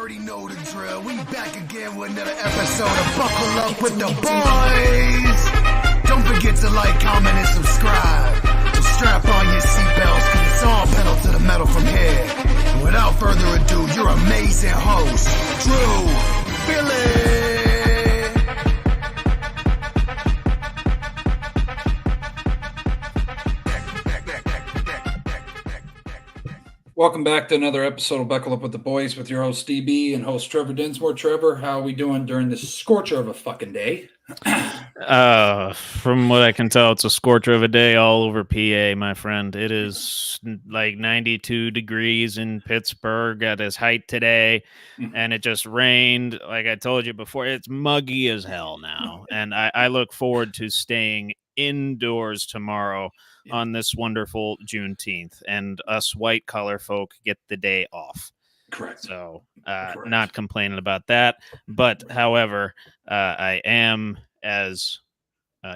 already know the drill. We back again with another episode of Buckle Up with the Boys. Don't forget to like, comment, and subscribe. So strap on your seatbelts, cause it's all pedal to the metal from here. And without further ado, your amazing host, Drew Philly. Welcome back to another episode of Buckle Up with the Boys with your host DB and host Trevor Dinsmore. Trevor, how are we doing during this scorcher of a fucking day? From what I can tell, it's a scorcher of a day all over PA, my friend. It is like 92 degrees in Pittsburgh at its height today, and it just rained. Like I told you before, it's muggy as hell now, and I look forward to staying indoors tomorrow on this wonderful Juneteenth, and us white collar folk get the day off. Correct. So not complaining about that. But however, I am, as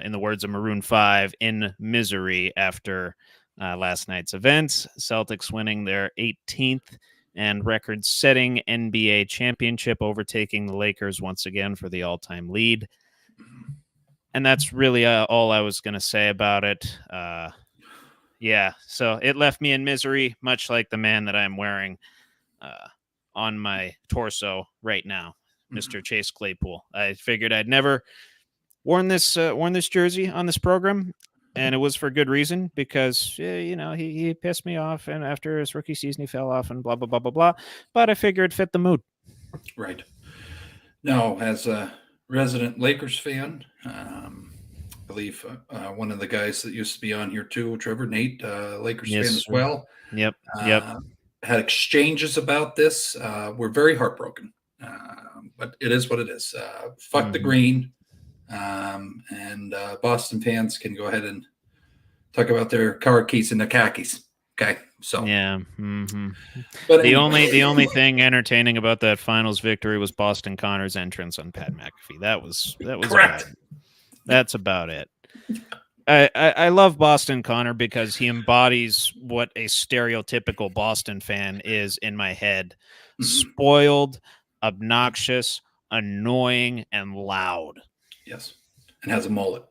in the words of Maroon 5, in misery after last night's events. Celtics winning their 18th and record-setting NBA championship, overtaking the Lakers once again for the all-time lead. And that's really all I was going to say about it. Yeah, so it left me in misery, much like the man that I'm wearing on my torso right now, Mr. Chase Claypool. I figured I'd never worn this jersey on this program, and it was for good reason, because he pissed me off, and after his rookie season he fell off, and blah blah blah blah blah. But I figured it fit the mood. Right. Now, as a resident Lakers fan, I believe one of the guys that used to be on here too, Trevor, Nate, Lakers fan as well. Yep. Had exchanges about this. We're very heartbroken, but it is what it is. Fuck the green, and Boston fans can go ahead and talk about their car keys and their khakis. Okay, so yeah. But the anyway. only thing entertaining about that finals victory was Boston Connor's entrance on Pat McAfee. That was Correct. That's about it. I love Boston Connor because he embodies what a stereotypical Boston fan is in my head. Spoiled, obnoxious, annoying, and loud. Yes. And has a mullet.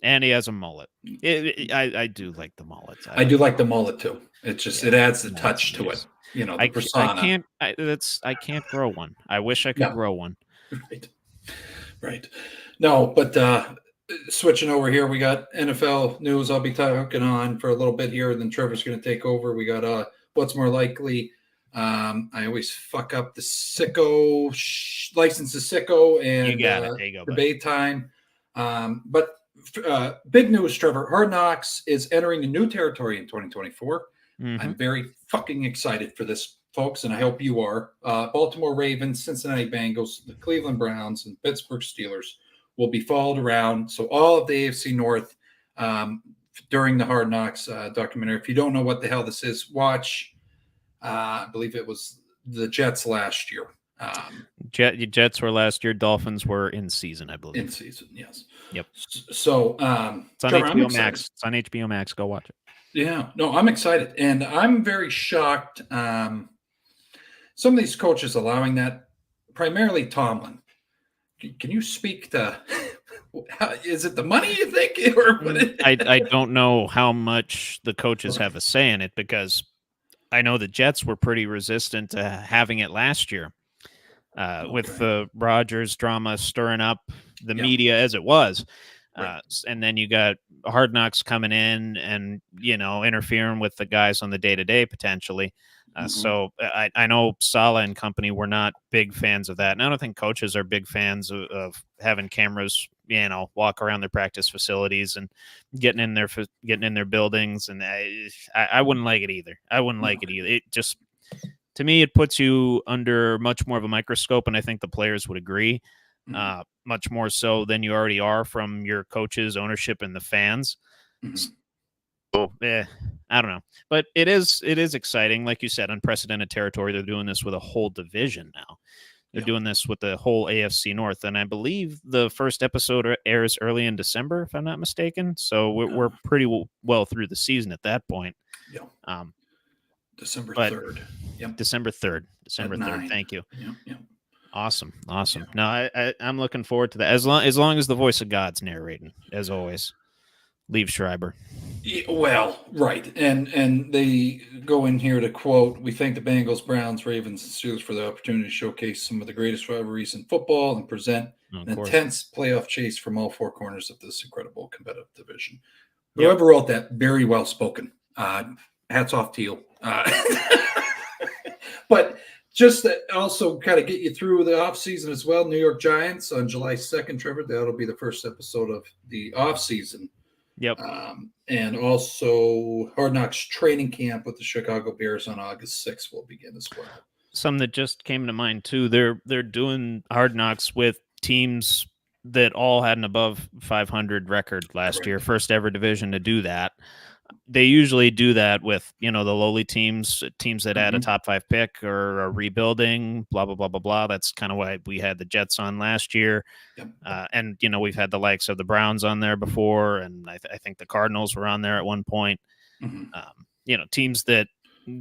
And he has a mullet. I do like the mullet. I do like the mullet too. It's just it adds the touch to it. You know, the persona. I can't grow one. I wish I could grow one. Right. No, but switching over here, we got NFL news. I'll be talking on for a little bit here, and then Trevor's going to take over. We got what's more likely. I always fuck up the sicko license to sicko and you got it. There you go, debate time. But big news, Trevor. Hard Knocks is entering a new territory in 2024. I'm very fucking excited for this, folks, and I hope you are. Baltimore Ravens, Cincinnati Bengals, the Cleveland Browns, and Pittsburgh Steelers will be followed around. So all of the AFC North during the Hard Knocks documentary. If you don't know what the hell this is, watch. I believe it was the Jets last year. Jets were last year. Dolphins were in season, I believe. In season, yes. Yep. So it's on Trevor, HBO Max. It's on HBO Max. Go watch it. Yeah. No, I'm excited. And I'm very shocked. Some of these coaches allowing that, primarily Tomlin. Can you speak to is it the money you think? Or I don't know how much the coaches have a say in it, because I know the Jets were pretty resistant to having it last year with the Rodgers drama stirring up the media as it was. And then you got Hard Knocks coming in and, interfering with the guys on the day-to-day potentially. So I know Saleh and company were not big fans of that. And I don't think coaches are big fans of having cameras, walk around their practice facilities and getting in their buildings. And I wouldn't like it either. It just, to me, it puts you under much more of a microscope. And I think the players would agree, much more so than you already are from your coaches, ownership, and the fans. I don't know, but it is exciting. Like you said, unprecedented territory. They're doing this with a whole division now. They're doing this with the whole AFC North, and I believe the first episode airs early in December, if I'm not mistaken. So we're pretty well through the season at that point. December 3rd. Yep. December 3rd. December At 3rd. 9. Thank you. Yep. Awesome. Yeah. No, I'm looking forward to that. As long as the voice of God's narrating, as always. Leave Schreiber. Well, right, and they go in here to quote: "We thank the Bengals, Browns, Ravens, and Steelers for the opportunity to showcase some of the greatest rivalries in football and present an intense playoff chase from all four corners of this incredible competitive division." Whoever wrote that, very well spoken. Hats off to you. But just to also kind of get you through the offseason as well, New York Giants on July 2nd, Trevor. That'll be the first episode of the offseason. Yep. And also Hard Knocks training camp with the Chicago Bears on August 6th will begin as well. Some that just came to mind too. They're doing Hard Knocks with teams that all had an above 500 record last year. First ever division to do that. They usually do that with, the lowly teams that had a top 5 pick or are rebuilding, blah, blah, blah, blah, blah. That's kind of why we had the Jets on last year. Yep. And, we've had the likes of the Browns on there before. And I think the Cardinals were on there at one point. Teams that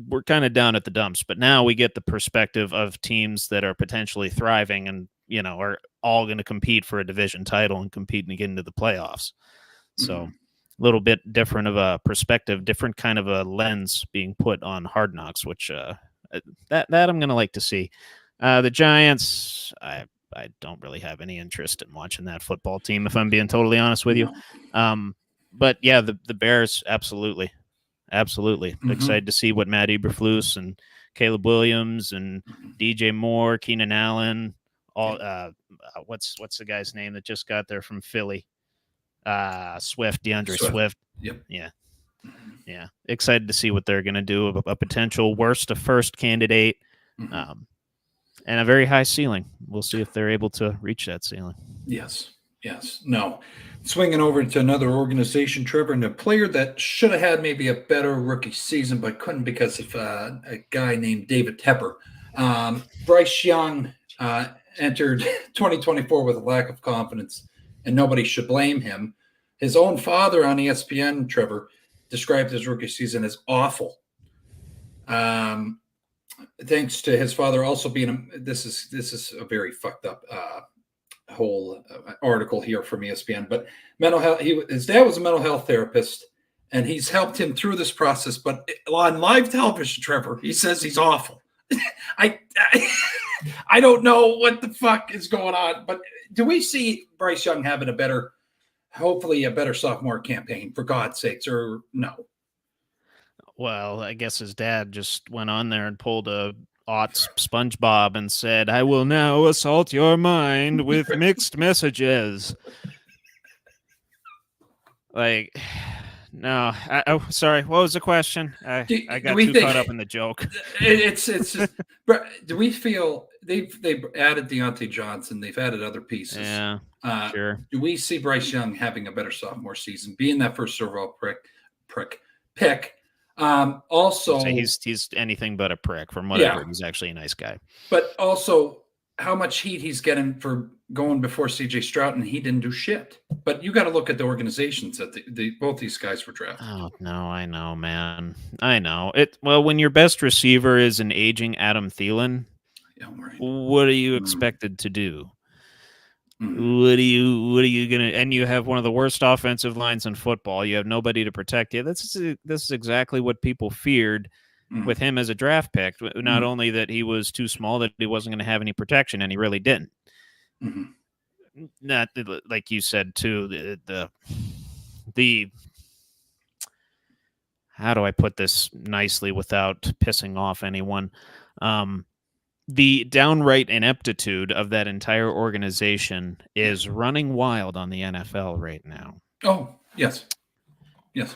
were kind of down at the dumps. But now we get the perspective of teams that are potentially thriving and, are all going to compete for a division title and compete and get into the playoffs. So a little bit different of a perspective, different kind of a lens being put on Hard Knocks, which that I'm going to like to see. The Giants, I don't really have any interest in watching that football team, if I'm being totally honest with you. But yeah, the Bears, absolutely. Excited to see what Matt Eberflus and Caleb Williams and DJ Moore, Keenan Allen, all what's the guy's name that just got there from Philly? DeAndre Swift. Yep. Yeah. Excited to see what they're going to do. A potential worst to first candidate, and a very high ceiling. We'll see if they're able to reach that ceiling. Yes. No. Swinging over to another organization, Trevor, and a player that should have had maybe a better rookie season, but couldn't because of a guy named David Tepper. Bryce Young entered 2024 with a lack of confidence, and nobody should blame him. His own father on ESPN, Trevor, described his rookie season as awful. Thanks to his father also being this is a very fucked up whole article here from ESPN, but mental health. His dad was a mental health therapist, and he's helped him through this process. But on live television, Trevor, he says he's awful. I don't know what the fuck is going on, but do we see Bryce Young having hopefully a better sophomore campaign, for God's sakes, or no? Well, I guess his dad just went on there and pulled a aughts SpongeBob and said, "I will now assault your mind with mixed messages." Like, no. Sorry, what was the question? I got too caught up in the joke. It's do we feel they've added Deontay Johnson? They've added other pieces. Yeah, sure. Do we see Bryce Young having a better sophomore season, being that first overall pick? Also, he's anything but a prick from what I've heard. He's actually a nice guy. But also, how much heat he's getting for going before C.J. Stroud, and he didn't do shit. But you got to look at the organizations that both these guys were drafted. Oh no, I know, man. I know it. Well, when your best receiver is an aging Adam Thielen, what are you expected to do? What are you gonna? And you have one of the worst offensive lines in football. You have nobody to protect you. This is exactly what people feared with him as a draft pick. Not only that he was too small, that he wasn't going to have any protection, and he really didn't. Not like you said too. The how do I put this nicely without pissing off anyone? The downright ineptitude of that entire organization is running wild on the NFL right now. Oh, yes.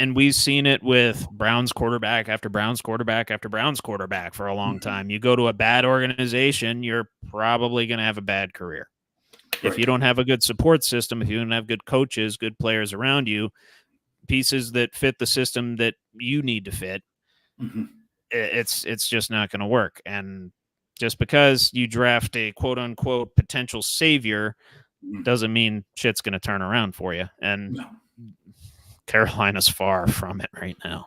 And we've seen it with Browns quarterback after Browns quarterback after Browns quarterback for a long time. You go to a bad organization, you're probably going to have a bad career. Correct. If you don't have a good support system, if you don't have good coaches, good players around you, pieces that fit the system that you need to fit, it's just not going to work. And just because you draft a quote-unquote potential savior doesn't mean shit's going to turn around for you. And Carolina's far from it right now.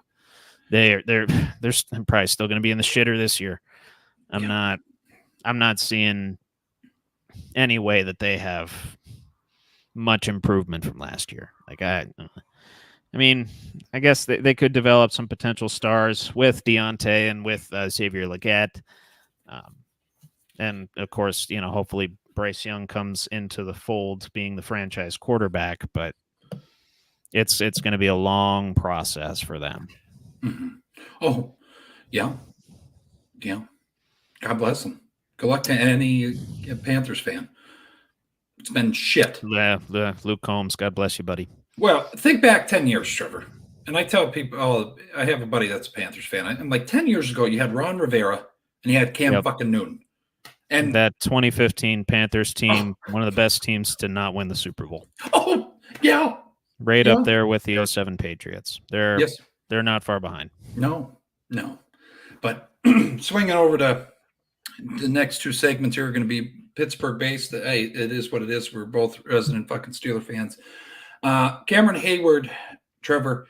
They're probably still going to be in the shitter this year. I'm not seeing any way that they have much improvement from last year. Like I mean, I guess they could develop some potential stars with Deontay and with Xavier Legette. And of course, hopefully Bryce Young comes into the fold being the franchise quarterback, but it's going to be a long process for them. Mm-hmm. Oh, yeah. Yeah. God bless them. Good luck to any Panthers fan. It's been shit. The Luke Combs, God bless you, buddy. Well, think back 10 years, Trevor. And I tell people, I have a buddy that's a Panthers fan. I'm like, 10 years ago, you had Ron Rivera and you had Cam fucking Newton. And that 2015 Panthers team, one of the best teams to not win the Super Bowl. Oh, yeah. Right up there with the 07 Patriots. They're not far behind. No. But swinging over to the next two segments here are going to be Pittsburgh-based. Hey, it is what it is. We're both resident fucking Steeler fans. Cameron Hayward, Trevor,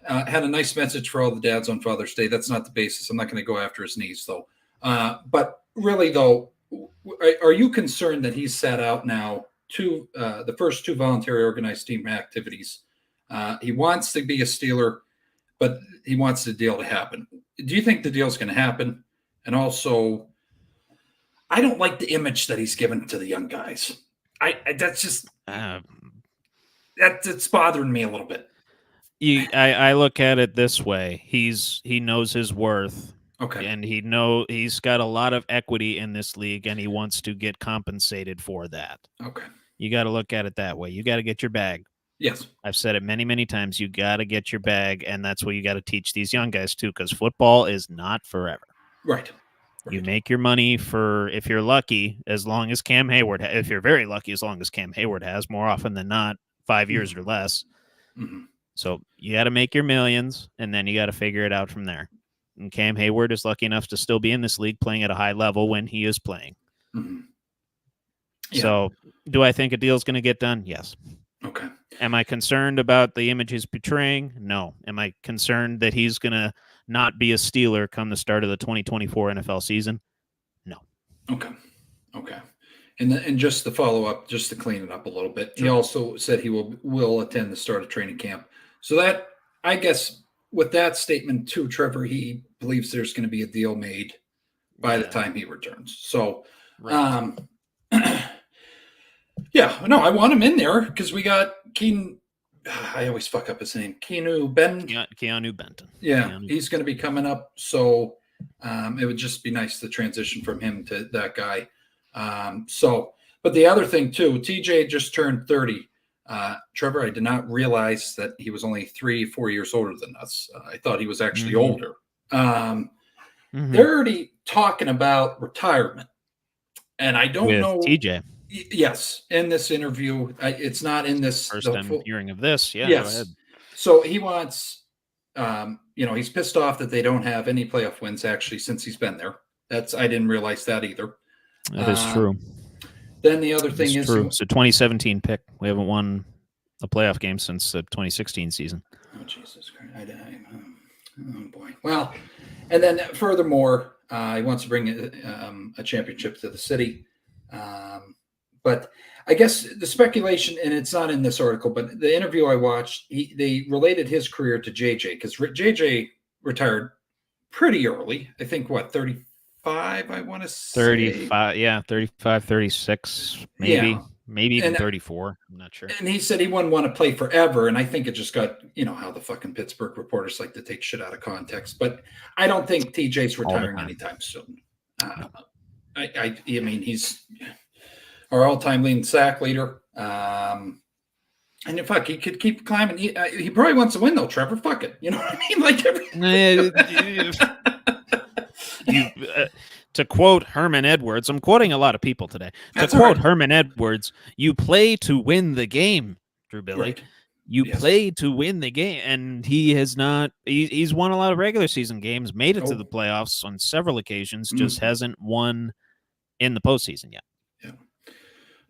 had a nice message for all the dads on Father's Day. That's not the basis. I'm not going to go after his knees, though. But really, though, are you concerned that he's sat out now the first two voluntary organized team activities? He wants to be a Steeler, but he wants the deal to happen. Do you think the deal is going to happen? And also, I don't like the image that he's given to the young guys. That's just it's bothering me a little bit. I look at it this way: he knows his worth. Okay. And he's got a lot of equity in this league, and he wants to get compensated for that. Okay. You got to look at it that way. You got to get your bag. Yes. I've said it many, many times. You got to get your bag, and that's what you got to teach these young guys too, because football is not forever. Right. You make your money for, if you're lucky, as long as Cam Hayward. If you're very lucky, as long as Cam Hayward has, more often than not, 5 years or less. Mm-hmm. So you got to make your millions, and then you got to figure it out from there. And Cam Hayward is lucky enough to still be in this league playing at a high level when he is playing. Mm-hmm. Yeah. So do I think a deal is going to get done? Yes. Okay. Am I concerned about the image he's portraying? No. Am I concerned that he's going to not be a Steeler come the start of the 2024 NFL season? No. Okay. And just to follow up, just to clean it up a little bit, he also said he will attend the start of training camp. So that, I guess, with that statement too, Trevor, he believes there's going to be a deal made by the time he returns. So, I want him in there because we got Keanu. I always fuck up his name. Keanu Benton. Yeah, he's going to be coming up. So it would just be nice to transition from him to that guy. But the other thing too, TJ just turned 30. Trevor, I did not realize that he was only 3-4 years older than us. I thought he was actually older. They're already talking about retirement. And I don't know. TJ. Yes. In this interview, it's not in this. First I'm hearing of this. Yeah. Yes. Go ahead. So he wants, he's pissed off that they don't have any playoff wins actually since he's been there. I didn't realize that either. That is true. Then the other thing is true. So 2017 pick. We haven't won a playoff game since the 2016 season. Oh, Jesus Christ. Oh, boy. Well, and then furthermore, he wants to bring a championship to the city. But I guess the speculation, and it's not in this article, but the interview I watched, they related his career to JJ because JJ retired pretty early. I think, 35, I want to say. 35, 36, maybe. Yeah. Maybe even 34. I'm not sure. And he said he wouldn't want to play forever. And I think it just got, how the fucking Pittsburgh reporters like to take shit out of context. But I don't think TJ's retiring anytime soon. I mean, he's our all-time leading sack leader. And he could keep climbing. He probably wants to win, though, Trevor. Fuck it. You know what I mean? To quote Herman Edwards, I'm quoting a lot of people today. That's to quote Herman Edwards, you play to win the game, Drew Billy. Right. You play to win the game. And he has not, he's won a lot of regular season games, made it to the playoffs on several occasions, just hasn't won in the postseason yet. Yeah.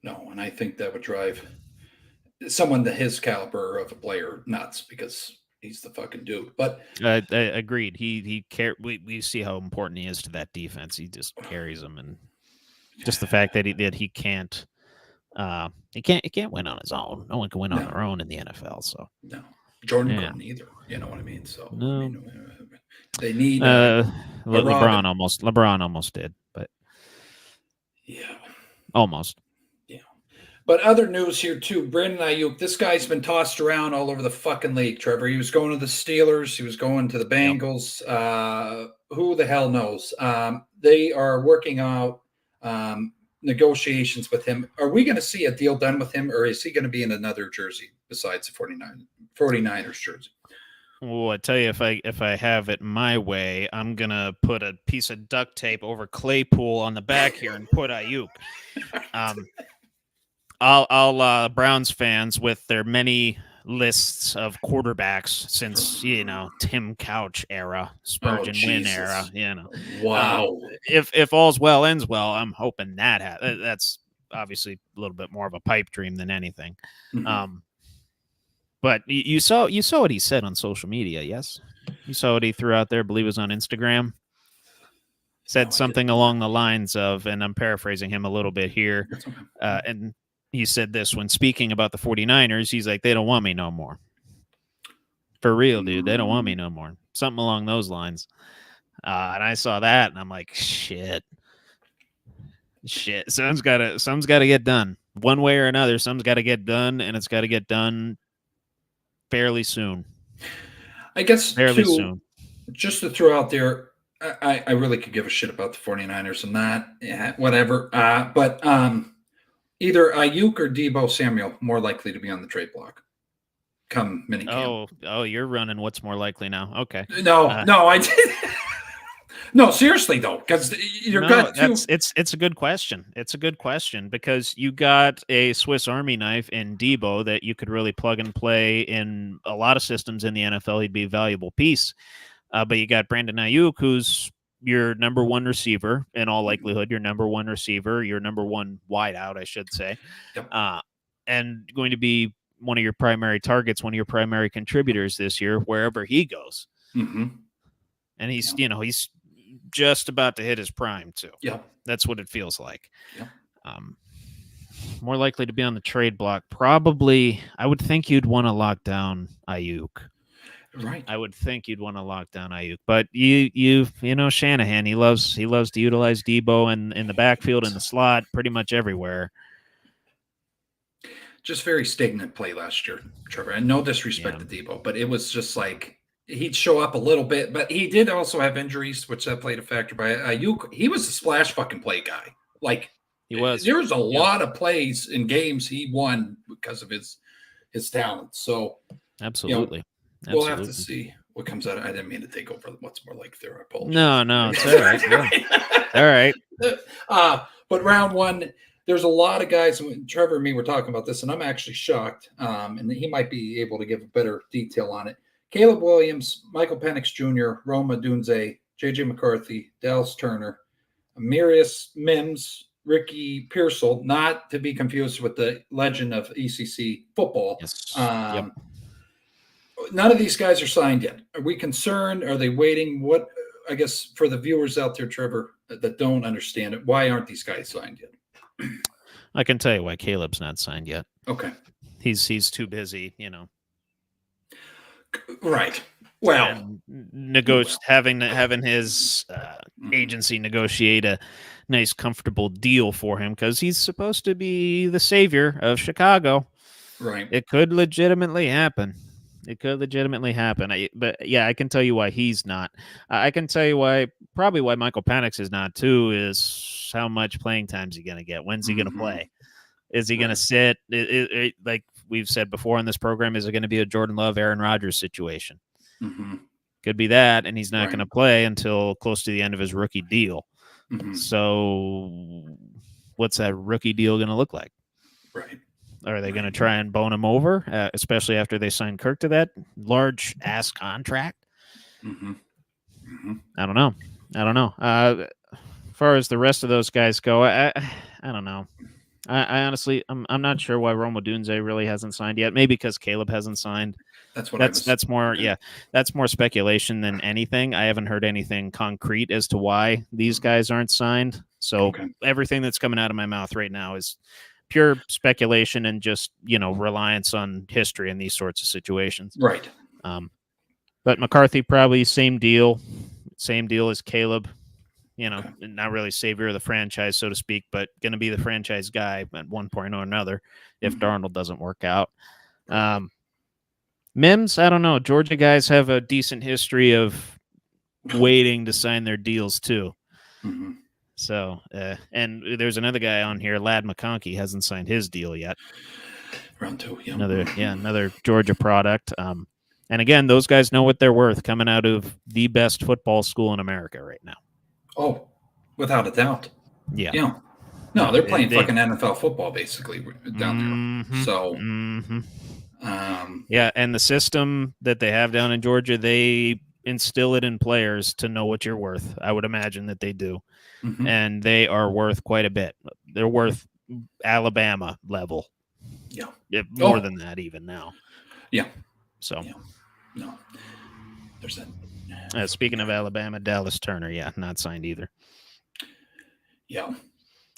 No, and I think that would drive someone to his caliber of a player nuts because he's the fucking dude. But agreed. He we see how important he is to that defense. He just carries them, and just the fact that he can't. He can't win on his own. No one can win on their own in the NFL. So no, Jordan couldn't either. You know what I mean? So no. I mean, they need LeBron almost did, but yeah, almost. Yeah. But other news here too, Brandon Ayuk. This guy's been tossed around all over the fucking league. Trevor, he was going to the Steelers. He was going to the Bengals. Yep. Who the hell knows? They are working out negotiations with him. Are we going to see a deal done with him, or is he going to be in another jersey besides the 49ers jersey? Well, I tell you, if I have it my way, I'm gonna put a piece of duct tape over Claypool on the back here and put Ayuk. I'll Browns fans with their many lists of quarterbacks since Tim Couch era, Spurgeon Wynn era. Wow. If all's well ends well, I'm hoping that's obviously a little bit more of a pipe dream than anything. Mm-hmm. But you saw what he said on social media, yes? You saw what he threw out there, I believe it was on Instagram. Said something along the lines of, and I'm paraphrasing him a little bit here, and he said this when speaking about the 49ers, he's like, they don't want me no more. For real, dude, they don't want me no more. Something along those lines. And I saw that, and I'm like, shit. Something's got to get done. One way or another, something's got to get done, and it's got to get done fairly soon. I guess fairly soon. Just to throw out there, I really could give a shit about the 49ers and that. Yeah, whatever. But either Ayuk or Deebo Samuel more likely to be on the trade block come minicamp. Oh, you're running what's more likely now. Okay. No, I did. No, seriously though, because it's a good question. It's a good question because you got a Swiss Army knife in Deebo that you could really plug and play in a lot of systems in the NFL. He'd be a valuable piece. But you got Brandon Ayuk, who's your number one receiver in all likelihood. Your number one receiver, your number one wideout, I should say, and going to be one of your primary targets, one of your primary contributors this year, wherever he goes. Mm-hmm. And he's just about to hit his prime too. Yeah, that's what it feels like. Yeah. More likely to be on the trade block. Probably, I would think you'd want to lock down Ayuk. Right. I would think you'd want to lock down Ayuk, but you know Shanahan. He loves to utilize Deebo in the backfield, in the slot, pretty much everywhere. Just very stagnant play last year, Trevor. And no disrespect to Deebo, but it was just like. He'd show up a little bit, but he did also have injuries, which that played a factor. By Ayuk, he was a splash fucking play guy. Like he was. There was a lot of plays in games he won because of his talent. So absolutely, we'll have to see what comes out. I didn't mean to take over what's more like there. I apologize. No, it's all right. All right. But round one, there's a lot of guys. Trevor and me were talking about this, and I'm actually shocked. And he might be able to give a better detail on it. Caleb Williams, Michael Penix Jr., Roma Dunze, J.J. McCarthy, Dallas Turner, Amarius Mims, Ricky Pearsall, not to be confused with the legend of ECC football. Yes. None of these guys are signed yet. Are we concerned? Are they waiting? What, I guess, for the viewers out there, Trevor, that don't understand it, why aren't these guys signed yet? I can tell you why Caleb's not signed yet. Okay. He's too busy, Right. Well, having his agency negotiate a nice, comfortable deal for him because he's supposed to be the savior of Chicago. Right. It could legitimately happen. But yeah, I can tell you why he's not. I can tell you probably why Michael Penix is not too, is how much playing time is he going to get? When's he going to play? Is he going to sit? Like we've said before on this program, is it going to be a Jordan Love, Aaron Rodgers situation? Mm-hmm. Could be that, and he's not going to play until close to the end of his rookie deal. Mm-hmm. So what's that rookie deal going to look like? Right. Are they going to try and bone him over, especially after they sign Kirk to that large-ass contract? Mm-hmm. Mm-hmm. I don't know. As far as the rest of those guys go, I don't know. I honestly, I'm not sure why Roma Dunze really hasn't signed yet. Maybe because Caleb hasn't signed. That's what that's more that's more speculation than anything. I haven't heard anything concrete as to why these guys aren't signed. So everything that's coming out of my mouth right now is pure speculation and just reliance on history in these sorts of situations. Right. But McCarthy probably same deal as Caleb. Not really savior of the franchise, so to speak, but going to be the franchise guy at one point or another if Darnold doesn't work out. Mims, I don't know. Georgia guys have a decent history of waiting to sign their deals too. Mm-hmm. So, and there's another guy on here, Lad McConkey, hasn't signed his deal yet. Round 2, yeah. Another Georgia product. And again, those guys know what they're worth coming out of the best football school in America right now. Oh, without a doubt. Yeah. Yeah. No, they're playing fucking NFL football basically down there. So, yeah, and the system that they have down in Georgia, they instill it in players to know what you're worth. I would imagine that they do. Mm-hmm. And they are worth quite a bit. They're worth Alabama level. Yeah. More than that even now. Yeah. So. Yeah. No. There's that. Speaking of Alabama, Dallas Turner, not signed either. Yeah.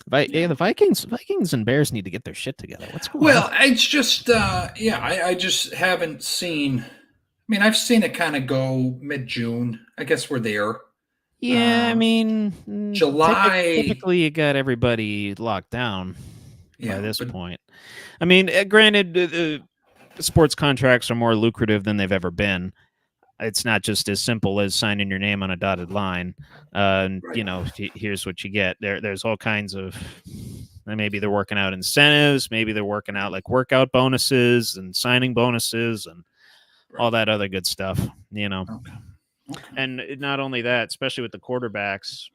The Vikings and Bears need to get their shit together. What's going on? Well, it's just, I just haven't seen. I mean, I've seen it kind of go mid-June. I guess we're there. Yeah, I mean, July. Typically, you got everybody locked down by this point. I mean, granted, sports contracts are more lucrative than they've ever been. It's not just as simple as signing your name on a dotted line. Here's what you get. There's all kinds of. Maybe they're working out incentives. Maybe they're working out like workout bonuses and signing bonuses and all that other good stuff. Okay. And not only that, especially with the quarterbacks,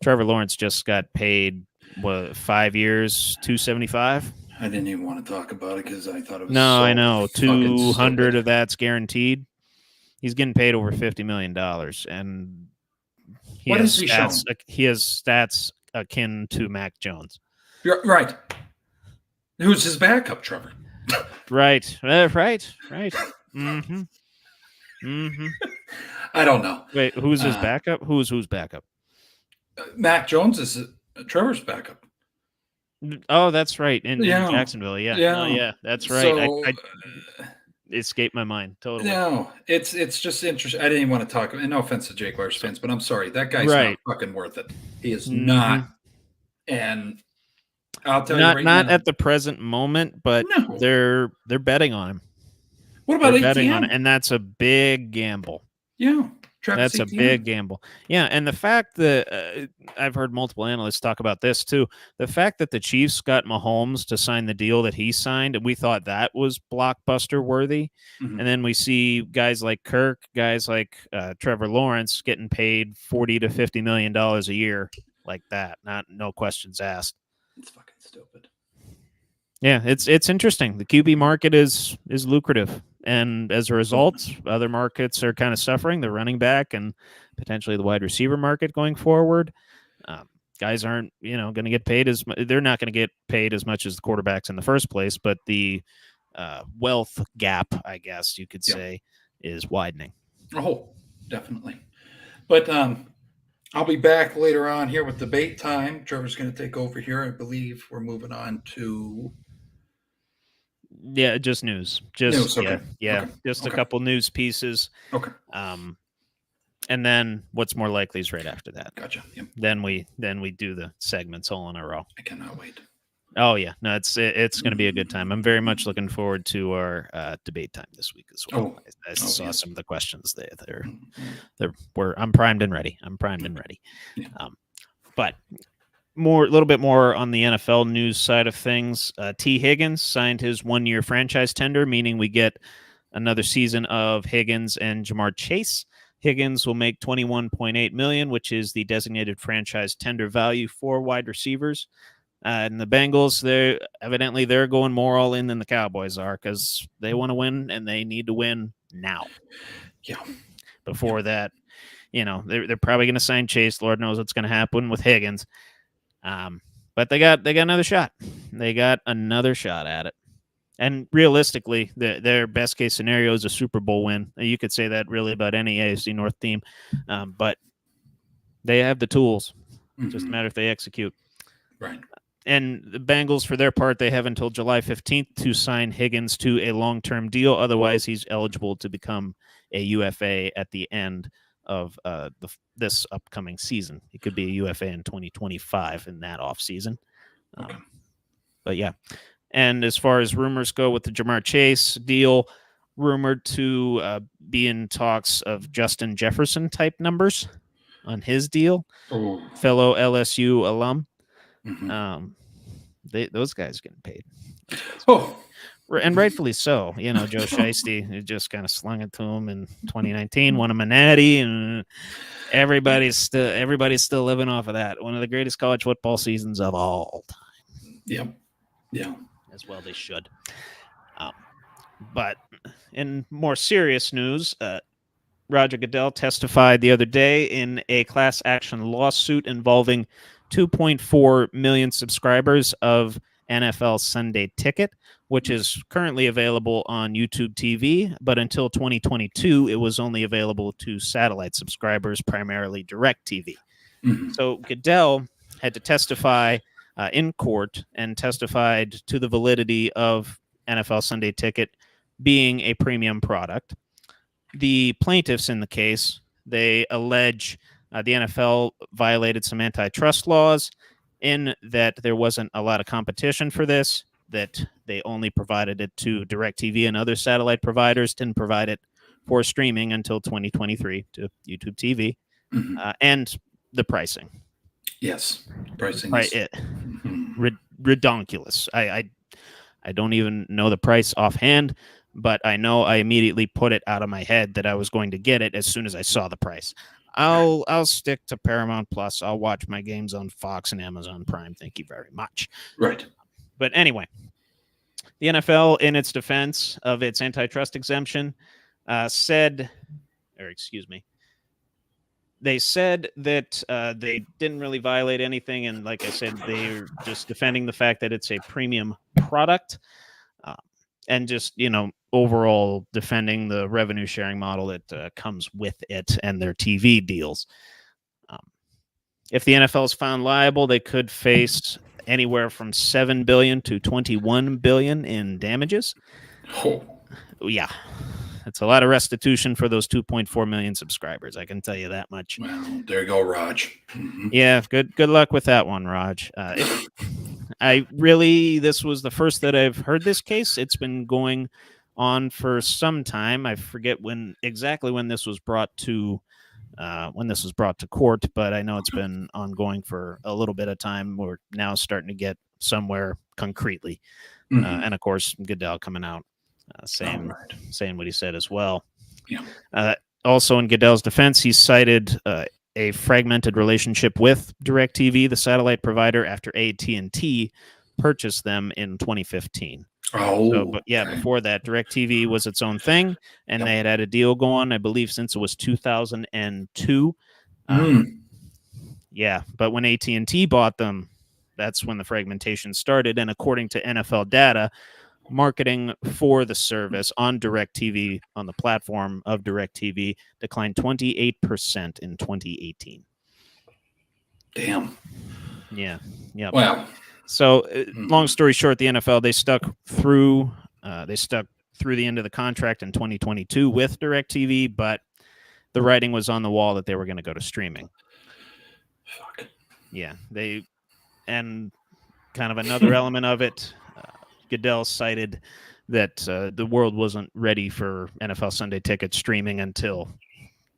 Trevor Lawrence just got paid 5 years, $275. I didn't even want to talk about it because I thought it was. No, so I know. 200 stupid. of that's guaranteed. He's getting paid over $50 million, and he has stats akin to Mac Jones. You're right. Who's his backup, Trevor? Right. Mm-hmm. Mm-hmm. I don't know. Wait, who's his backup? Who's backup? Mac Jones is Trevor's backup. Oh, that's right. In Jacksonville, yeah. That's right. So, I escaped my mind totally. No, it's just interesting. I didn't even want to talk. And no offense to Jaguars fans, but I'm sorry, that guy's not fucking worth it. He is not. And I'll tell you right not now, at the present moment, but they're betting on him. What about they're ATM? betting on it, and that's a big gamble. Yeah. That's ATM. A big gamble. Yeah, and the fact that I've heard multiple analysts talk about this too, the fact that the Chiefs got Mahomes to sign the deal that he signed, and we thought that was blockbuster worthy, and then we see guys like Kirk, guys like Trevor Lawrence getting paid $40 to $50 million a year like that. No questions asked. It's fucking stupid. Yeah, it's interesting. The QB market is lucrative. And as a result, other markets are kind of suffering. The running back and potentially the wide receiver market going forward. Guys aren't, going to get paid as much. They're not going to get paid as much as the quarterbacks in the first place, but the wealth gap, I guess you could say, is widening. Oh, definitely. But I'll be back later on here with debate time. Trevor's going to take over here. I believe we're moving on to... Yeah, just news. News, okay. Just a couple news pieces. Okay. And then what's more likely is right after that. Gotcha. Yep. Then we do the segments all in a row. I cannot wait. Oh yeah, no, it's going to be a good time. I'm very much looking forward to our debate time this week as well. I saw some of the questions I'm primed and ready. Yeah. But a little bit more on the NFL news side of things. T. Higgins signed his 1-year franchise tender, meaning we get another season of Higgins and Jamar Chase. Higgins will make $21.8 million, which is the designated franchise tender value for wide receivers. And the Bengals, they're going more all in than the Cowboys are because they want to win and they need to win now. Yeah. Before that, they're probably going to sign Chase. Lord knows what's going to happen with Higgins. But they got another shot. They got another shot at it. And realistically, their best case scenario is a Super Bowl win. You could say that really about any AFC North team, but they have the tools. Just a matter if they execute. Right. And the Bengals, for their part, they have until July 15th to sign Higgins to a long-term deal. Otherwise, he's eligible to become a UFA at the end of this upcoming season. He could be a UFA in 2025 in that offseason. Okay. But yeah. And as far as rumors go with the Jamar Chase deal, rumored to be in talks of Justin Jefferson type numbers on his deal. Oh. Fellow LSU alum. Mm-hmm. Those guys getting paid. Oh. And rightfully so. You know, Joe Shiesty just kind of slung it to him in 2019, won him a natty, and everybody's still living off of that. One of the greatest college football seasons of all time. Yep. Yeah. As well they should. But in more serious news, Roger Goodell testified the other day in a class action lawsuit involving 2.4 million subscribers of NFL Sunday Ticket, which is currently available on YouTube TV, but until 2022, it was only available to satellite subscribers, primarily DirecTV. Mm-hmm. So Goodell had to testify in court and testified to the validity of NFL Sunday Ticket being a premium product. The plaintiffs in the case, they allege the NFL violated some antitrust laws in that there wasn't a lot of competition for this, that they only provided it to DirecTV and other satellite providers, didn't provide it for streaming until 2023 to YouTube TV, and the pricing. Yes, pricing is redonkulous. I don't even know the price offhand, but I know I immediately put it out of my head that I was going to get it as soon as I saw the price. I'll stick to Paramount Plus. I'll watch my games on Fox and Amazon Prime. Thank you very much. Right. But anyway, the NFL, in its defense of its antitrust exemption, they said that they didn't really violate anything. And like I said, they're just defending the fact that it's a premium product and just, overall defending the revenue sharing model that comes with it and their TV deals. If the NFL is found liable, they could face anywhere from $7 billion to $21 billion in damages. Oh. Yeah. It's a lot of restitution for those 2.4 million subscribers. I can tell you that much. Well, there you go, Raj. Mm-hmm. Yeah, good luck with that one, Raj. This was the first that I've heard this case. It's been going on for some time. I forget exactly when this was brought to court, but I know it's been ongoing for a little bit of time. We're now starting to get somewhere concretely, and of course, Goodell coming out. Saying what he said as well. Yeah. Also, in Goodell's defense, he cited a fragmented relationship with DirecTV, the satellite provider, after AT&T purchased them in 2015. Oh, so, but yeah, before that, DirecTV was its own thing, and they had a deal going, I believe, since it was 2002. Yeah, but when AT&T bought them, that's when the fragmentation started, and according to NFL data, marketing for the service on DirecTV, on the platform of DirecTV, declined 28% in 2018. Damn. Yeah. Yeah. Wow. So, long story short, the NFL, they stuck through the end of the contract in 2022 with DirecTV, but the writing was on the wall that they were going to go to streaming. Fuck. Yeah. And kind of another element of it, Goodell cited that the world wasn't ready for NFL Sunday Ticket streaming until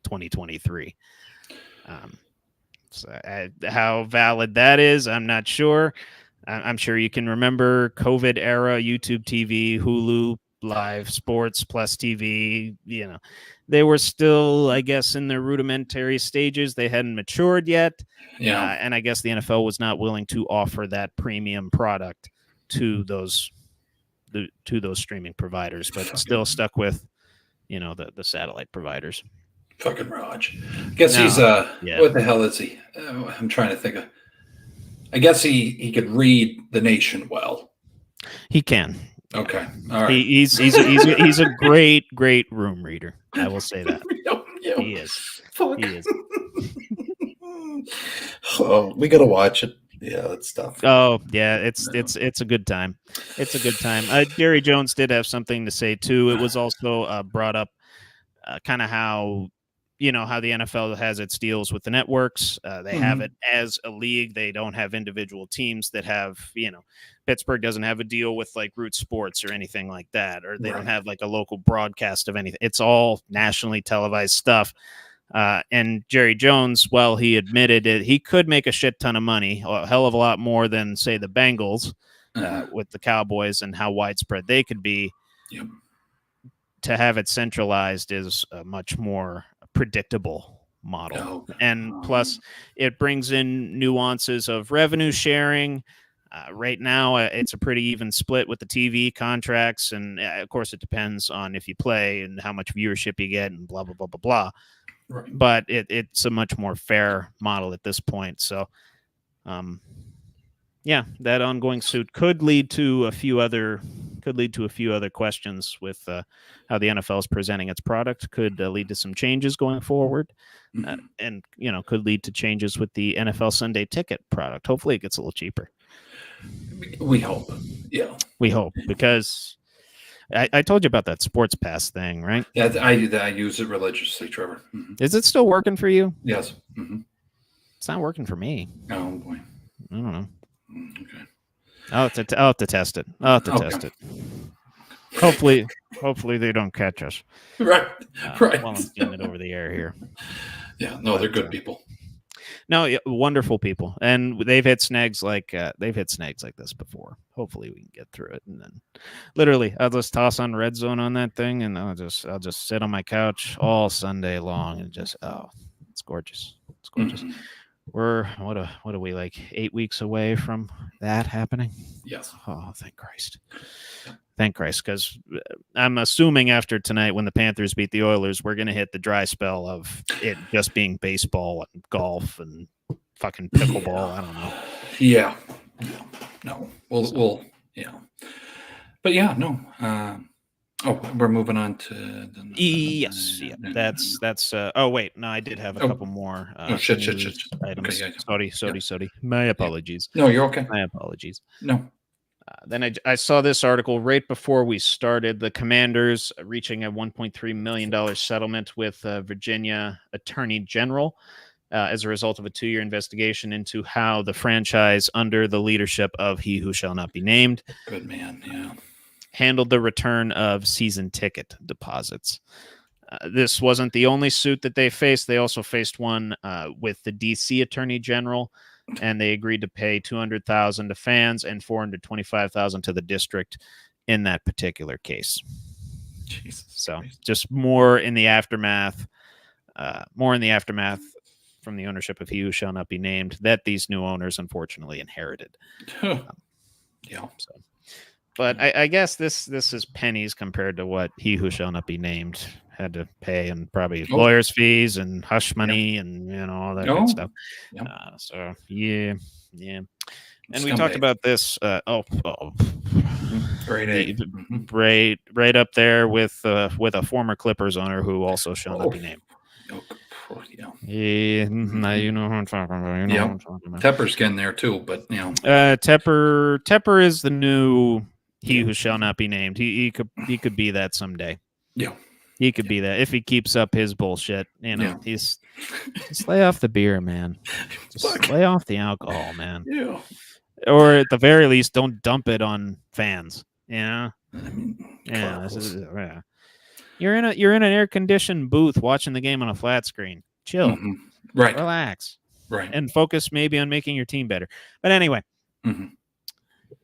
2023. How valid that is, I'm not sure. I'm sure you can remember COVID era, YouTube TV, Hulu, Live Sports, Plus TV. They were still, I guess, in their rudimentary stages. They hadn't matured yet. Yeah. And I guess the NFL was not willing to offer that premium product to those streaming providers, but still stuck with, the satellite providers. Fucking Raj. I guess he's what the hell is he? I'm trying to think of. I guess he could read the nation well. He can. Okay. All right. He's a great room reader. I will say that. He is. Fuck. He is. Oh, we gotta watch it. Yeah, that's tough. Oh yeah, it's a good time. It's a good time. Jerry Jones did have something to say too. It was also brought up kind of how how the NFL has its deals with the networks. They have it as a league. They don't have individual teams that have Pittsburgh doesn't have a deal with like Root Sports or anything like that, or they don't have like a local broadcast of anything. It's all nationally televised stuff. And Jerry Jones, well, he admitted it, he could make a shit ton of money, a hell of a lot more than, say, the Bengals with the Cowboys and how widespread they could be. Yep. To have it centralized is a much more predictable model. And plus, it brings in nuances of revenue sharing. Right now, it's a pretty even split with the TV contracts. And, of course, it depends on if you play and how much viewership you get and blah, blah, blah, blah, blah. Right. But it's a much more fair model at this point. So, that ongoing suit could lead to a few other questions with how the NFL is presenting its product. Could lead to some changes going forward, and could lead to changes with the NFL Sunday Ticket product. Hopefully, it gets a little cheaper. We hope. Yeah, we hope, because I told you about that Sports Pass thing, right? Yeah, I use it religiously, Trevor. Is it still working for you? Yes. It's not working for me. Oh boy. I don't know. Okay. I'll have to test it. Test it. Hopefully they don't catch us. Right. While I'm getting it over the air here. Yeah. No, they're good people. No, wonderful people, and they've hit snags like this before. Hopefully, we can get through it, and then, literally, I'll just toss on Red Zone on that thing, and I'll just sit on my couch all Sunday long, and just it's gorgeous. It's gorgeous. We're what are we, like 8 weeks away from that happening? Yes. Oh, thank Christ. Thank Christ, because I'm assuming after tonight, when the Panthers beat the Oilers, we're going to hit the dry spell of it just being baseball and golf and fucking pickleball. I don't know. Yeah. No. We'll yeah. But yeah, no. We're moving on to the yes. Yeah. That's oh wait, no, I did have a couple more shit. items. Okay, Sorry. My apologies. No, you're okay. My apologies. No. Then I saw this article right before we started. The Commanders reaching a $1.3 million settlement with Virginia Attorney General as a result of a 2-year investigation into how the franchise, under the leadership of He Who Shall Not Be Named, good man, yeah, handled the return of season ticket deposits. This wasn't the only suit that they faced. They also faced one with the D.C. Attorney General, and they agreed to pay $200,000 to fans and $425,000 to the district in that particular case. Jesus so Christ. Just more in the aftermath from the ownership of He Who Shall Not Be Named that these new owners unfortunately inherited. Yeah. But I guess this is pennies compared to what He Who Shall Not Be Named had to pay, and probably lawyers' fees and hush money and all that good stuff. So yeah. And we talked about this. Great. Right up there with a former Clippers owner who also shall not be named. Yeah, you know who I'm talking about. Tepper's getting there too, but Tepper is the new He Who Shall Not Be Named. He could be that someday. Yeah. He could be that if he keeps up his bullshit. He's just lay off the beer, man. Just lay off the alcohol, man. Yeah. Or at the very least, don't dump it on fans. Yeah. You're in an air conditioned booth watching the game on a flat screen. Chill. Right. Relax. Right. And focus maybe on making your team better. But anyway,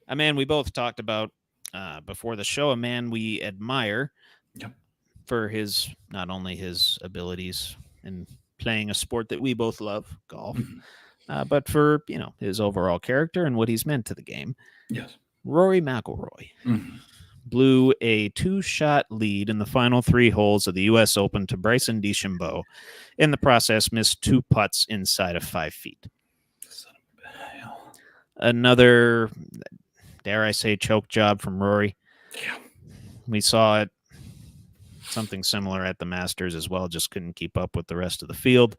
a man we both talked about before the show, a man we admire for not only his abilities in playing a sport that we both love, golf, but for his overall character and what he's meant to the game. Yes. Rory McIlroy blew a 2-shot lead in the final 3 holes of the U.S. Open to Bryson DeChambeau. In the process, missed 2 putts inside of 5 feet. Another, dare I say, choke job from Rory. Yeah. We saw it, something similar at the Masters as well. Just couldn't keep up with the rest of the field.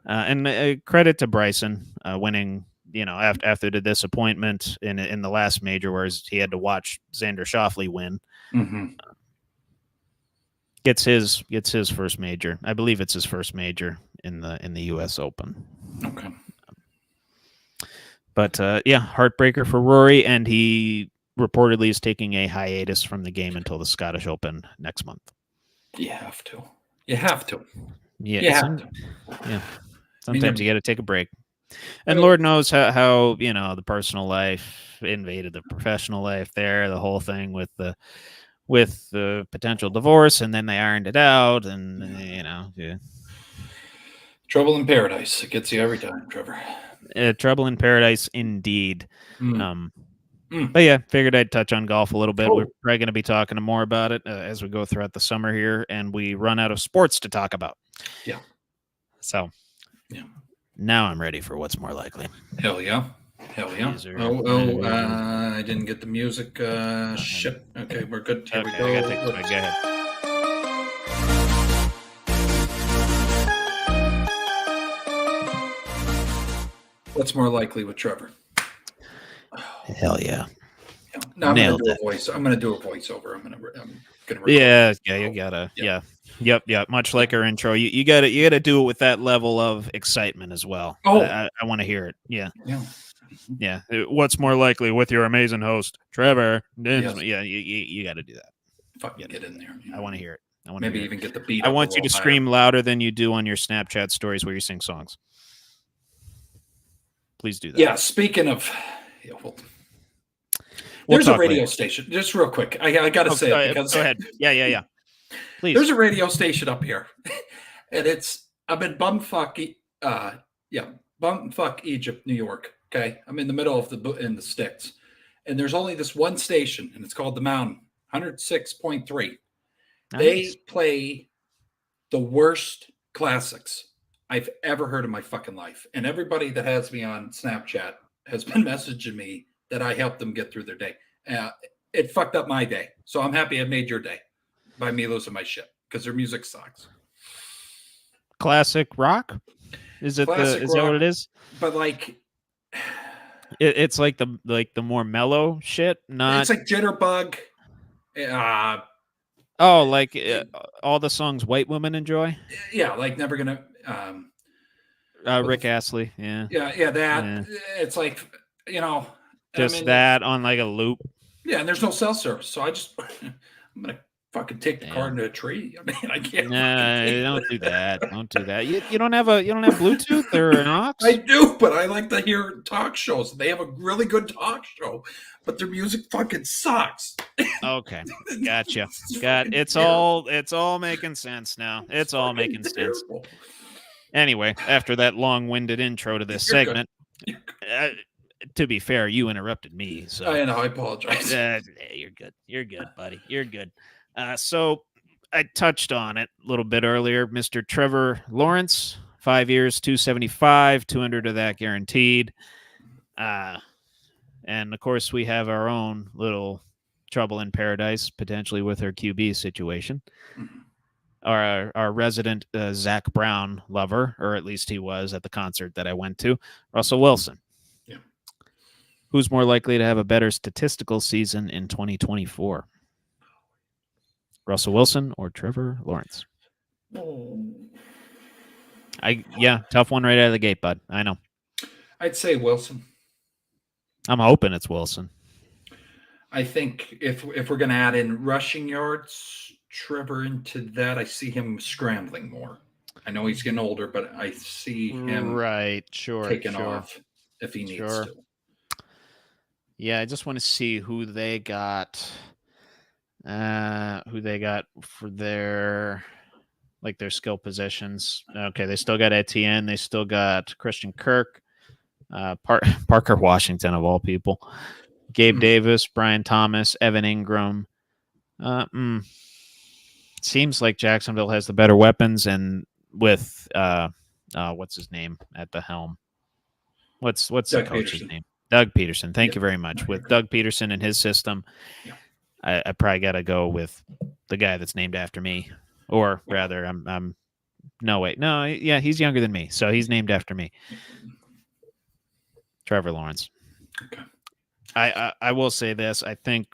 And credit to Bryson winning. After the disappointment in the last major, where he had to watch Xander Schauffele win. Mm-hmm. Gets his first major. I believe it's his first major in the U.S. Open. Okay. But heartbreaker for Rory, and he reportedly is taking a hiatus from the game until the Scottish Open next month. You have to. You have to. Yeah. You have to. Yeah. Sometimes you got to take a break. And I mean, Lord knows how the personal life invaded the professional life there, the whole thing with the potential divorce, and then they ironed it out, and trouble in paradise. It gets you every time, Trevor. Trouble in paradise indeed. Mm. But yeah, figured I'd touch on golf a little bit. Oh. We're probably going to be talking more about it as we go throughout the summer here, and we run out of sports to talk about. Yeah. So yeah. Now I'm ready for what's more likely. Hell yeah. Hell yeah. I didn't get the music. Shit. Okay, we're good. Here we go. I gotta take this. Go ahead. What's more likely with Trevor? Hell yeah. No, I'm gonna do a voice. I'm gonna do a voiceover. I'm gonna. Yeah. You gotta. Yeah. Yep. Much like our intro, you gotta do it with that level of excitement as well. Oh, I want to hear it. Yeah. What's more likely with your amazing host, Trevor? Yes. Yeah. You got to do that. Fucking get in there. I want to hear it. I want maybe even get the beat. I want you to scream louder than you do on your Snapchat stories where you sing songs. Please do that. Yeah. Speaking of, there's a radio station. Just real quick, I gotta say it because go ahead. Yeah. Please. There's a radio station up here, and I'm in bumfuck Egypt, New York. Okay, I'm in the middle of in the sticks, and there's only this one station, and it's called The Mountain, 106.3. Nice. They play the worst classics I've ever heard in my fucking life, and everybody that has me on Snapchat has been messaging me that I helped them get through their day. It fucked up my day, so I'm happy I made your day by me losing my shit because their music sucks. Classic rock? Is it Classic is that what it is? But like, it's like the more mellow shit. Not. It's like Jitterbug. All the songs white women enjoy. Yeah, like Never Gonna. Rick Astley. Yeah. Yeah. That. Yeah. It's like just that on like a loop. Yeah, and there's no cell service, so I'm gonna fucking take the car into a tree. I mean, I can't. Don't do that. Don't do that. You don't have Bluetooth or an aux? I do, but I like to hear talk shows. They have a really good talk show, but their music fucking sucks. Okay, gotcha. It's all making sense now. It's all making sense. Anyway, after that long-winded intro to this segment, to be fair, you interrupted me. So I know. I apologize. You're good. You're good, buddy. You're good. So I touched on it a little bit earlier. Mr. Trevor Lawrence, 5 years, $275, 200 of that guaranteed. And of course, we have our own little trouble in paradise, potentially with our QB situation. Our resident Zach Brown lover, or at least he was at the concert that I went to, Russell Wilson. Yeah. Who's more likely to have a better statistical season in 2024? Russell Wilson or Trevor Lawrence? Tough one right out of the gate, bud. I know. I'd say Wilson. I'm hoping it's Wilson. I think if we're going to add in rushing yards, Trevor into that, I see him scrambling more. I know he's getting older, but I see him taking off if he needs to. Yeah, I just want to see who they got for their skill positions. Okay, they still got Etienne. They still got Christian Kirk, Parker Washington of all people, Gabe Davis, Brian Thomas, Evan Ingram. Seems like Jacksonville has the better weapons, and with what's his name at the helm? What's the coach's name? Doug Peterson. Thank you very much. With Doug Peterson and his system, I probably got to go with the guy that's named after me, or rather, I'm no wait, no, yeah, he's younger than me, so he's named after me. Trevor Lawrence. Okay. I will say this: I think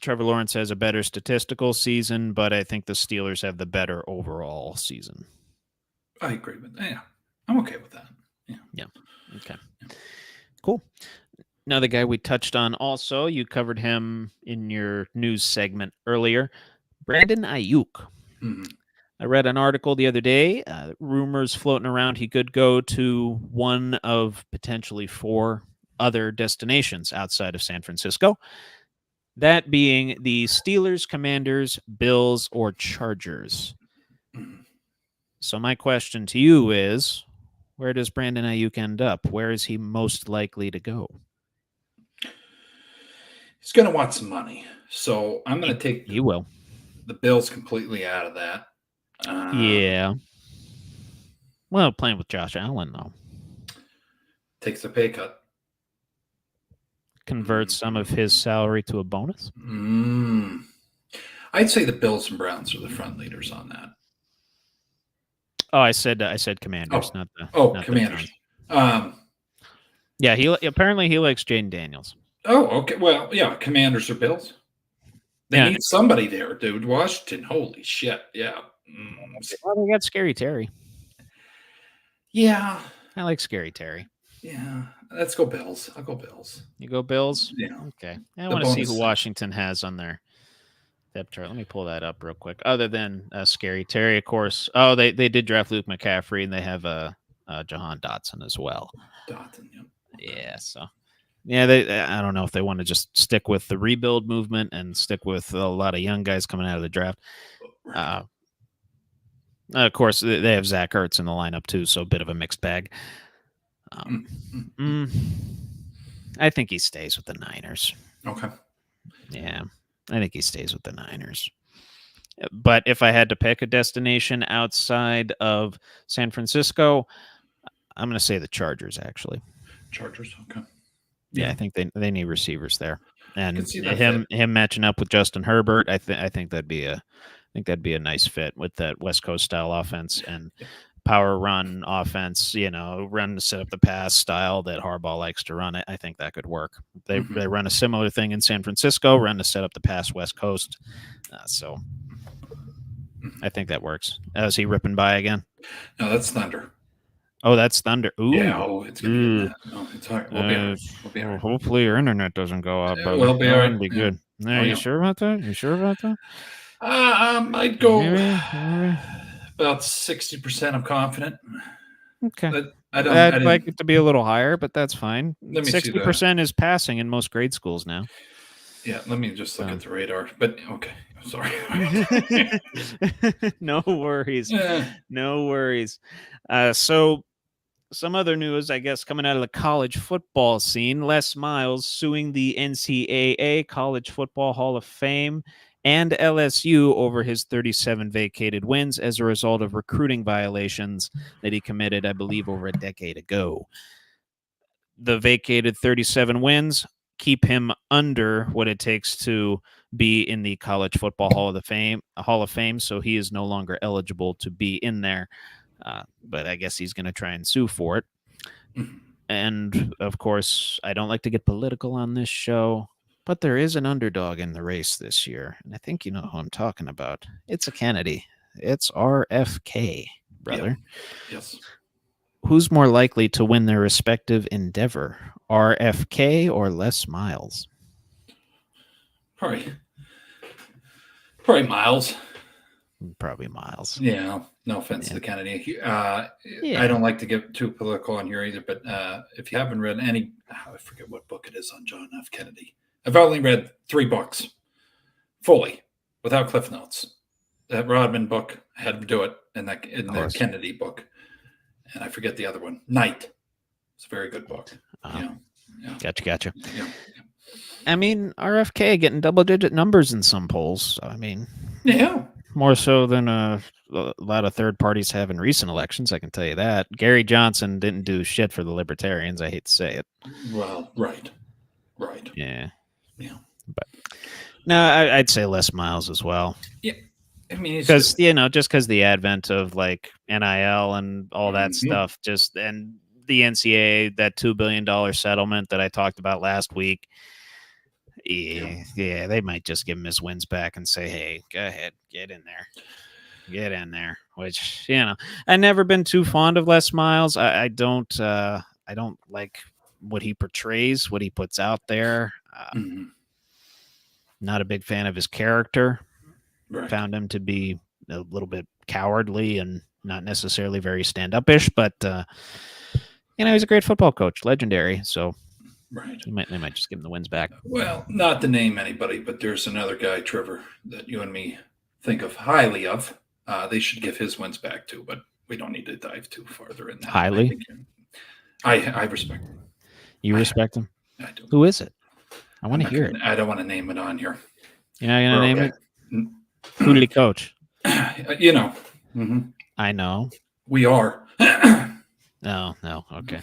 Trevor Lawrence has a better statistical season, but I think the Steelers have the better overall season. I agree with that. Yeah, I'm okay with that. Yeah. Okay. Cool. Another guy we touched on also, you covered him in your news segment earlier, Brandon Ayuk. Mm-hmm. I read an article the other day, rumors floating around he could go to one of potentially 4 other destinations outside of San Francisco. That being the Steelers, Commanders, Bills, or Chargers. Mm-hmm. So my question to you is, where does Brandon Ayuk end up? Where is he most likely to go? He's going to want some money. So I'm going to take the Bills completely out of that. Yeah. Well, playing with Josh Allen, though. Takes a pay cut. Converts some of his salary to a bonus? I'd say the Bills and Browns are the front leaders on that. Oh, I said Commanders, not Commanders. Yeah, he likes Jaden Daniels. Oh, okay. Well, yeah, Commanders or Bills. They need somebody there, dude. Washington, holy shit. Yeah. Well, they got Scary Terry. Yeah. I like Scary Terry. Yeah. Let's go Bills. I'll go Bills. You go Bills? Yeah. Okay. I want to see who Washington has on their depth chart. Let me pull that up real quick. Other than Scary Terry, of course. Oh, they did draft Luke McCaffrey, and they have Jahan Dotson as well. Dotson, yeah. Yeah, so. Yeah, I don't know if they want to just stick with the rebuild movement and stick with a lot of young guys coming out of the draft. Of course, they have Zach Ertz in the lineup too, so a bit of a mixed bag. I think he stays with the Niners. Okay. Yeah, I think he stays with the Niners. But if I had to pick a destination outside of San Francisco, I'm going to say the Chargers, actually. Chargers, okay. Yeah, I think they need receivers there, and him matching up with Justin Herbert, I think that'd be a nice fit with that West Coast style offense and power run offense. Run to set up the pass style that Harbaugh likes to run. I think that could work. They run a similar thing in San Francisco, run to set up the pass West Coast. So I think that works. Is he ripping by again? No, that's Thunder. Oh, that's Thunder. Ooh. Yeah, it's going to be no, it's all right. We'll be all right. Hopefully your internet doesn't go out, but we'll be all right. Be good. Are you sure about that? I'd go about 60%. I'm confident. Okay. I'd like it to be a little higher, but that's fine. 60% is passing in most grade schools now. Yeah, let me just look at the radar. But okay, sorry. No worries. No worries. So some other news, I guess, coming out of the college football scene. Les Miles suing the NCAA College Football Hall of Fame and LSU over his 37 vacated wins as a result of recruiting violations that he committed, I believe, over a decade ago. The vacated 37 wins keep him under what it takes to be in the College Football Hall of Fame, so he is no longer eligible to be in there. But I guess he's going to try and sue for it. And, of course, I don't like to get political on this show, but there is an underdog in the race this year. And I think you know who I'm talking about. It's a Kennedy. It's RFK, brother. Yeah. Yes. Who's more likely to win their respective endeavor, RFK or Les Miles? Probably Miles. Probably Miles. Yeah. No offense to Kennedy. I don't like to get too political on here either, but if you haven't read I forget what book it is on John F. Kennedy. I've only read 3 books fully without cliff notes. That Rodman book, I had to do it in the Kennedy book. And I forget the other one. Night. It's a very good book. Yeah. Gotcha. Yeah. I mean, RFK getting double-digit numbers in some polls. I mean, yeah. More so than a lot of third parties have in recent elections, I can tell you that. Gary Johnson didn't do shit for the Libertarians. I hate to say it. Well, right. Yeah. Yeah. But No, I'd say Les Miles as well. Yeah. I mean, because just because the advent of like NIL and all that stuff, and the NCAA, that $2 billion settlement that I talked about last week. Yeah, they might just give him his wins back and say, "Hey, go ahead, get in there." Which I've never been too fond of Les Miles. I don't like what he portrays, what he puts out there. Not a big fan of his character. Right. Found him to be a little bit cowardly and not necessarily very stand-up-ish, but he's a great football coach, legendary. So, right, they might just give him the wins back. Well, not to name anybody, but there's another guy, Trevor, that you and me think of highly of. They should give his wins back too, but we don't need to dive too farther in that. Highly, I respect him. You respect him? I do. Who is it? I want to hear it. I don't want to name it on here. You're not gonna name it? Who did he coach? Mm-hmm. I know. We are. No. Okay.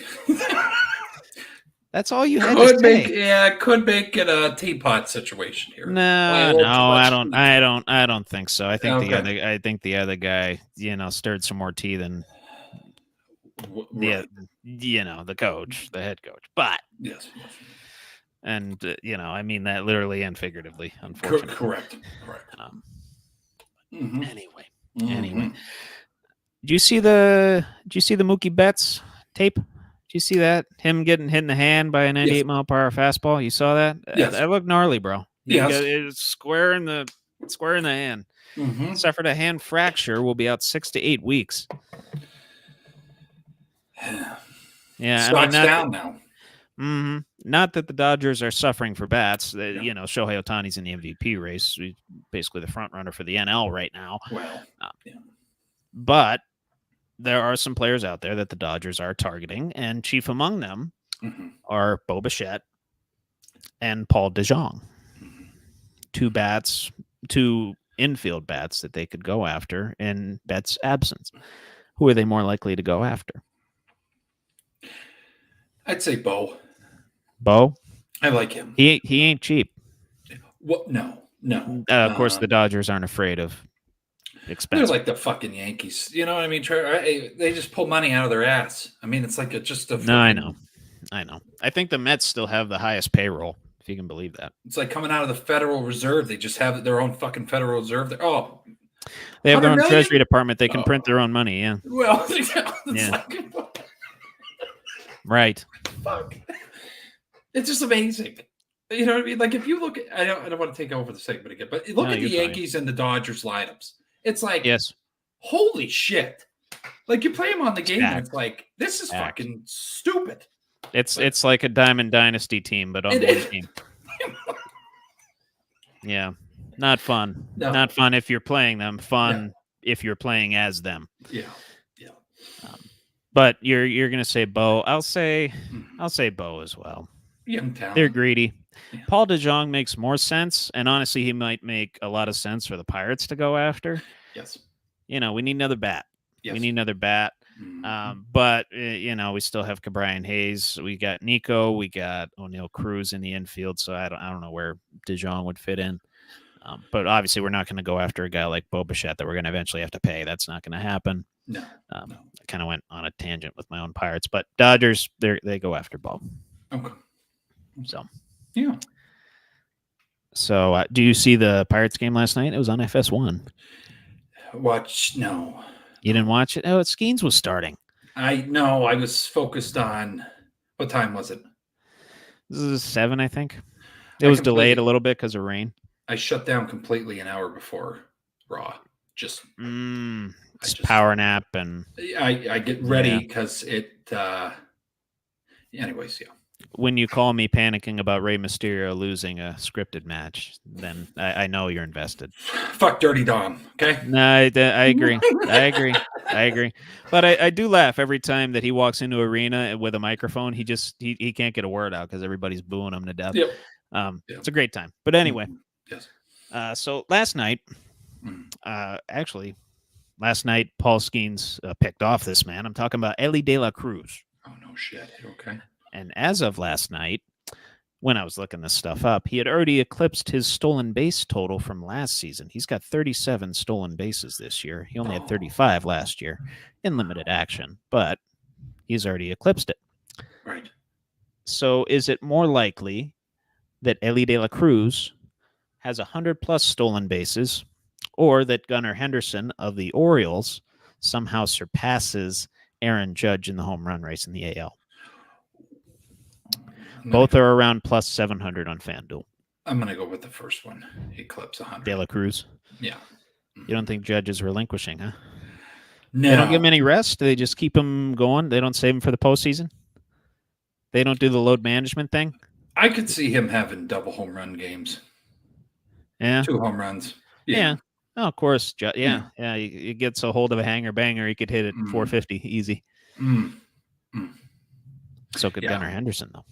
That's all you had to say. Could make it a teapot situation here. No, I don't think so. I think the other guy, stirred some more tea than the coach, the head coach. But yes. And I mean that literally and figuratively, unfortunately. Correct. Anyway. Did you see the Mookie Betts tape? Did you see that? Him getting hit in the hand by a 98 mile per hour fastball. You saw that? Yes. That looked gnarly, bro. Yes. It's square in the hand. Suffered a hand fracture. Will be out 6 to 8 weeks. Yeah. Stock's down now. Not that the Dodgers are suffering for bats. Shohei Ohtani's in the MVP race. He's basically the front runner for the NL right now. Well, But there are some players out there that the Dodgers are targeting, and chief among them are Bo Bichette and Paul DeJong. Two infield bats that they could go after in Betts' absence. Who are they more likely to go after? I'd say Bo. Bo? I like him. He ain't cheap. What? No. Of course, the Dodgers aren't afraid of expensive. They're like the fucking Yankees. You know what I mean? They just pull money out of their ass. I mean, it's like No, I know. I think the Mets still have the highest payroll, if you can believe that. It's like coming out of the Federal Reserve. They just have their own fucking Federal Reserve. They have their own Treasury Department. They can print their own money. Yeah. Well, right. Fuck. It's just amazing. You know what I mean? Like if you look at, I don't want to take over the segment again, but look at the Yankees and the Dodgers lineups. It's like, holy shit! Like you play them on the game, and it's like this is fucking stupid. It's like a Diamond Dynasty team, but on one team. Yeah, not fun. No. Not fun if you're playing them. Fun if you're playing as them. Yeah. But you're gonna say Bo. I'll say Bo as well. Young talent. They're greedy. Yeah. Paul DeJong makes more sense, and honestly, he might make a lot of sense for the Pirates to go after. Yes. We need another bat. Yes. We need another bat. But we still have Cabrian Hayes. We got Nico. We got O'Neal Cruz in the infield. So I don't know where DeJong would fit in. But obviously, we're not going to go after a guy like Bo Bichette that we're going to eventually have to pay. That's not going to happen. No. I kind of went on a tangent with my own Pirates, but Dodgers, they go after Bo. Okay. So. Yeah. So, do you see the Pirates game last night? It was on FS1. No. You didn't watch it? Oh, Skeens was starting. I was focused on, what time was it? This is 7, I think. It was delayed a little bit because of rain. I shut down completely an hour before Raw. Just power nap and I get ready because it. Anyways, When you call me panicking about Rey Mysterio losing a scripted match, then I know you're invested. Fuck Dirty Dom, okay? No, I agree. I agree. But I do laugh every time that he walks into arena with a microphone. He can't get a word out because everybody's booing him to death. Yep. It's a great time. But anyway. Yes. So last night, last night, Paul Skeens picked off this man. I'm talking about Ellie De La Cruz. Oh, no shit. Okay. And as of last night, when I was looking this stuff up, he had already eclipsed his stolen base total from last season. He's got 37 stolen bases this year. He only had 35 last year in limited action, but he's already eclipsed it. Right. So is it more likely that Ellie De La Cruz has 100+ stolen bases, or that Gunnar Henderson of the Orioles somehow surpasses Aaron Judge in the home run race in the AL? Both are around plus 700 on FanDuel. I'm going to go with the first one. Eclipse 100. De La Cruz. Yeah. You don't think Judge is relinquishing, huh? No. They don't give him any rest? Do they just keep him going? They don't save him for the postseason? They don't do the load management thing? I could see him having double home run games. Yeah. 2 home runs. Yeah. Oh, of course. Yeah. He gets a hold of a hanger banger. He could hit it 450 easy. So could Gunnar Henderson, though.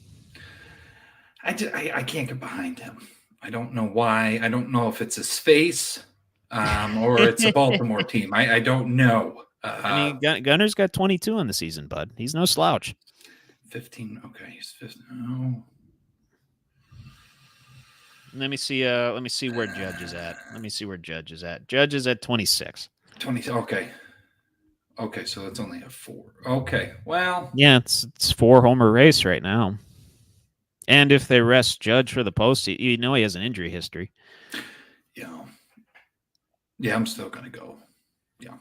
I can't get behind him. I don't know why. I don't know if it's his face or it's a Baltimore team. I don't know. I mean, Gunner's got 22 on the season, bud. He's no slouch. 15. Okay, he's 15. No. Let me see where Judge is at. Judge is at 26. 20. Okay. Okay, so it's only a 4. Okay. Well. Yeah, it's 4 homer race right now. And if they rest Judge for the postseason, he has an injury history. Yeah. Yeah, I'm still gonna go. Yeah.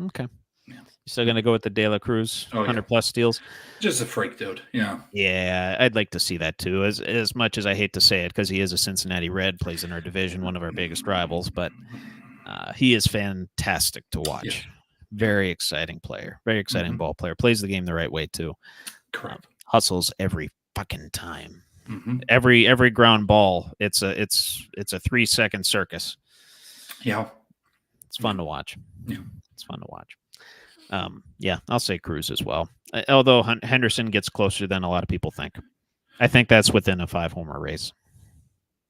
Okay. Yeah. You're still gonna go with the De La Cruz 100+ steals? Just a freak dude. Yeah. Yeah, I'd like to see that too. As much as I hate to say it, because he is a Cincinnati Red, plays in our division, one of our biggest rivals, but he is fantastic to watch. Yeah. Very exciting player. Very exciting ball player. Plays the game the right way too. Correct. Hustles every fucking time. Every ground ball. It's a 3-second circus. Yeah. It's fun to watch. Yeah. It's fun to watch. I'll say Cruz as well. Although Henderson gets closer than a lot of people think. I think that's within a 5-homer race.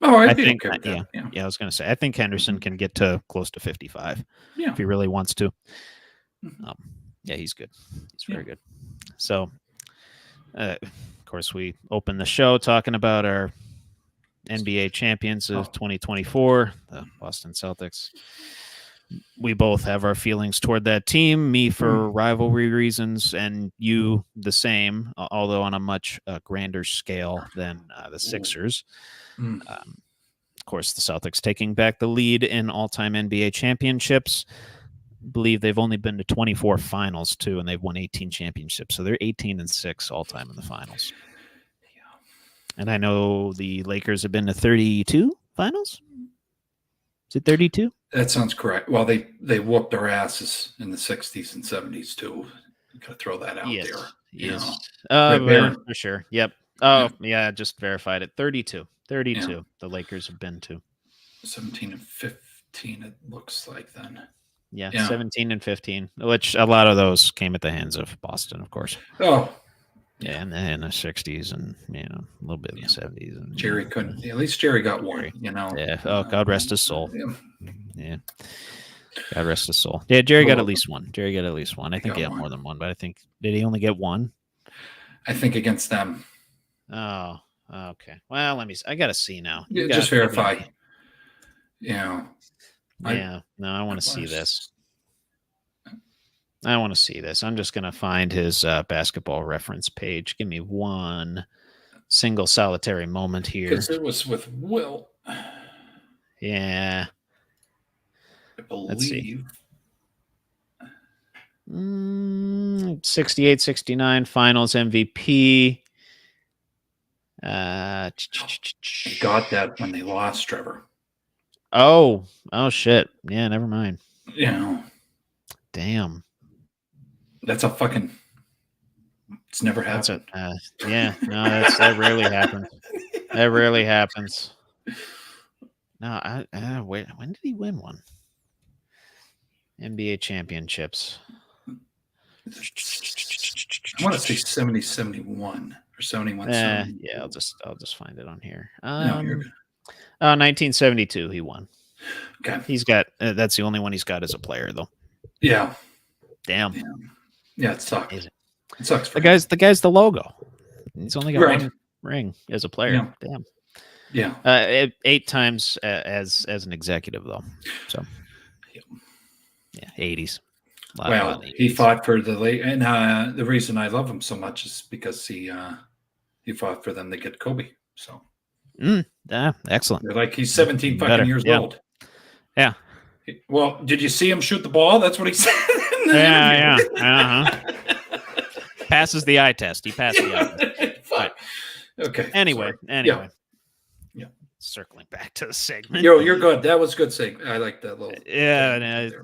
Oh, I think okay I was going to say I think Henderson can get to close to 55 if he really wants to. He's good. He's very good. So, of course, we open the show talking about our NBA champions of 2024, the Boston Celtics. We both have our feelings toward that team, me for rivalry reasons and you the same, although on a much grander scale than the Sixers. Of course, the Celtics taking back the lead in all-time NBA championships. Believe they've only been to 24 finals too, and they've won 18 championships. So they're 18-6 all-time in the finals. And I know the Lakers have been to 32 finals. Is it 32? That sounds correct. Well, they whooped our asses in the 60s and 70s too. You got to throw that out there. Yes. For sure. Yep. Oh, yeah, just verified it. 32. 32. Yeah. The Lakers have been to 17 and 15. It looks like then. Yeah, 17 and 15, which a lot of those came at the hands of Boston, of course. Oh, yeah, and then in the 60s and a little bit in the 70s. And Jerry couldn't. At least Jerry got one. Yeah. Oh, God rest his soul. Yeah. God rest his soul. Yeah, Jerry got at least one. I think he got more than one, but I think did he only get one? I think against them. Oh, okay. Well, let me. I got to see now. Just verify. Yeah. No, I want to see this. I'm just going to find his basketball reference page. Give me one single solitary moment here. Because it was with Will. Yeah. I believe. 68-69 finals MVP. Got that when they lost, Trevor. Oh shit. Yeah, never mind. Yeah. Damn. That's a fucking. It's never happened. That rarely happens. That rarely happens. No, wait. When did he win one? NBA championships. I want to say 70-71 or 71. Yeah, I'll just find it on here. No, you're good. 1972, he won. Okay. He's got that's the only one he's got as a player, though. Yeah. Damn. Yeah, it sucks. It sucks. The guy's the logo. He's only got one. ring as a player. Yeah. Damn. Yeah. 8 times as an executive though. So yeah, 80s. Well, he fought for the late, and the reason I love him so much is because he fought for them to get Kobe. So yeah, excellent. they're like he's 17 fucking Better. years Yeah. old. Yeah. Well, did you see him shoot the ball? That's what he said in the Yeah. interview. Passes the eye test. He passed the eye test. Fuck. Okay. Anyway. Yeah. Circling back to the segment. You're good. That was good segment. I like that little.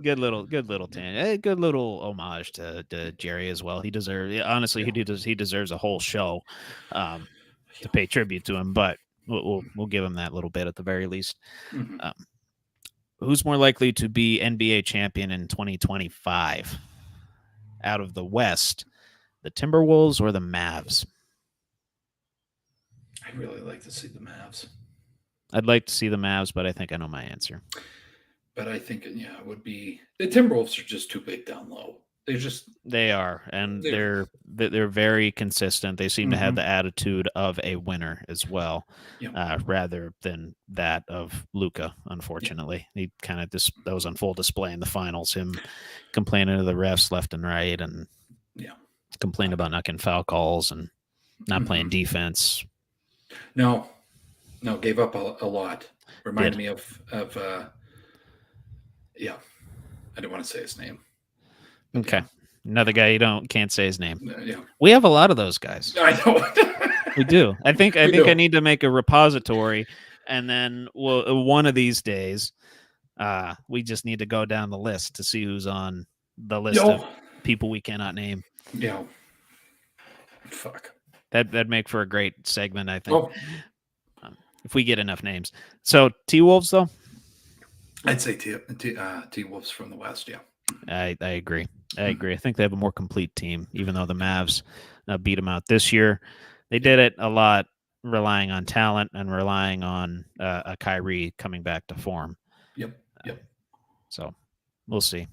Good little tangent. Good little homage to Jerry as well. He deserves. Honestly, he deserves a whole show to pay tribute to him. But we'll give him that little bit at the very least. Mm-hmm. Who's more likely to be NBA champion in 2025? Out of the West, the Timberwolves or the Mavs? I really like to see the Mavs. I'd like to see the Mavs, but I think I know my answer. But I think, it would be the Timberwolves are just too big down low. They are, and they're very consistent. They seem to have the attitude of a winner as well, rather than that of Luka. Unfortunately, he kind of that was on full display in the finals. Him complaining to the refs left and right, and complaining about not getting foul calls and not playing defense. No, gave up a lot. Reminded me of I didn't want to say his name. Okay. Another guy you can't say his name. Yeah. We have a lot of those guys. I know. We do. I think I need to make a repository, and then one of these days, we just need to go down the list to see who's on the list of people we cannot name. Yeah. Fuck. That'd make for a great segment, I think. If we get enough names. So T-Wolves, though? I'd say T-Wolves from the West, yeah. I agree. I think they have a more complete team, even though the Mavs beat them out this year. They did it a lot relying on talent and relying on a Kyrie coming back to form. Yep. So we'll see.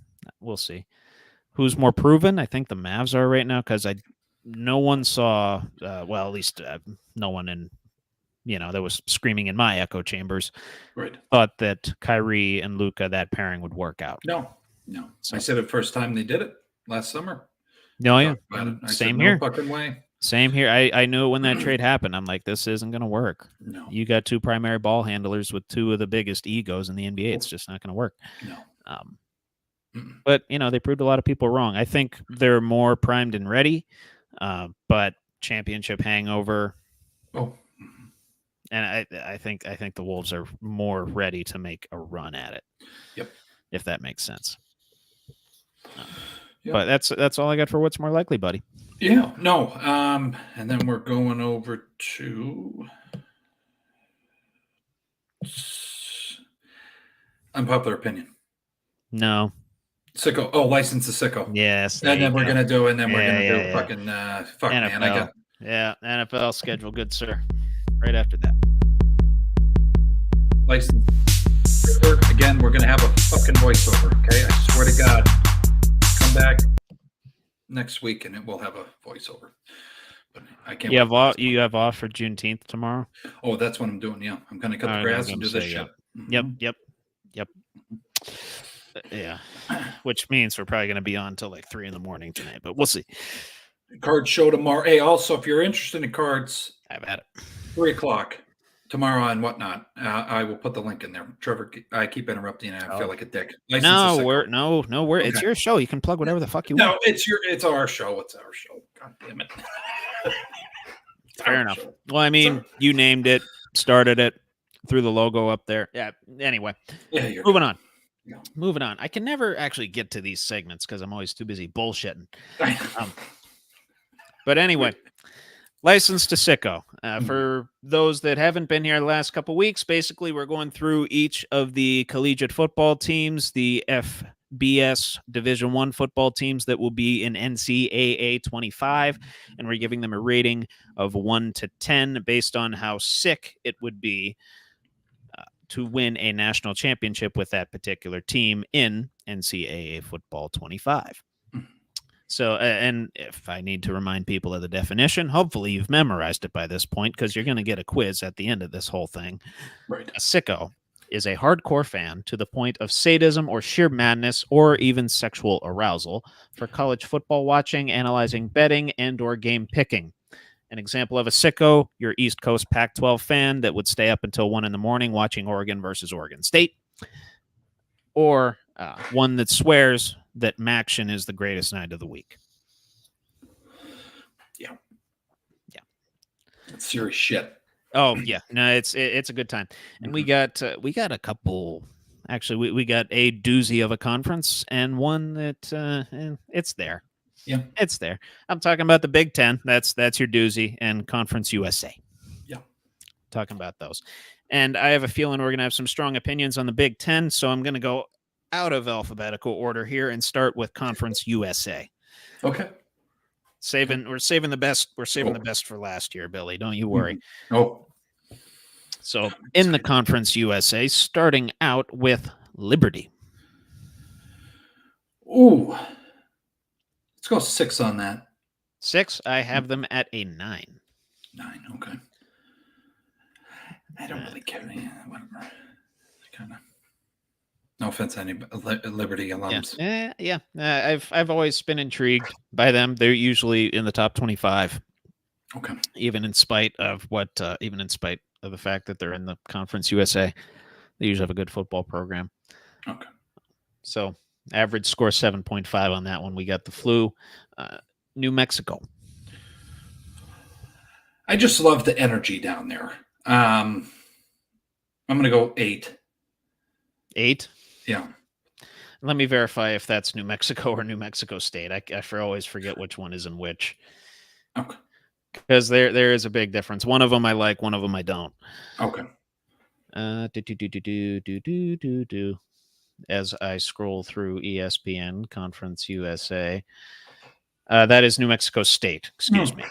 Who's more proven? I think the Mavs are right now because no one saw, at least no one in, that was screaming in my echo chambers, right? Thought that Kyrie and Luka, that pairing would work out. No. So I said it first time they did it last summer. No, yeah. Same here. No fucking way. Same here. I knew when that trade happened. I'm like, this isn't going to work. No. You got 2 primary ball handlers with 2 of the biggest egos in the NBA. It's just not going to work. No. But, they proved a lot of people wrong. I think they're more primed and ready, but championship hangover. Oh. And I think the Wolves are more ready to make a run at it. Yep. If that makes sense. But that's all I got for what's more likely, buddy. Yeah. No. And then we're going over to unpopular opinion. No. Sicko. Oh, license to sicko. Yes. And then we're gonna do fucking fuck NFL. man. NFL schedule, good sir. Right after that. License. Again, we're gonna have a fucking voiceover. Okay, I swear to God. Come back next week and it will have a voiceover. But I can't. You have off for Juneteenth tomorrow. Oh, that's what I'm doing. Yeah, I'm gonna cut the grass and do this shit. Yep. Yeah, which means we're probably going to be on until like 3 a.m. tonight, but we'll see. Card show tomorrow. Hey, also, if you're interested in cards, I've had it. 3:00 tomorrow and whatnot. I will put the link in there. Trevor, I keep interrupting and I feel like a dick. No, okay. It's your show. You can plug whatever the fuck you want. No, it's our show. It's our show. God damn it. Fair enough. Show. Well, I mean, you named it, started it, threw the logo up there. Yeah. Anyway, moving on. Yeah. Moving on. I can never actually get to these segments because I'm always too busy bullshitting. But anyway, license to sicko. For those that haven't been here the last couple weeks, basically we're going through each of the collegiate football teams, the FBS Division I football teams that will be in NCAA 25, and we're giving them a rating of 1 to 10 based on how sick it would be to win a national championship with that particular team in NCAA football 25. So, and if I need to remind people of the definition, hopefully you've memorized it by this point because you're going to get a quiz at the end of this whole thing. Right. A sicko is a hardcore fan to the point of sadism or sheer madness or even sexual arousal for college football watching, analyzing betting, and or game picking. An example of a sicko, your East Coast Pac-12 fan that would stay up until 1 a.m. watching Oregon versus Oregon State. Or one that swears that Maction is the greatest night of the week. Yeah. Yeah. That's serious shit. Oh yeah, no, it's a good time, and we got a couple. Actually, we got a doozy of a conference and one that it's there. Yeah, it's there. I'm talking about the Big Ten. That's your doozy, and Conference USA. Yeah, talking about those, and I have a feeling we're gonna have some strong opinions on the Big Ten, so I'm gonna go out of alphabetical order here and start with Conference USA. Okay. We're saving the best. We're saving the best for last year, Billy. Don't you worry. Oh. So in the Conference USA, starting out with Liberty. Ooh. Let's go 6 on that. 6. I have them at a 9. 9. Okay. I don't really care. Yeah, whatever. Kind of. No offense to any Liberty alums. Yeah. I've always been intrigued by them. They're usually in the top 25. Okay. Even in spite of the fact that they're in the Conference USA, they usually have a good football program. Okay. So average score 7.5 on that one. We got the flu. New Mexico. I just love the energy down there. I'm going to go 8. 8? Yeah. Let me verify if that's New Mexico or New Mexico State. I always forget which one is in which. Okay. Because there is a big difference. One of them I like, one of them I don't. Okay. As I scroll through ESPN Conference USA, that is New Mexico State. Excuse me.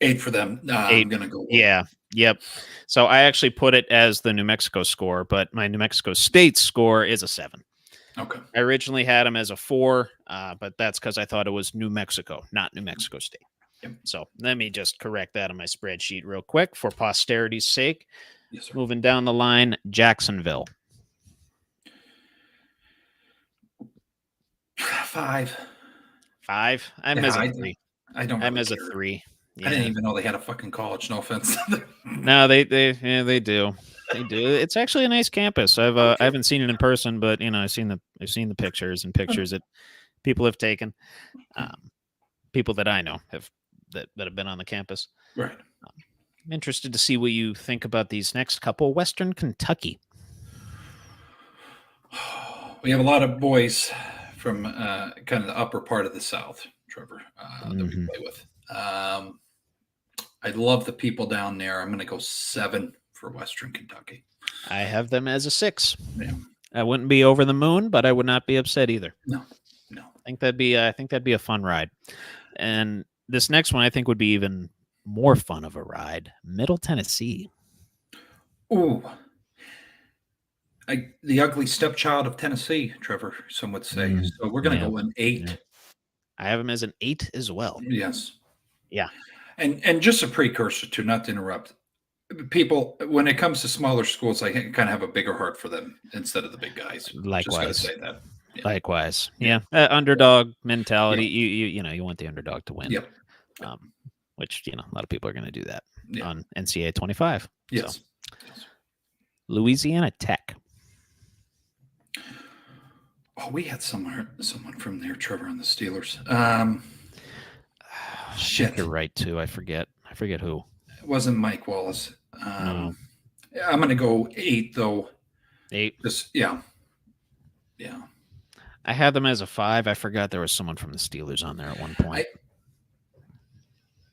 8 for them. 8. I'm gonna go. Yeah. Yep. So I actually put it as the New Mexico score, but my New Mexico State score is a 7. Okay. I originally had them as a 4, but that's because I thought it was New Mexico, not New Mexico State. Yep. So let me just correct that on my spreadsheet real quick for posterity's sake. Yes, sir. Moving down the line, Jacksonville. 5. 5? I'm as a 3. I'm as a 3. Yeah. I didn't even know they had a fucking college. No offense. No, they do. They do. It's actually a nice campus. I haven't seen it in person, but I've seen the pictures that people have taken. People that I know that have been on the campus. Right. I'm interested to see what you think about these next couple. Western Kentucky. We have a lot of boys from kind of the upper part of the South, Trevor, that we play with. I love the people down there. I'm going to go 7 for Western Kentucky. I have them as a 6. Yeah. I wouldn't be over the moon, but I would not be upset either. No. I think that'd be a fun ride. And this next one I think would be even more fun of a ride. Middle Tennessee. Ooh. The ugly stepchild of Tennessee, Trevor, some would say. So we're going to go an 8. Yeah. I have them as an 8 as well. Yes. Yeah. And just a precursor to, not to interrupt, people, when it comes to smaller schools, I kind of have a bigger heart for them instead of the big guys. Likewise. Just gotta say that. Yeah. Likewise. Yeah. Underdog mentality. Yeah. You want the underdog to win. Yep. Which, a lot of people are going to do that Yeah. on NCAA 25. Yes. So. Louisiana Tech. Oh, we had someone from there, Trevor, on the Steelers. Shit. You're right, too. I forget who. It wasn't Mike Wallace. No. I'm going to go 8, though. 8? Yeah. I had them as a 5. I forgot there was someone from the Steelers on there at one point.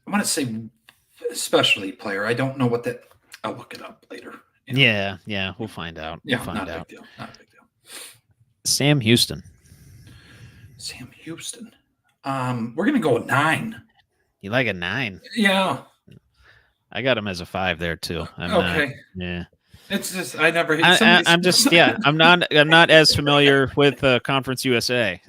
I want to say specialty player. I don't know what that. I'll look it up later. Yeah. We'll find out. Yeah, not a big deal. Sam Houston. We're going to go 9. You like a 9? Yeah. I got him as a 5 there too. Okay. Yeah. It's just I never. I'm just I'm not as familiar with Conference USA.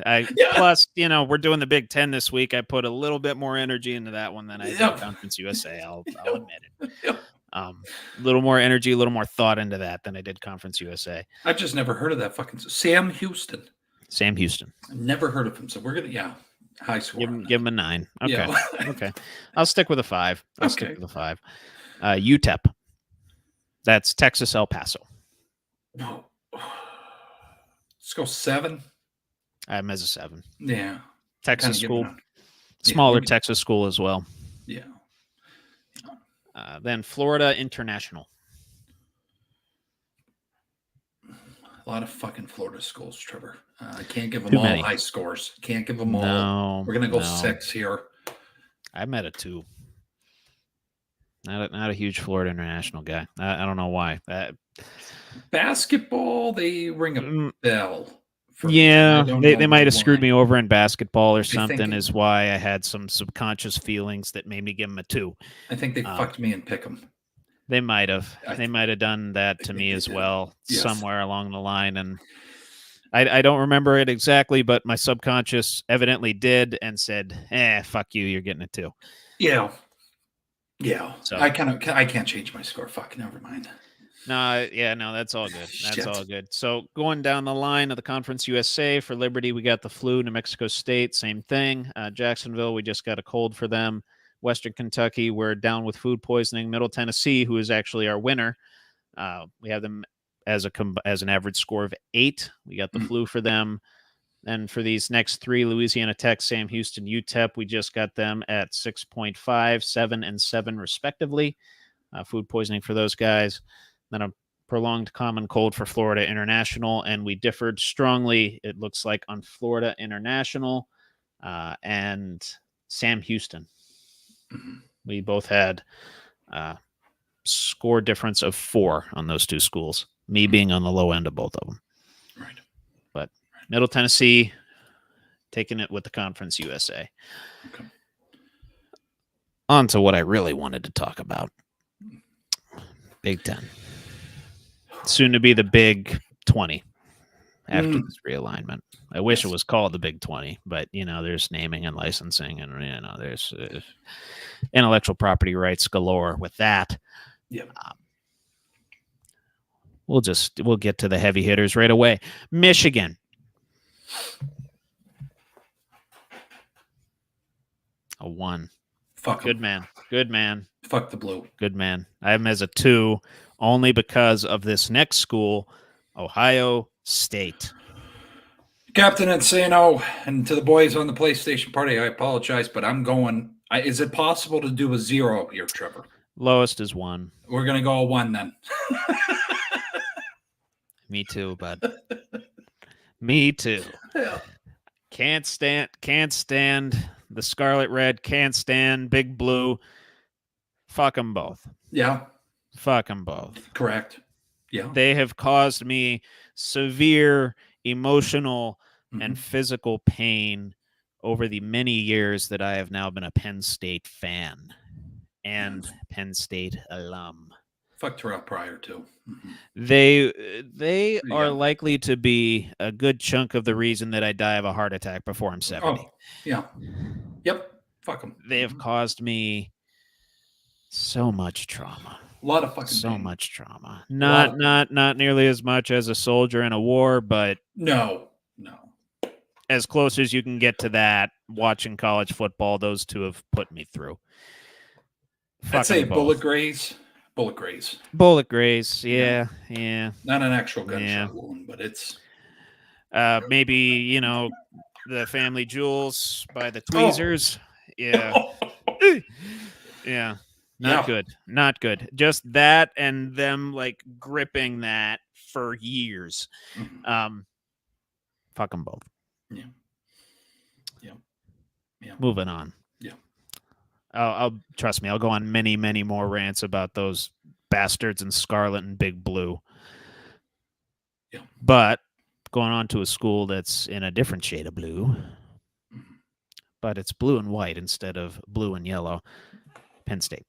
Plus, we're doing the Big Ten this week. I put a little bit more energy into that one than I did Conference USA. I'll admit it. Yep. A little more energy, a little more thought into that than I did Conference USA. I've just never heard of that fucking Sam Houston. Sam Houston. I've never heard of him, so we're gonna high score. Give him a 9. Okay, okay. I'll stick with a 5. Stick with a 5. UTEP. That's Texas El Paso. Let's go 7. I'm as a 7. Yeah. Texas school. Smaller Texas school as well. Yeah. Then Florida International. A lot of fucking Florida schools, Trevor. I can't give them all high scores. Can't give them all. No, we're gonna go 6 here. I'm at a 2. Not a huge Florida International guy. I don't know why. Basketball, they ring a bell. Yeah, they might have screwed me over in basketball or something. Is why I had some subconscious feelings that made me give them a 2. I think they fucked me and pick them. They might have. They might have done that to me as well somewhere along the line, and I don't remember it exactly, but my subconscious evidently did and said, fuck you, you're getting a 2. Yeah. Yeah. So I can't change my score. Fuck, never mind. No, that's all good. That's all good. So going down the line of the Conference USA for Liberty, we got the flu. New Mexico State, same thing. Jacksonville, we just got a cold for them. Western Kentucky, we're down with food poisoning. Middle Tennessee, who is actually our winner, we have them as an average score of 8. We got the flu for them. And for these next 3, Louisiana Tech, Sam Houston, UTEP, we just got them at 6.5, 7, and 7 respectively. Food poisoning for those guys. Then a prolonged common cold for Florida International, and we differed strongly, it looks like, on Florida International and Sam Houston. We both had score difference of 4 on those 2 schools, me being on the low end of both of them. Right. But Middle Tennessee taking it with the Conference USA. Okay. On to what I really wanted to talk about. Big Ten. Soon to be the Big 20 after this realignment. I wish it was called the Big 20, but, there's naming and licensing and, there's intellectual property rights galore with that. Yeah. We'll get to the heavy hitters right away. Michigan. A 1. Fuck Good man. Good man. Fuck the blue. Good man. I have him as a 2 only because of this next school, Ohio State. Captain Insano, and to the boys on the PlayStation party, I apologize, but I'm going. Is it possible to do a 0 here, Trevor? Lowest is 1. We're going to go a 1 then. Me too, bud. Me too. Yeah. Can't stand the Scarlet Red. Can't stand Big Blue. Fuck them both. Yeah. Fuck them both. Correct. Yeah. They have caused me severe emotional and physical pain over the many years that I have now been a Penn State fan and Penn State alum. Fuck Terrell Pryor too. They are likely to be a good chunk of the reason that I die of a heart attack before I'm 70. Oh, yeah. Yep. Fuck them. They have caused me so much trauma. A lot of fucking pain. Much trauma. Not nearly as much as a soldier in a war, but no. As close as you can get to that, watching college football, those 2 have put me through. I'd say bullet graze. Bullet graze. Bullet graze, yeah. Not an actual gunshot wound, but it's maybe, the family jewels by the tweezers. Yeah. Yeah. Not good. Not good. Just that and them gripping that for years. Fuck them both. Yeah. Moving on. Yeah. I'll trust me. I'll go on many, many more rants about those bastards in Scarlet and Big Blue. Yeah. But going on to a school that's in a different shade of blue, but it's blue and white instead of blue and yellow. Penn State.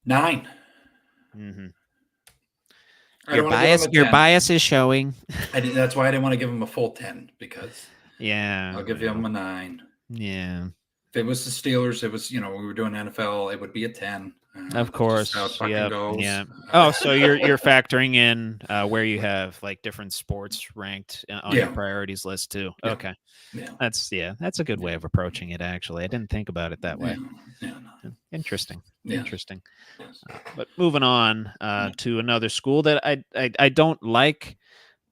9. Mm-hmm. I don't want to give him a 10. Your bias is showing. That's why I didn't want to give him a full 10 because Yeah, I'll give him a 9. Yeah. If it was the Steelers, it was, we were doing NFL, it would be a 10. Of course. That's just how it fucking goes. Yeah. Oh, so you're factoring in where you have like different sports ranked on your priorities list too. Yeah. Okay. Yeah. That's a good way of approaching it. Actually, I didn't think about it that way. Yeah. Interesting. Yeah. Interesting. But moving on to another school that I don't like,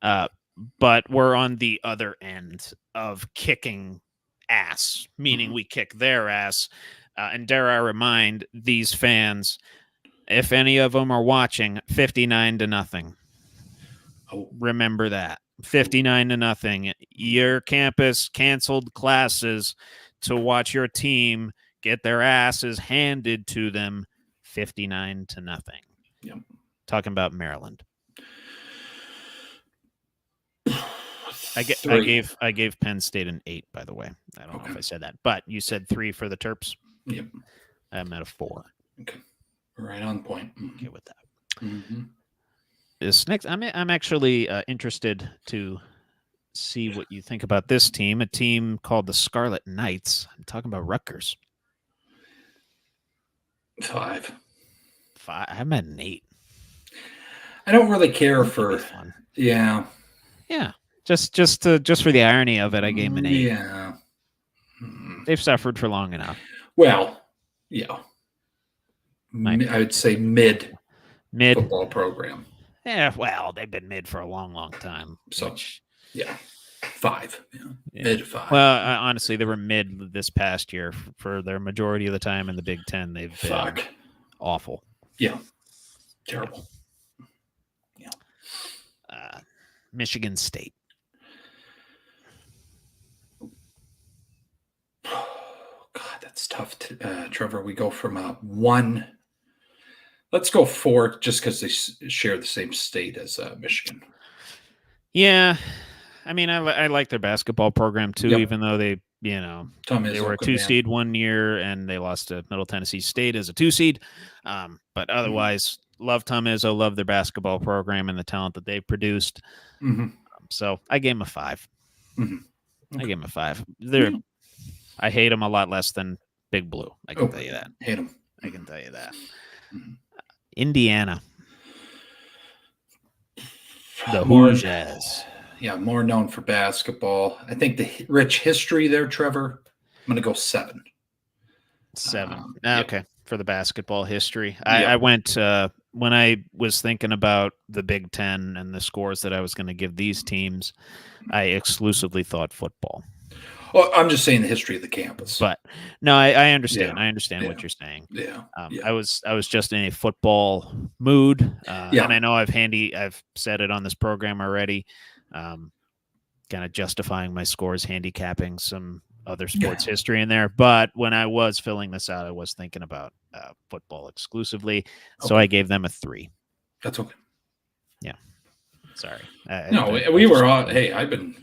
but we're on the other end of kicking ass, meaning we kick their ass. And dare I remind these fans, if any of them are watching, 59-0. Oh. Remember that. 59-0. Your campus canceled classes to watch your team get their asses handed to them 59-0. Yep. Talking about Maryland. I gave Penn State an 8, by the way. I don't know if I said that, but you said 3 for the Terps. Yep. I'm at a 4. Okay. Right on point. Okay with that. Mm-hmm. This next, I'm actually interested to see what you think about this team. A team called the Scarlet Knights. I'm talking about Rutgers. 5. I'm at an 8. I don't really care for. Yeah. Yeah. Just for the irony of it, I gave them an 8. Yeah. They've suffered for long enough. Well, yeah. I would say mid football program. Yeah, well, they've been mid for a long, long time. So, yeah. 5. Yeah. Mid 5. Well, honestly, they were mid this past year for their majority of the time in the Big Ten. They've been awful. Yeah. Terrible. Yeah. Michigan State. God, that's tough. Trevor, we go from 1. Let's go 4 just because they share the same state as Michigan. Yeah. I mean, I like their basketball program too, even though they, they were a 2 seed one year and they lost to Middle Tennessee State as a 2 seed. But otherwise, love Tom Izzo, love their basketball program and the talent that they've produced. So I gave them a 5. Okay. I gave them a 5. I hate them a lot less than Big Blue. I can tell you that. Hate them. I can tell you that. Indiana. The Hoosiers. Yeah, more known for basketball. I think the rich history there, Trevor. I'm going to go 7. 7. Okay, for the basketball history. I went when I was thinking about the Big Ten and the scores that I was going to give these teams, I exclusively thought football. Well, I'm just saying the history of the campus. But no, I understand. I understand what you're saying. Yeah. I was just in a football mood. And I know I've said it on this program already. Kind of justifying my scores, handicapping some other sports history in there. But when I was filling this out, I was thinking about football exclusively. So I gave them a 3. That's okay. Yeah. Sorry. We were on. Hey, I've been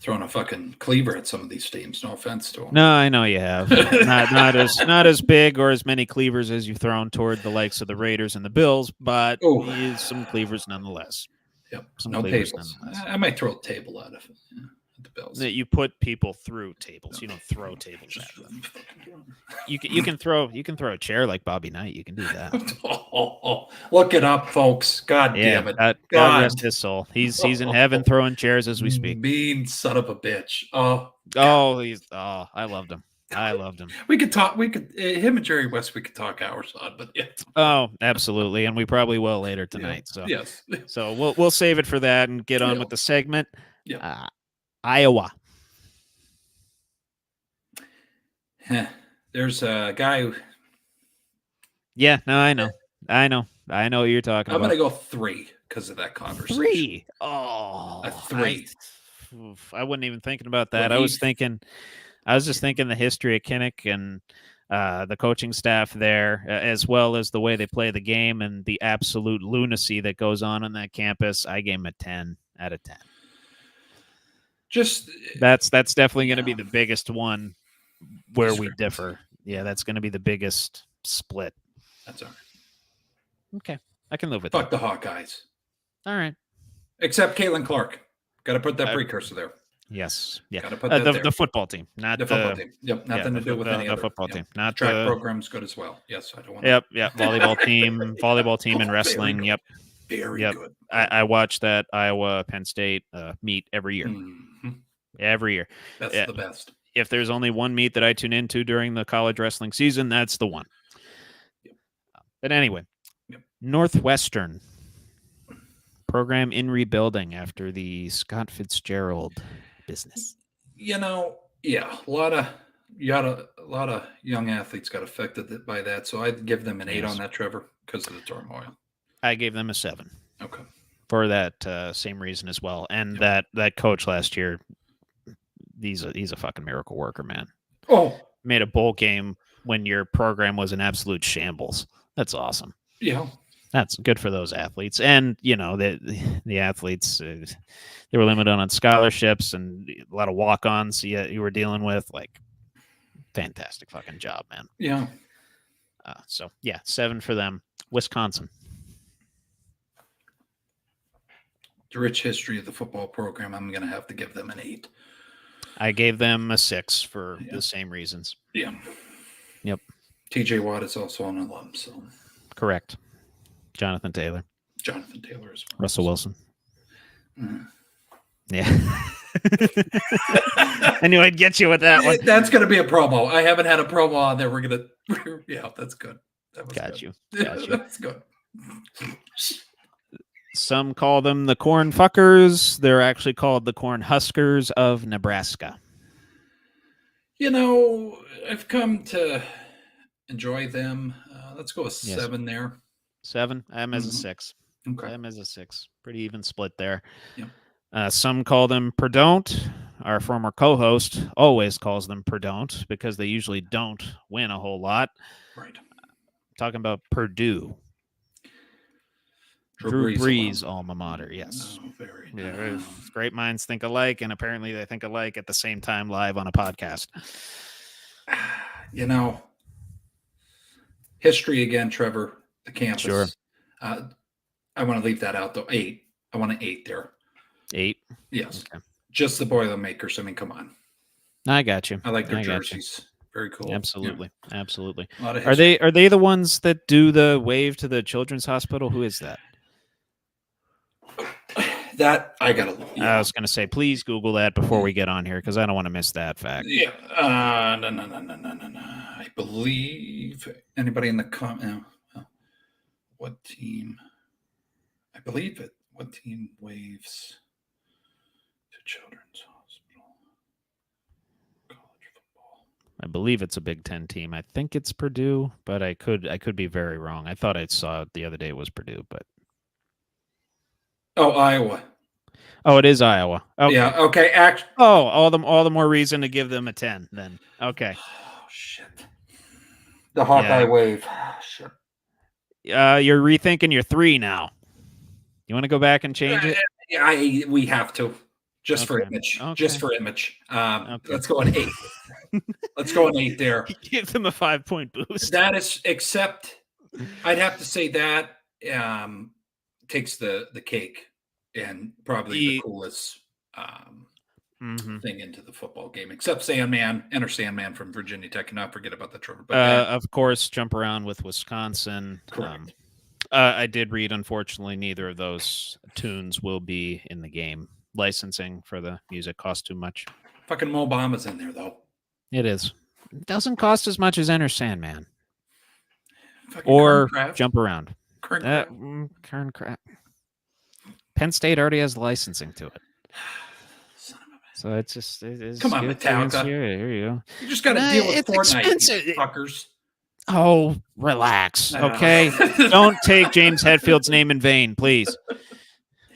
throwing a fucking cleaver at some of these teams. No offense to them. No, I know you have. not as big or as many cleavers as you've thrown toward the likes of the Raiders and the Bills, but some cleavers nonetheless. Yep. No tables. I might throw a table out of it. The Bills. You put people through tables. You don't throw tables at them. You can throw a chair like Bobby Knight. You can do that. Look it up, folks. God damn it. God rest his soul. He's in heaven throwing chairs as we speak. Mean son of a bitch. I loved him. I loved him. We could talk. Him and Jerry West. We could talk hours on, but yeah. Oh, absolutely, and we probably will later tonight. So yes. So we'll save it for that and get on with the segment. Yeah. Iowa. There's a guy who. Yeah. No, I know. I know what you're talking about. I'm gonna go 3 because of that conversation. 3. Oh, a 3. I wasn't even thinking about that. I was just thinking the history of Kinnick and the coaching staff there, as well as the way they play the game and the absolute lunacy that goes on that campus. I gave him a 10 out of 10. That's definitely going to be the biggest one where we differ. Yeah, that's going to be the biggest split. That's all right. Okay, I can live with Fuck that. the Hawkeyes. All right. Except Caitlin Clark. Got to put that precursor there. Yes. Yeah. Got to put that there. The football team, not the football team. Yep. Nothing to do with any the other. football team, not track the program's good as well. Yes, I don't want. Yep. Volleyball team and wrestling. Yep. Very good. I watch that Iowa Penn State meet every year. Mm-hmm. Every year. That's the best. If there's only one meet that I tune into during the college wrestling season, that's the one. Yep. But anyway, Northwestern program in rebuilding after the Scott Fitzgerald business. A lot of young athletes got affected by that, so I'd give them an 8 on that, Trevor, because of the turmoil. I gave them a 7. Okay. For that same reason as well, and that coach last year, he's a fucking miracle worker, man. Oh, made a bowl game when your program was an absolute shambles. That's awesome. Yeah. That's good for those athletes. And, the athletes, they were limited on scholarships and a lot of walk-ons you were dealing with. Like, fantastic fucking job, man. Yeah. 7 for them. Wisconsin. The rich history of the football program, I'm going to have to give them an 8. I gave them a 6 for the same reasons. Yeah. Yep. TJ Watt is also an alum, so. Correct. Jonathan Taylor as well. Russell Wilson. Yeah. I knew I'd get you with that one. That's going to be a promo. I haven't had a promo on there. We're going to, that's good. That was Got good. you. That's good. Some call them the Corn Fuckers. They're actually called the Corn Huskers of Nebraska. I've come to enjoy them. Let's go with 7 there. 7. I'm as a 6. Okay. I'm as a 6. Pretty even split there. Yeah. Some call them Perdon't. Our former co-host always calls them Perdon't because they usually don't win a whole lot. Right. Talking about Purdue. Drew Brees' alma mater, yes. Oh, very nice. Great minds think alike, and apparently they think alike at the same time live on a podcast. History again, Trevor. The campus. Sure. I want to leave that out, though. 8. I want an 8 there. 8? Yes. Okay. Just the Boilermakers. I mean, come on. I got you. I like their jerseys. Very cool. Absolutely. Yeah. Absolutely. Are they the ones that do the wave to the children's hospital? Who is that? That I gotta look. I was gonna say, please Google that before we get on here because I don't want to miss that fact. Yeah. No. I believe anybody in the what team? I believe it. What team waves to children's hospital? College football. I believe it's a Big Ten team. I think it's Purdue, but I could be very wrong. I thought I saw it the other day it was Purdue, but. Oh, Iowa. Oh, it is Iowa. Okay. Yeah. Okay. All the more reason to give them a 10 then. Okay. Oh shit. The Hawkeye wave. Oh, shit. You're rethinking your 3 now. You want to go back and change it? Yeah, we have to. Just for image. Okay. Just for image. Let's go an 8. Let's go an 8 there. Give them a 5-point boost. That is, except I'd have to say that takes the cake and probably the coolest thing into the football game, except Enter Sandman from Virginia Tech. Cannot forget about the Trevor. But of course, jump around with Wisconsin. Correct. I did read, unfortunately, neither of those tunes will be in the game. Licensing for the music costs too much. Fucking Mo Bamba's in there, though. It is. It doesn't cost as much as Enter Sandman. Fucking or jump around. Kern crap. Penn State already has licensing to it. So it's just come on, Metallica. Here you go. You just got to deal with Fortnite, expensive. You fuckers. Oh, relax, okay? Don't take James Hetfield's name in vain, please.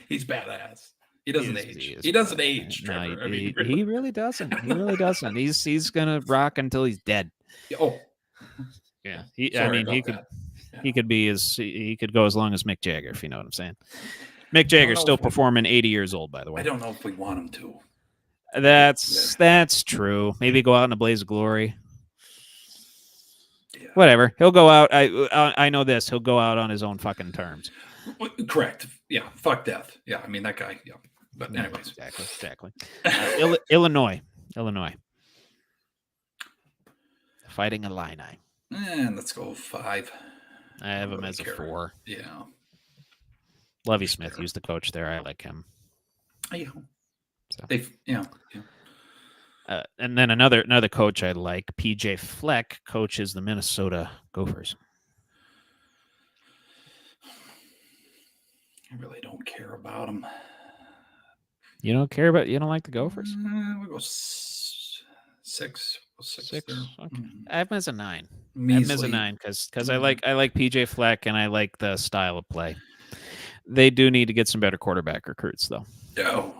He's badass. He doesn't age. He doesn't age. No, he really doesn't. He really doesn't. He's gonna rock until he's dead. Oh, yeah. He could go as long as Mick Jagger, if you know what I'm saying. Mick Jagger's still performing 80 years old, by the way. I don't know if we want him to. That's true. Maybe go out in a blaze of glory. Yeah. Whatever. He'll go out. I know this. He'll go out on his own fucking terms. Correct. Yeah. Fuck death. Yeah. I mean, that guy. Yeah. But anyways. Exactly. Illinois. Fighting Illini. And let's go 5. I have him as a 4. Yeah. Lovie Smith used the coach there. I like him. Yeah. So. Yeah. And then another coach I like, PJ Fleck, coaches the Minnesota Gophers. I really don't care about him. You don't care about? You don't like the Gophers? We'll go 6. 6. Okay. I have him as a 9. Measly. I have him as a 9 because I like PJ Fleck and I like the style of play. They do need to get some better quarterback recruits though. Oh.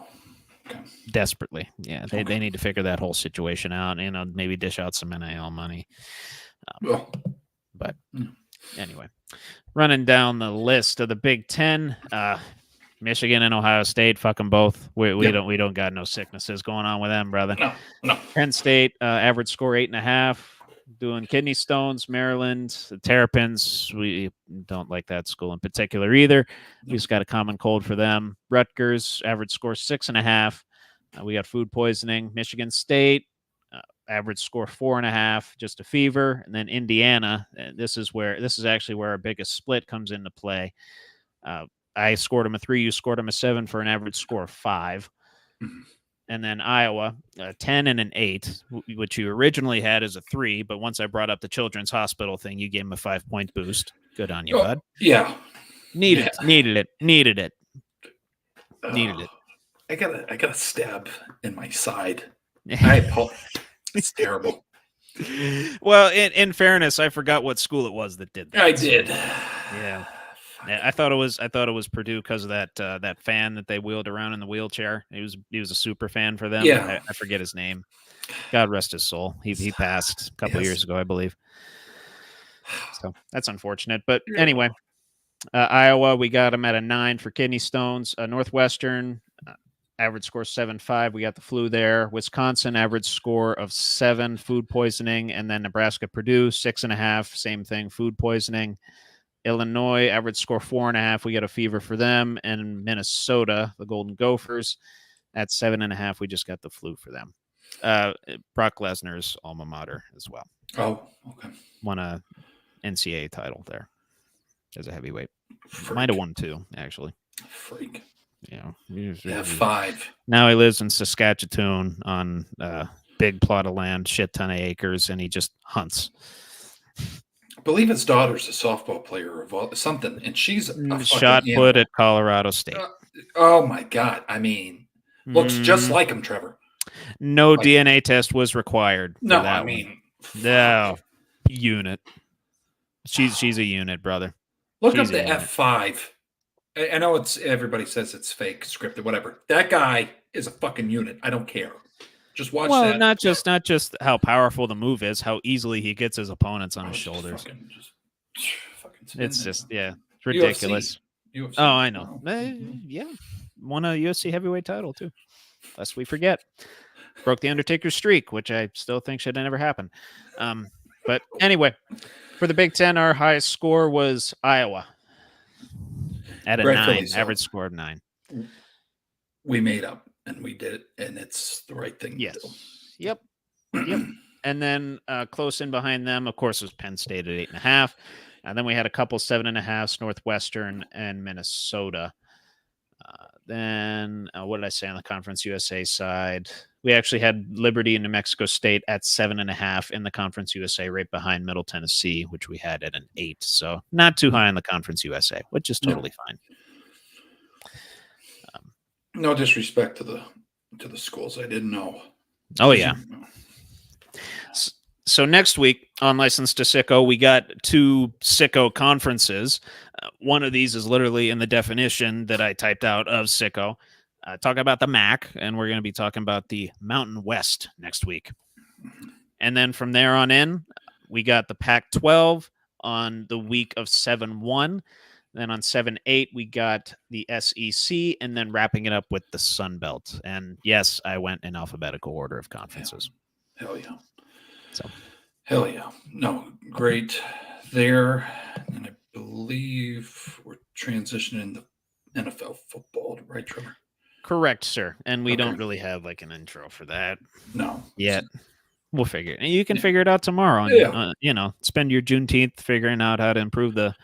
Okay. Desperately. Yeah. They need to figure that whole situation out and maybe dish out some NIL money. But anyway, running down the list of the Big Ten, Michigan and Ohio State, fuck them both. We don't got no sicknesses going on with them, brother. No. Penn State, average score 8.5. Doing kidney stones, Maryland, the Terrapins. We don't like that school in particular either. We just got a common cold for them. Rutgers, average score 6.5. We got food poisoning. Michigan State, average score 4.5, just a fever. And then Indiana, this is actually where our biggest split comes into play. I scored them a 3, you scored them a 7 for an average score of 5. Mm-hmm. And then Iowa, 10 and an 8, which you originally had as a 3, but once I brought up the Children's Hospital thing, you gave them a 5-point boost. Good on you, bud. Yeah. Needed it. I got a stab in my side. It's terrible. Well, in fairness, I forgot what school it was that did that. I did. Yeah. I thought it was Purdue because of that fan that they wheeled around in the wheelchair. He was a super fan for them. Yeah. I forget his name. God rest his soul. He passed a couple of years ago, I believe. So that's unfortunate. But anyway, Iowa, we got him at a 9 for kidney stones. Northwestern, average score 7.5. We got the flu there. Wisconsin, average score of 7, food poisoning. And then Nebraska, Purdue, 6.5. Same thing, food poisoning. Illinois, average score 4.5. We got a fever for them. And Minnesota, the Golden Gophers, at 7.5. We just got the flu for them. Brock Lesnar's alma mater as well. Oh, okay. Won a NCAA title there as a heavyweight. Freak. Might have won 2, actually. Freak. Yeah, 5. Now he lives in Saskatchewan on a big plot of land, shit ton of acres, and he just hunts. I believe his daughter's a softball player or something, and she's a shot put at Colorado State. Oh my God! I mean, looks just like him, Trevor. No DNA test was required. No, for that I mean, no unit. She's a unit, brother. Look up the F5. I know everybody says it's fake, scripted, whatever. That guy is a fucking unit. I don't care. Just watch that. Well, not just how powerful the move is, how easily he gets his opponents on his shoulders. It's ridiculous. UFC. Oh, I know. Yeah, won a UFC heavyweight title too. Lest we forget, broke the Undertaker's streak, which I still think should have never happened. But anyway, for the Big Ten, our highest score was Iowa at a 9, average score of 9. We made up. And we did it, and it's the right thing. Yes. Yep. And then close in behind them, of course, was Penn State at 8.5. And then we had a couple 7.5s, Northwestern and Minnesota. Then what did I say on the Conference USA side? We actually had Liberty and New Mexico State at 7.5 in the Conference USA, right behind Middle Tennessee, which we had at an 8. So not too high in the Conference USA, which is totally fine. No disrespect to the schools. I didn't know. Oh, yeah. So next week on License to Sicko, we got 2 Sicko conferences. One of these is literally in the definition that I typed out of Sicko. Talk about the MAC, and we're going to be talking about the Mountain West next week. And then from there on in, we got the Pac-12 on the week of 7-1. Then on 7-8, we got the SEC, and then wrapping it up with the Sun Belt. And yes, I went in alphabetical order of conferences. Hell yeah. So, hell yeah. No, great there. And I believe we're transitioning to NFL football, right, Trevor? Correct, sir. And we Okay. don't really have like an intro for that No. yet. We'll figure it. And you can figure it out tomorrow. And, spend your Juneteenth figuring out how to improve the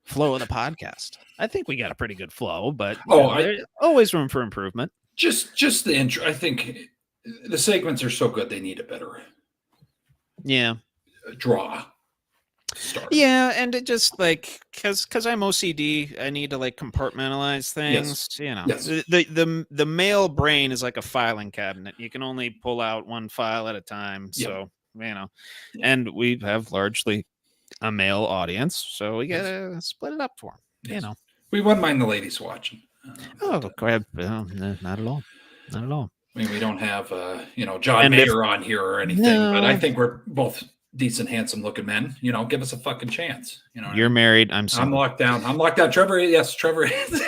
flow of the podcast. I think we got a pretty good flow, but there's always room for improvement. Just the intro. I think the segments are so good they need a better draw start. Yeah, and it just like because I'm OCD, I need to like compartmentalize things. Yes. The male brain is like a filing cabinet. You can only pull out one file at a time. So and we have largely a male audience, so we gotta split it up for them. We wouldn't mind the ladies watching. Crap! Not at all. Not at all. I mean, we don't have John Mayer on here or anything, but I think we're both decent, handsome-looking men. Give us a fucking chance. You're married. I'm single. I'm locked down. Trevor, yes, Trevor is.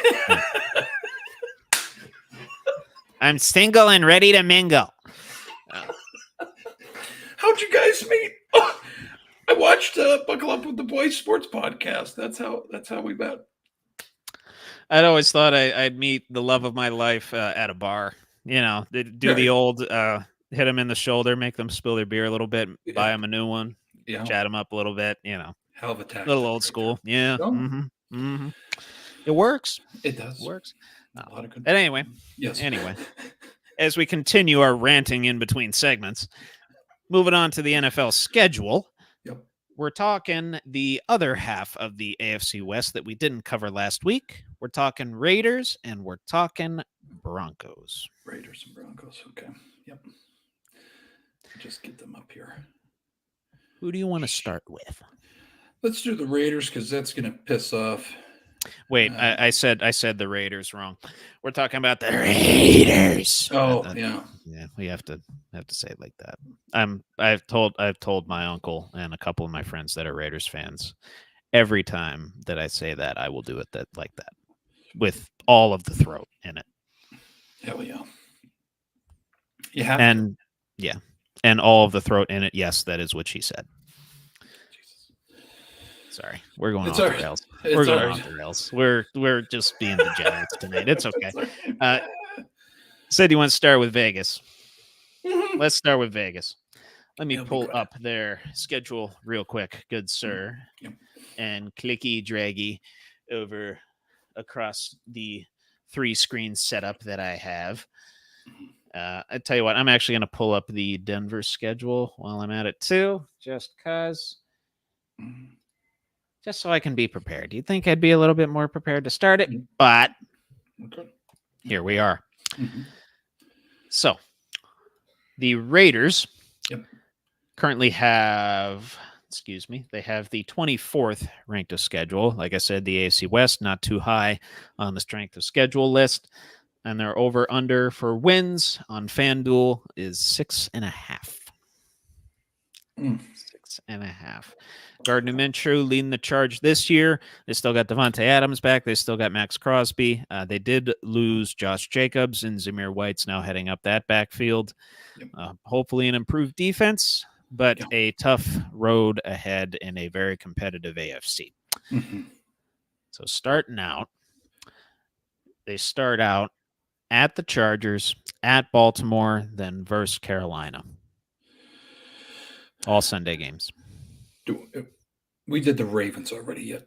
I'm single and ready to mingle. How'd you guys meet? Oh, I watched Buckle Up with the Boys sports podcast. That's how we met. I'd always thought I'd meet the love of my life at a bar. Do the old hit them in the shoulder, make them spill their beer a little bit, buy them a new one, chat them up a little bit. Hell of a tactic. Little old school. Yeah. Oh. Mm-hmm. It works. It does. It works. A lot of good. But anyway. Yes. Anyway, as we continue our ranting in between segments, moving on to the NFL schedule. Yep. We're talking the other half of the AFC West that we didn't cover last week. We're talking Raiders and we're talking Broncos. Raiders and Broncos. Okay. Yep. Just get them up here. Who do you want to start with? Let's do the Raiders because that's going to piss off. Wait, I said the Raiders wrong. We're talking about the Raiders. Oh, yeah. Yeah, we have to say it like that. I've told my uncle and a couple of my friends that are Raiders fans. Every time that I say that, I will do it like that, with all of the throat in it. Hell yeah. You have and to. Yeah, and all of the throat in it. Yes, that is what she said. Sorry, we're going off the rails. We're going off the rails. We're just being degenerates tonight. It's okay. Said you want to start with Vegas. Let's start with Vegas. Let me pull up their schedule real quick, good sir, and clicky draggy over across the 3-screen setup that I have. I tell you what, I'm actually going to pull up the Denver schedule while I'm at it too, just because. Just so I can be prepared. You'd think I'd be a little bit more prepared to start it, but here we are. Mm-hmm. So, the Raiders currently have, they have the 24th ranked of schedule. Like I said, the AFC West, not too high on the strength of schedule list. And their over-under for wins on FanDuel is 6.5. 6.5. Gardner Minshew leading the charge this year. They still got Devontae Adams back. They still got Max Crosby. They did lose Josh Jacobs, and Zamir White's now heading up that backfield. Hopefully an improved defense, but a tough road ahead in a very competitive AFC. Mm-hmm. So starting out, they start out at the Chargers, at Baltimore, then versus Carolina. All Sunday games. We did the Ravens already yet,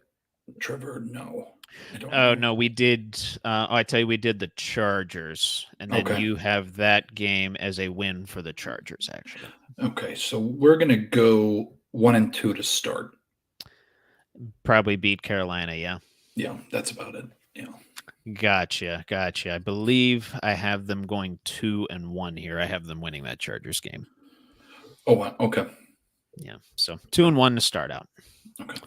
Trevor? No. No, we did. I tell you, we did the Chargers, and then you have that game as a win for the Chargers, actually. Okay, so we're going to go 1-2 to start. Probably beat Carolina, yeah. Yeah, that's about it. Yeah. Gotcha. I believe I have them going 2-1 here. I have them winning that Chargers game. Oh, wow. Okay. Yeah, so 2-1 to start out. Okay.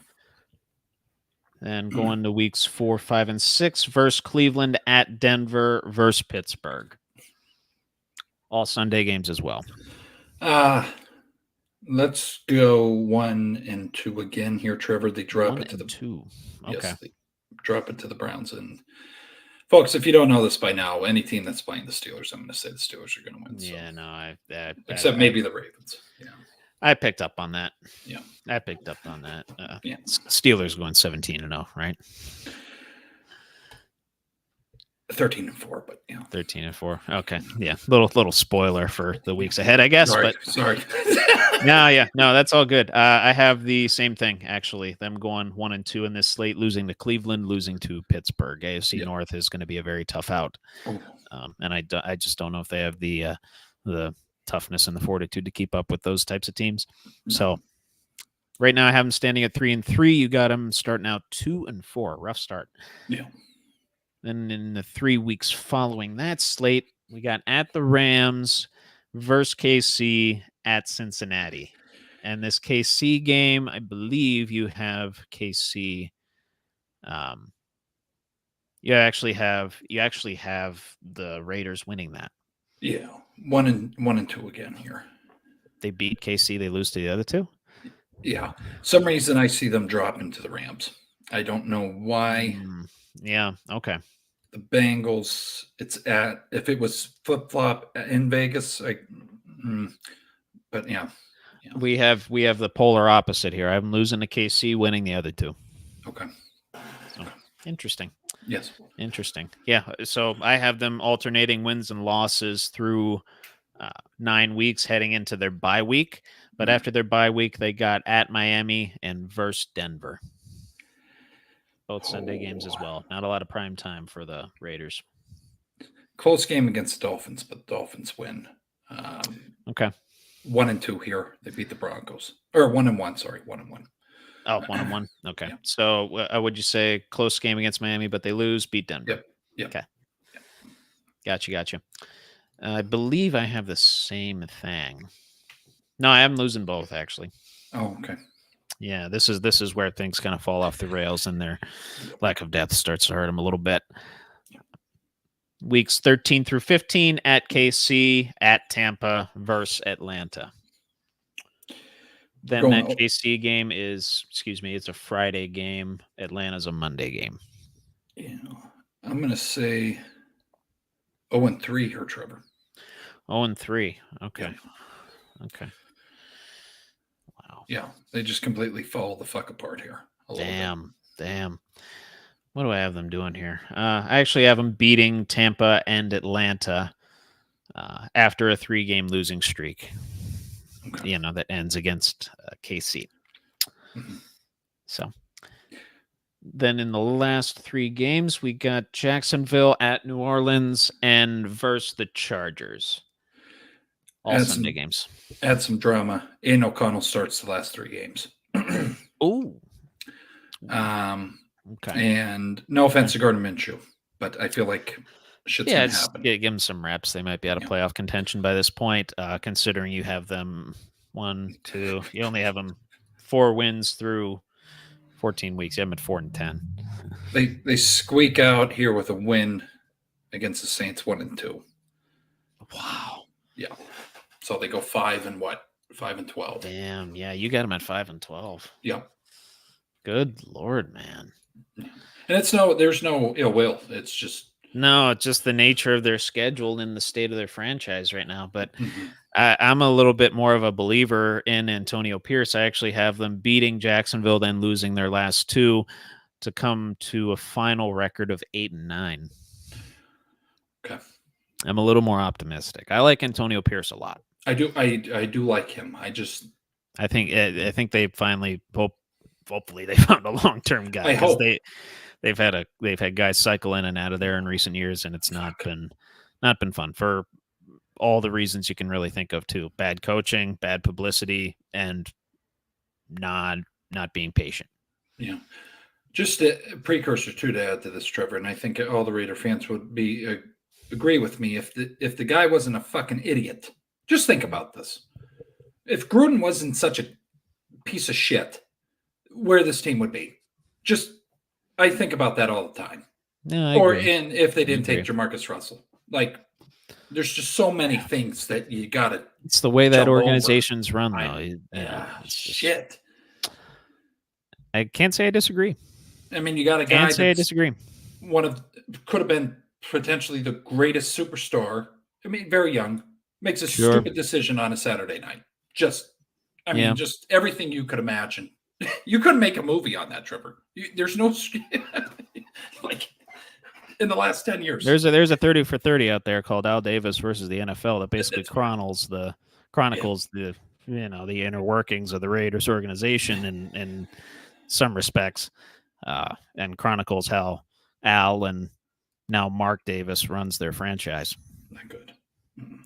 Then going to weeks 4, 5, and 6 versus Cleveland, at Denver versus Pittsburgh. All Sunday games as well. Let's go 1-2 again here, Trevor. They drop it to the 2. Okay. Yes, they drop it to the Browns. And folks, if you don't know this by now, any team that's playing the Steelers, I'm going to say the Steelers are going to win. Yeah, so. No, except maybe the Ravens. Yeah. I picked up on that. Yeah. I picked up on that. Yeah. Steelers going 17-0, right? 13-4, but yeah. 13-4. Okay. Yeah. Little spoiler for the weeks ahead, I guess. Sorry. No, that's all good. I have the same thing, actually. Them going 1-2 in this slate, losing to Cleveland, losing to Pittsburgh. AFC North is going to be a very tough out. And I just don't know if they have the toughness and the fortitude to keep up with those types of teams. No. So right now I have them standing at 3-3. You got them starting out 2-4. Rough start. Yeah. Then in the 3 weeks following that slate, we got at the Rams versus KC at Cincinnati. And this KC game, I believe you have KC. You actually have the Raiders winning that. Yeah, 1-2 again here. They beat KC. They lose to the other two. Yeah, some reason I see them dropping to the Rams. I don't know why. Yeah. Okay. The Bengals. If it was flip flop in Vegas, but yeah. We have the polar opposite here. I'm losing to KC, winning the other two. Okay. So, interesting. Yes. Interesting. Yeah. So I have them alternating wins and losses through 9 weeks heading into their bye week. But after their bye week, they got at Miami and versus Denver. Both Sunday games as well. Not a lot of prime time for the Raiders. Close game against the Dolphins, but the Dolphins win. Okay. 1-2 here. They beat the Broncos. Or 1-1, sorry. 1-1. Oh, 1-1. Okay. Yeah. So would you say close game against Miami, but they lose, beat Denver? Yep. Okay. Yep. Gotcha. I believe I have the same thing. No, I am losing both, actually. Oh, okay. Yeah, this is where things kind of fall off the rails and their lack of depth starts to hurt them a little bit. Weeks 13 through 15 at KC, at Tampa versus Atlanta. Then that KC game it's a Friday game. Atlanta's a Monday game. Yeah. I'm going to say 0-3 here, Trevor. 0-3. Okay. Yeah. Okay. Wow. Yeah. They just completely fall the fuck apart here. Damn. What do I have them doing here? I actually have them beating Tampa and Atlanta after a 3-game losing streak. Okay. That ends against KC. Mm-hmm. So then in the last 3 games, we got Jacksonville at New Orleans and versus the Chargers. All Sunday games. Add some drama. Aiden O'Connell starts the last 3 games. Ooh. Okay. And no offense to Gardner Minshew, but I feel like shit's going to happen. Give them some reps. They might be out of playoff contention by this point, considering you have them 1, 2. You only have them 4 wins through 14 weeks. You have them at 4-10. They squeak out here with a win against the Saints, 1-2. Wow. Yeah. So they go 5-12. Damn. Yeah, you got them at 5-12. Yeah. Good Lord, man. And there's no ill will. It's just the nature of their schedule and the state of their franchise right now. But I'm a little bit more of a believer in Antonio Pierce. I actually have them beating Jacksonville, then losing their last 2 to come to a final record of 8-9. Okay. I'm a little more optimistic. I like Antonio Pierce a lot. I do like him. I think they finally hopefully they found a long-term guy. I hope. They've had guys cycle in and out of there in recent years, and it's not been fun for all the reasons you can really think of too. Bad coaching, bad publicity, and not being patient. Yeah. Just a precursor to add to this, Trevor, and I think all the Raider fans would agree with me if the guy wasn't a fucking idiot. Just think about this. If Gruden wasn't such a piece of shit, where this team would be. I think about that all the time. No, if they didn't take Jamarcus Russell. Like, there's just so many things that you got to. It's the way that organizations run, though. Shit. I can't say I disagree. I mean, you got a guy I disagree. Could have been potentially the greatest superstar. I mean, very young, makes a stupid decision on a Saturday night. Just I mean, just everything you could imagine. You couldn't make a movie on that, Trevor. There's no like in the last 10 years. There's a 30 for 30 out there called Al Davis versus the NFL that basically chronicles the the inner workings of the Raiders organization in some respects, and chronicles how Al and now Mark Davis runs their franchise. Not good.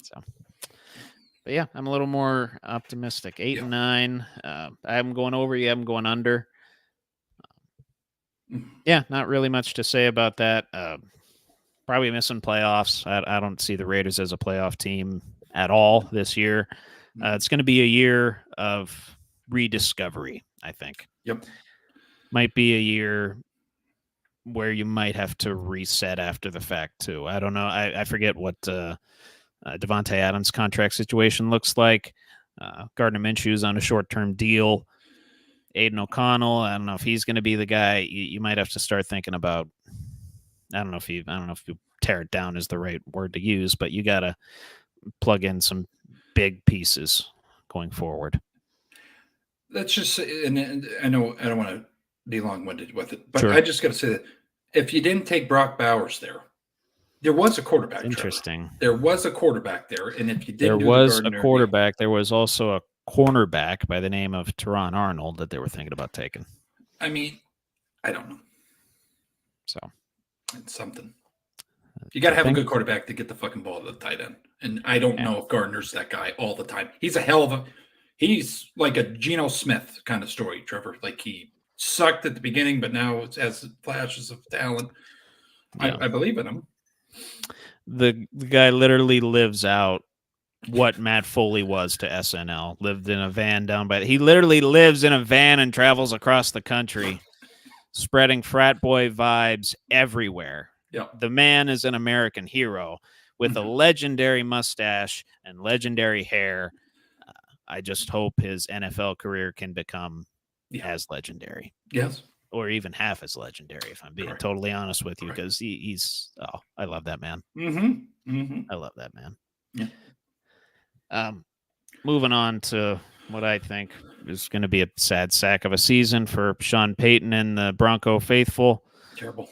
So, but yeah, I'm a little more optimistic. 8 and 9. I'm going over. Yeah, I'm going under. Yeah, not really much to say about that. Probably missing playoffs. I don't see the Raiders as a playoff team at all this year. It's going to be a year of rediscovery, I think. Yep. Might be a year where you might have to reset after the fact, too. I don't know. I forget what Devontae Adams' contract situation looks like. Gardner Minshew's on a short-term deal. Aiden O'Connell, I don't know if he's going to be the guy. You might have to start thinking about. I don't know if you tear it down is the right word to use, but you got to plug in some big pieces going forward. That's just, and I know I don't want to be long-winded with it, but Sure. I just got to say that if you didn't take Brock Bowers there was a quarterback. Interesting. Trevor. There was a quarterback there, and if you didn't, there was a quarterback. There was also a cornerback by the name of Teron Arnold that they were thinking about taking. I mean, I don't know. So it's something. You got to have a good quarterback to get the fucking ball to the tight end, and I don't know if Gardner's that guy all the time. He's a hell of a. He's like a Geno Smith kind of story, Trevor. Like he sucked at the beginning, but now it has flashes of talent. Yeah. I believe in him. The guy literally lives out what Matt Foley was to SNL. Lived in a van he literally lives in a van and travels across the country, spreading frat boy vibes everywhere. Yeah. The man is an American hero with a legendary mustache and legendary hair. I just hope his NFL career can become as legendary. Yes. Or even half as legendary, if I'm being totally honest with you, because he's I love that man. I love that man. Yeah. Moving on to what I think is going to be a sad sack of a season for Sean Payton and the Bronco faithful. Terrible.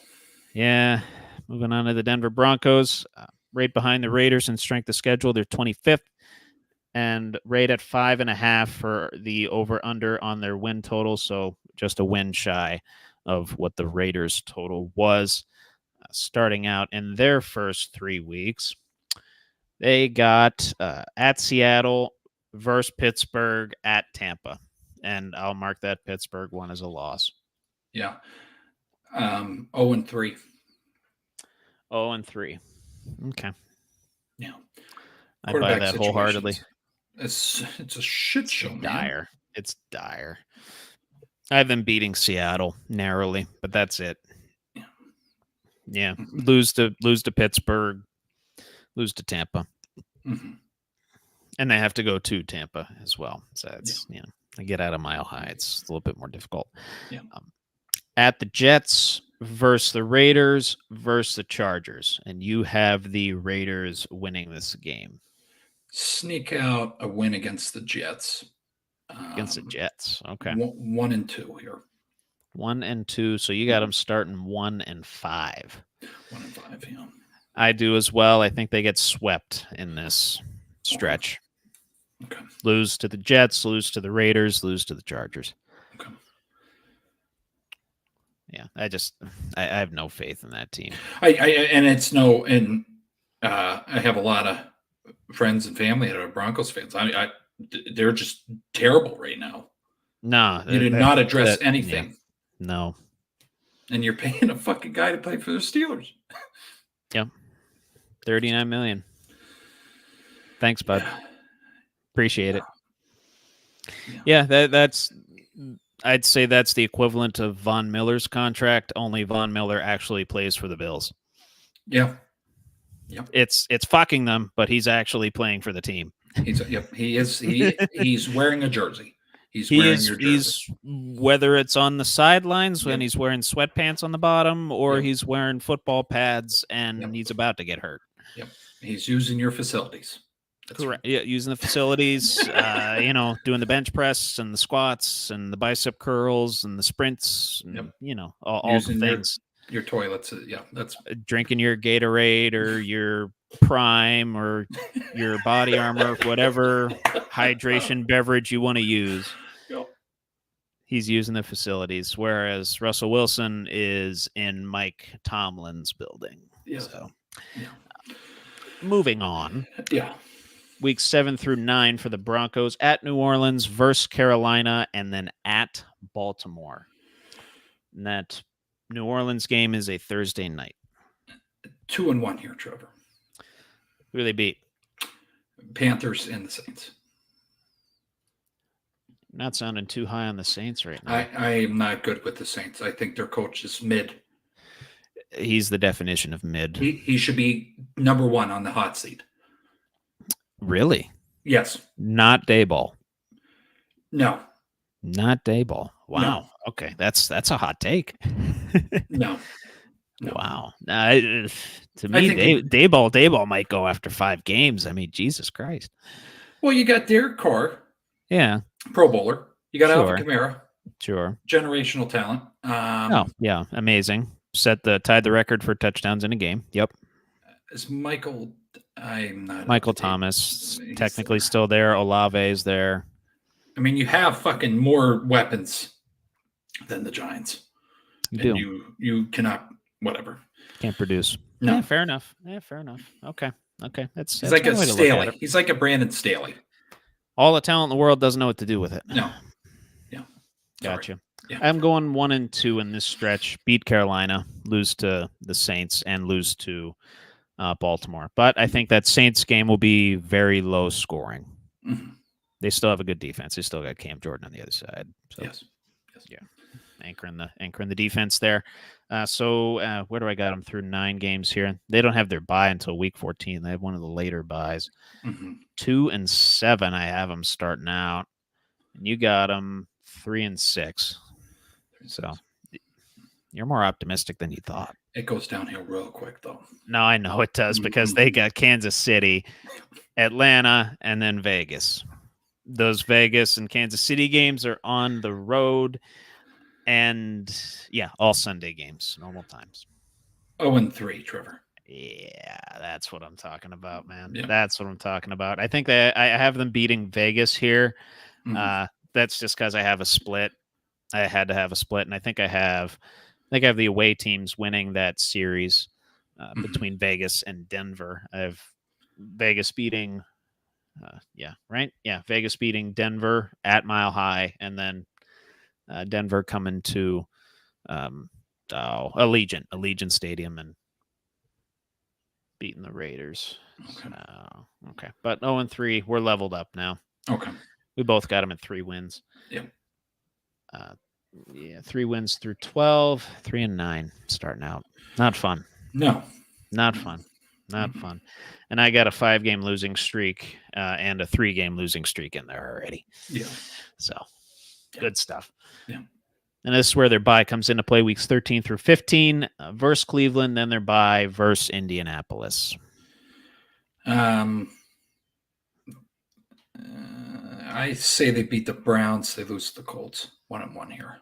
Yeah. Moving on to the Denver Broncos, right behind the Raiders in strength of schedule. They're 25th. And right at 5.5 for the over-under on their win total. So just a win shy of what the Raiders total was. Starting out in their first 3 weeks, they got at Seattle versus Pittsburgh at Tampa. And I'll mark that Pittsburgh one as a loss. Yeah. 0-3. 0-3. Okay. Yeah. I buy that wholeheartedly. It's a shit show, man. Dire. It's dire. I have them beating Seattle narrowly, but that's it. Yeah. Lose to Pittsburgh, lose to Tampa. And they have to go to Tampa as well. So it's, they get out of Mile High. It's a little bit more difficult. Yeah. At the Jets versus the Raiders versus the Chargers. And you have the Raiders winning this game. Sneak out a win against the Jets. Against the Jets. Okay. 1-2 here. 1-2. So you got them starting 1-5. 1-5, yeah. I do as well. I think they get swept in this stretch. Okay. Lose to the Jets, lose to the Raiders, lose to the Chargers. Okay. Yeah, I have no faith in that team. I have a lot of friends and family that are Broncos fans. They're just terrible right now. No, you did not address anything. Yeah, no, and you're paying a fucking guy to play for the Steelers. Yep, $39 million. Thanks, bud. Yeah. Appreciate it. Yeah, that's. I'd say that's the equivalent of Von Miller's contract. Only Von Miller actually plays for the Bills. Yeah. Yep. It's fucking them, but he's actually playing for the team. He is. He's wearing a jersey. He's wearing your jersey. He's whether it's on the sidelines when he's wearing sweatpants on the bottom, or he's wearing football pads and he's about to get hurt. Yep. He's using your facilities. Correct. Yeah, using the facilities, doing the bench press and the squats and the bicep curls and the sprints, and, all the Using things. Your toilets. Yeah, that's drinking your Gatorade or your Prime or your Body Armor, whatever hydration beverage you want to use. Yep. He's using the facilities, whereas Russell Wilson is in Mike Tomlin's building. Yeah. So, yeah. Moving on. Yeah. Weeks 7 through 9 for the Broncos at New Orleans versus Carolina, and then at Baltimore. And that New Orleans game is a Thursday night. 2-1 here, Trevor. Who do they beat? Panthers and the Saints. Not sounding too high on the Saints right now. I am not good with the Saints. I think their coach is mid. He's the definition of mid. He should be number 1 on the hot seat. Really? Yes. Not Dayball. No. Not Dayball. Wow. No. Okay, that's a hot take. No. Wow. To me, Dayball might go after 5 games. I mean, Jesus Christ. Well, you got Derek Carr. Yeah. Pro Bowler. You got Alvin Kamara. Sure. Generational talent. Yeah. Amazing. Tied the record for touchdowns in a game. Yep. Is Michael? I'm not. Michael Thomas technically still there. Olave is there. I mean, you have fucking more weapons than the Giants. You cannot. Whatever. Can't produce. No. Yeah, fair enough. Okay. That's like a Staley. He's like a Brandon Staley. All the talent in the world doesn't know what to do with it. No. Yeah. Gotcha. Yeah. I'm going 1-2 in this stretch. Beat Carolina, lose to the Saints, and lose to Baltimore. But I think that Saints game will be very low scoring. Mm-hmm. They still have a good defense. They still got Cam Jordan on the other side. So, yes. Yeah. Anchoring the defense there. So where do I got them through 9 games here? They don't have their bye until week 14. They have one of the later buys. Mm-hmm. 2-7. I have them starting out, and you got them 3-6. So you're more optimistic than you thought. It goes downhill real quick, though. No, I know it does because they got Kansas City, Atlanta, and then Vegas. Those Vegas and Kansas City games are on the road. And, yeah, all Sunday games, normal times. 0-3, Trevor. Yeah, that's what I'm talking about, man. Yeah. That's what I'm talking about. I think that I have them beating Vegas here. Mm-hmm. That's just because I have a split. I had to have a split, and I think I have the away teams winning that series between Vegas and Denver. I have Vegas beating, Vegas beating Denver at Mile High, and then Denver coming to Allegiant Stadium and beating the Raiders. Okay. Okay. But 0-3, we're leveled up now. Okay. We both got them at 3 wins. Yeah. 3 wins through 12, 3-9 starting out. Not fun. No. Not fun. Not fun. And I got a 5-game losing streak and a 3-game losing streak in there already. Yeah. So good stuff. Yeah. And this is where their bye comes into play, weeks 13 through 15 versus Cleveland, then their bye versus Indianapolis. I say they beat the Browns. They lose to the Colts. 1-1 here.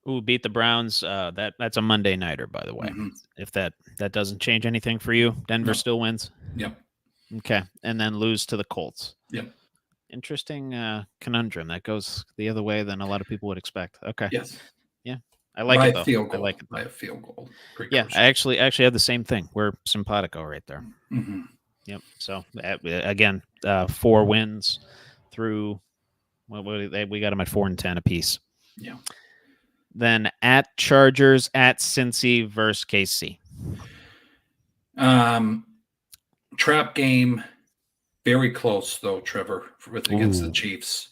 Ooh, beat the Browns. That's a Monday nighter, by the way. Mm-hmm. If that doesn't change anything for you, Denver still wins. Yep. Okay, and then lose to the Colts. Yep. Interesting conundrum. That goes the other way than a lot of people would expect. Okay. Yes. Yeah, I like it though. I like it. I have field goal. Yeah, I actually have the same thing. We're simpatico right there. Mm-hmm. Yep. So again, 4 wins through. We got them at 4-10 apiece. Yeah. Then at Chargers, at Cincy versus KC. Trap game, very close though, Trevor, against the Chiefs.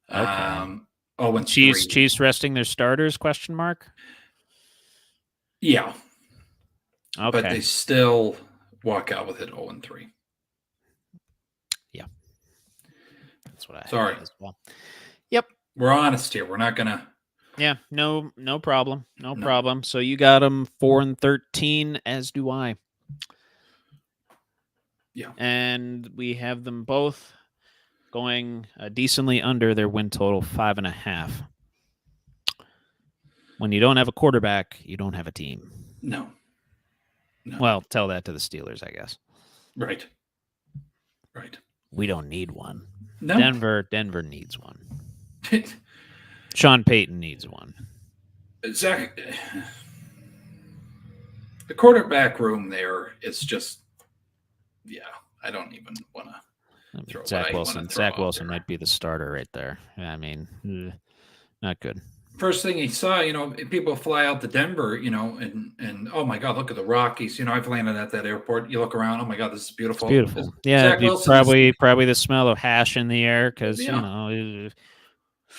Okay. 0-3. Chiefs resting their starters? ? Yeah. Okay. But they still walk out with it 0-3. Yeah. That's what I Sorry. had as well. Yep. We're honest here. We're not gonna. Yeah. No problem. No problem. So you got them 4-13, as do I. Yeah. And we have them both going decently under their win total, 5.5. When you don't have a quarterback, you don't have a team. No. Well, tell that to the Steelers, I guess. Right. We don't need one. No. Denver needs one. Sean Payton needs one. Zach, the quarterback room there is just, I don't even want to throw Zach Wilson. Zach Wilson might be the starter right there. I mean, not good. First thing he saw, people fly out to Denver, and oh my God, look at the Rockies. I've landed at that airport. You look around, oh my God, this is beautiful. It's beautiful. Yeah, Zach Wilson probably the smell of hash in the air because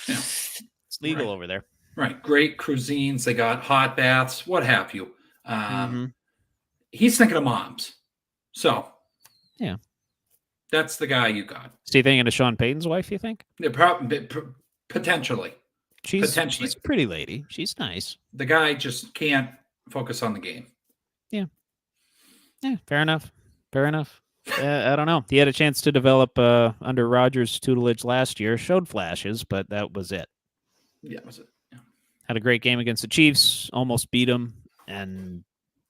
it's legal over there. Right, great cuisines. They got hot baths, what have you. He's thinking of moms, so yeah, that's the guy you got. Is he thinking of Sean Payton's wife? You think? Potentially. She's a pretty lady. She's nice. The guy just can't focus on the game. Yeah, fair enough. I don't know. He had a chance to develop under Rodgers' tutelage last year. Showed flashes, but that was it. Yeah, that was it. Yeah. Had a great game against the Chiefs. Almost beat them, and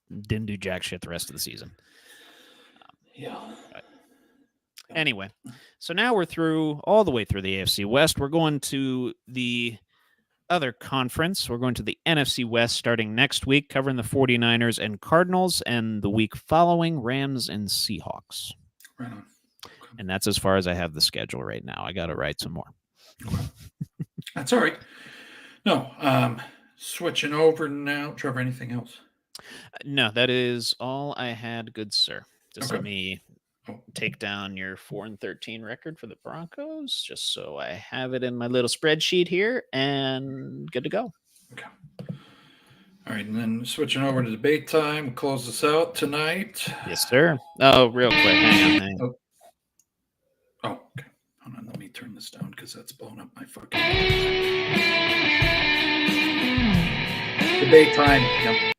didn't do jack shit the rest of the season. Anyway, so now we're all the way through the AFC West. We're going to the other conference. We're going to the NFC West starting next week, covering the 49ers and Cardinals, and the week following, Rams and Seahawks. Right on. Okay. And that's as far as I have the schedule right now. I got to write some more. Okay. That's all right. No, switching over now. Trevor, anything else? No, that is all I had, good sir. Just Okay. let me take down your 4-13 record for the Broncos, just so I have it in my little spreadsheet here, and good to go. Okay. All right, and then switching over to debate time. We'll close this out tonight. Yes, sir. Oh, real quick. Hang on. Oh, okay. Hold on. Let me turn this down because that's blowing up my fucking debate time. Yep.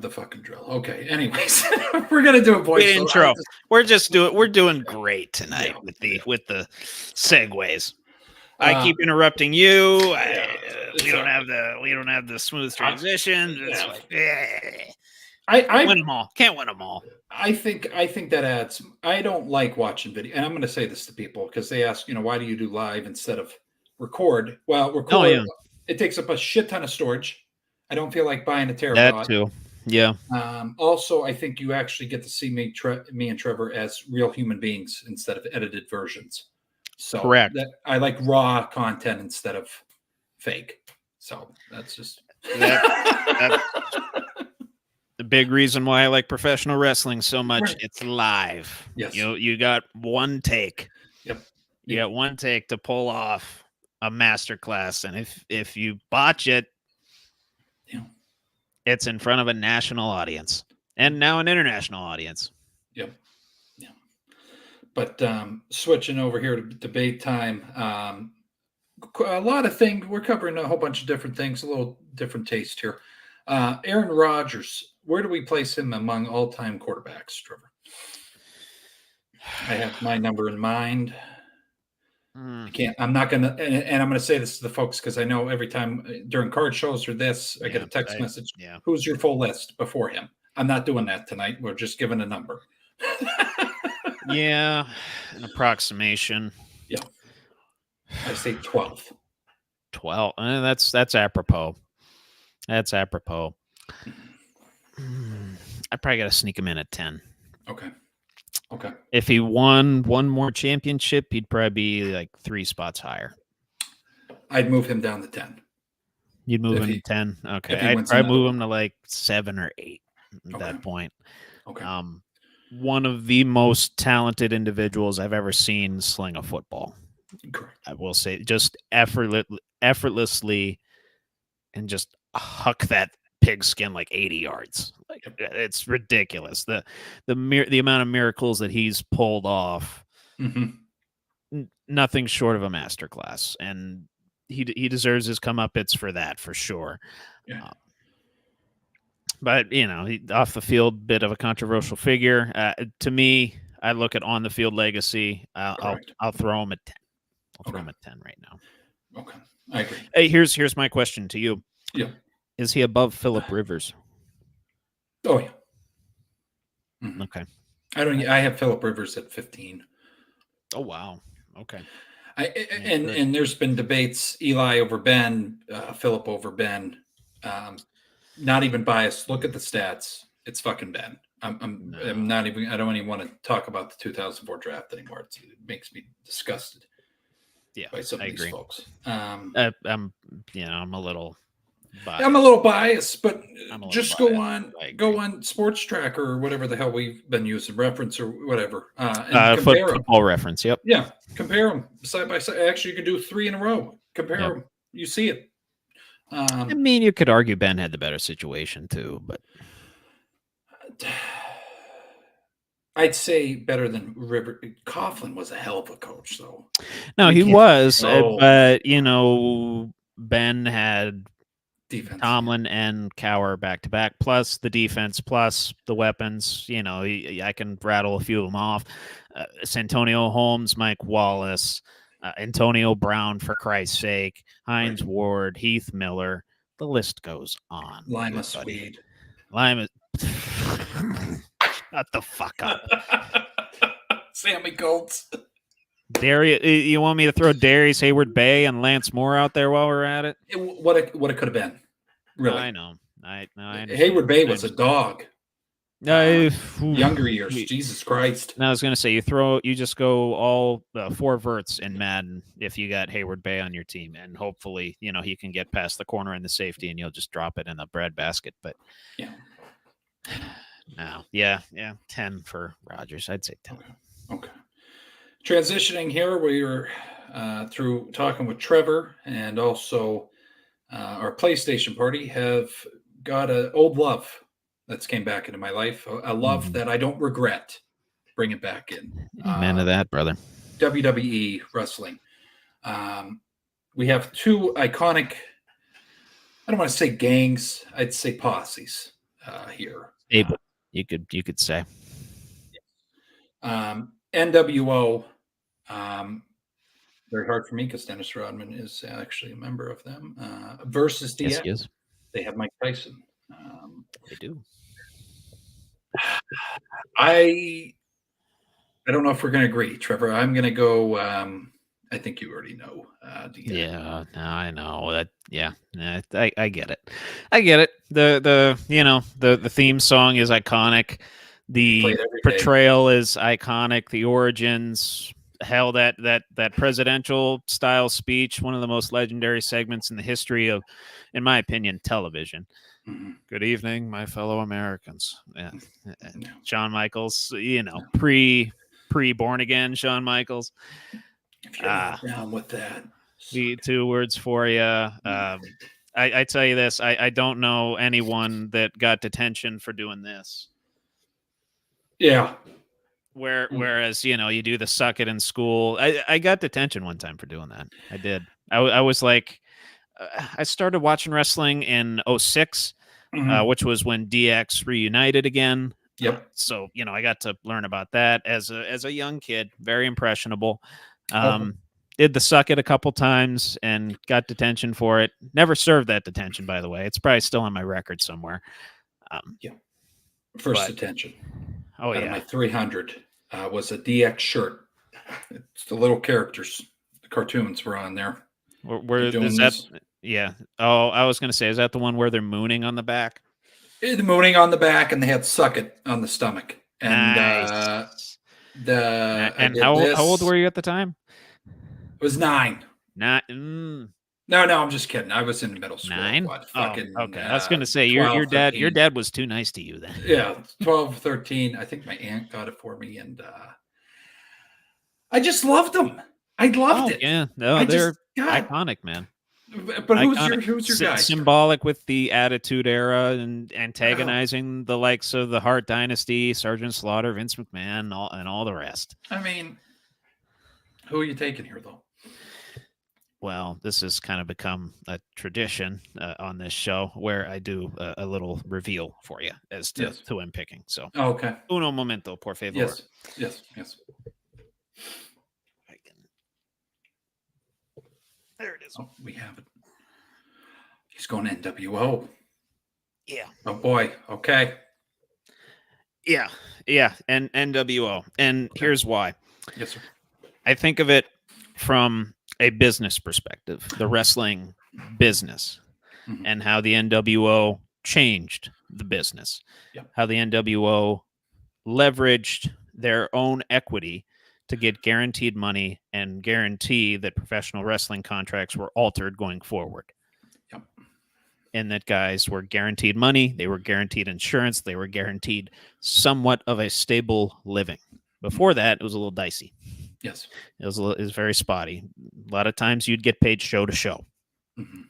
The fucking drill. Okay. Anyways, we're gonna do a voice intro. We're doing great tonight with the segues. I keep interrupting you. We don't have the smooth transition. I win them all. Can't win them all. I think that adds. I don't like watching video, and I'm going to say this to people because they ask, why do you do live instead of record? Well, record it takes up a shit ton of storage. I don't feel like buying a terabyte. That too. Yeah. Also, I think you actually get to see me and Trevor as real human beings instead of edited versions. So correct. I like raw content instead of fake. So that's just that's the big reason why I like professional wrestling so much. Right. It's live. Yes. You got one take. Yep. You got one take to pull off a masterclass, and if you botch it, it's in front of a national audience and now an international audience. Yep. Yeah. But switching over here to debate time, a lot of things. We're covering a whole bunch of different things, a little different taste here. Aaron Rodgers, where do we place him among all-time quarterbacks, Trevor? I have my number in mind. I'm not going to, and I'm going to say this to the folks because I know every time during card shows or this, I get a text message. Yeah. Who's your full list before him? I'm not doing that tonight. We're just giving a number. Yeah. An approximation. Yeah. I say 12. 12. That's apropos. That's apropos. I probably got to sneak him in at 10. Okay. If he won one more championship, he'd probably be like 3 spots higher. I'd move him down to 10. You'd move him to 10? Okay. I'd probably move him to like 7 or 8 at that point. Okay. One of the most talented individuals I've ever seen sling a football. Correct. I will say, just effortlessly and just huck that pigskin like 80 yards. Like, it's ridiculous. The amount of miracles that he's pulled off. Nothing short of a masterclass, and he deserves his comeuppance for that for sure. Yeah. But he off the field, bit of a controversial figure to me. I look at on the field legacy. Correct. I'll throw him at 10. I'll throw Okay. him at 10 right now. Okay, I agree. Hey, here's my question to you. Yeah. Is he above Phillip Rivers? Oh yeah. Mhm. Okay. I have Phillip Rivers at 15. Oh wow. Okay. And there's been debates: Eli over Ben, Phillip over Ben. Not even biased. Look at the stats. It's fucking Ben. I'm not even. I don't even want to talk about the 2004 draft anymore. It makes me disgusted. Yeah, by some of I these agree. folks. I'm a little biased. I'm a little biased, but just biased. go on Sports Tracker or whatever the hell we've been using, reference or whatever, and compare them. Football Reference. Yep. Yeah, compare them side by side. Actually, you can do 3 in a row. Compare them. You see it. I mean, you could argue Ben had the better situation too, but I'd say better than River. Coughlin was a hell of a coach, though. No, he was, but Ben had defense. Tomlin and Cowher back to back, plus the defense, plus the weapons. I can rattle a few of them off. Santonio Holmes, Mike Wallace, Antonio Brown, for Christ's sake, Hines Ward, Heath Miller. The list goes on. Lima Swede. Lima. Shut the fuck up. Sammy Colts. Darius, you want me to throw Darius Hayward Bay and Lance Moore out there while we're at it? What it could have been. Really. I know. I Hayward Bay was a dog. Younger years. Jesus Christ. I was going to say, you just go all 4 verts in Madden if you got Hayward Bay on your team, and hopefully, he can get past the corner and the safety, and you'll just drop it in the bread basket. But yeah. No. Yeah. 10 for Rodgers. I'd say 10. Okay. Transitioning here, we were through talking with Trevor, and also our PlayStation party have got an old love that's came back into my life, a love that I don't regret bringing back in. Amen to that, brother. WWE wrestling. We have 2 iconic, I don't want to say gangs, I'd say posses here. You could say. NWO, very hard for me because Dennis Rodman is actually a member of them, versus DX. Yes, he is. They have Mike Tyson. They do. I don't know if we're going to agree, Trevor. I'm going to go. I think you already know. Yeah, no, I know that. Yeah, I get it. I get it. The theme song is iconic. The portrayal is iconic. The origins. Hell, that presidential style speech, one of the most legendary segments in the history of, in my opinion, television. Mm-hmm. Good evening, my fellow Americans. Yeah. Shawn Michaels, pre born again Shawn Michaels. If you're not down with that, the 2 words for you. I tell you this, I don't know anyone that got detention for doing this. Yeah. Whereas, you do the suck it in school. I got detention one time for doing that. I did. I was like, I started watching wrestling in 2006, which was when DX reunited again. Yep. So, I got to learn about that as a young kid, very impressionable. Did the suck it a couple times and got detention for it. Never served that detention, by the way. It's probably still on my record somewhere. Yeah. First detention. Oh, out of my 300 was a DX shirt. It's the little characters, the cartoons were on there. Where is that? Yeah. Oh, I was going to say, is that the one where they're mooning on the back? The mooning on the back, and they had suck it on the stomach. And nice. How old were you at the time? It was 9. No, I'm just kidding. I was in middle school. 9? Fucking, okay. I was going to say 12, your dad. 13. Your dad was too nice to you then. Yeah, 12, 13. I think my aunt got it for me, and I just loved them. I loved it. Yeah, no, they're iconic, man. But who's your guy? Symbolic with the Attitude Era and antagonizing the likes of the Hart Dynasty, Sergeant Slaughter, Vince McMahon, and all the rest. I mean, who are you taking here, though? well, this has kind of become a tradition on this show where I do a little reveal for you as to Yes. who I'm picking. So, Okay. uno momento, por favor. Yes. Yes. Yes. There it is. Oh, we have it. He's going NWO. Yeah. Oh boy. Okay. Yeah. And NWO. And here's why. Yes, sir. I think of it from a business perspective, the wrestling business, and how the NWO changed the business, how the NWO leveraged their own equity to get guaranteed money and guarantee that professional wrestling contracts were altered going forward. Yep. And that guys were guaranteed money, they were guaranteed insurance, they were guaranteed somewhat of a stable living. Before that, it was a little dicey. Yes. It was very spotty. A lot of times you'd get paid show to show. Mm-hmm.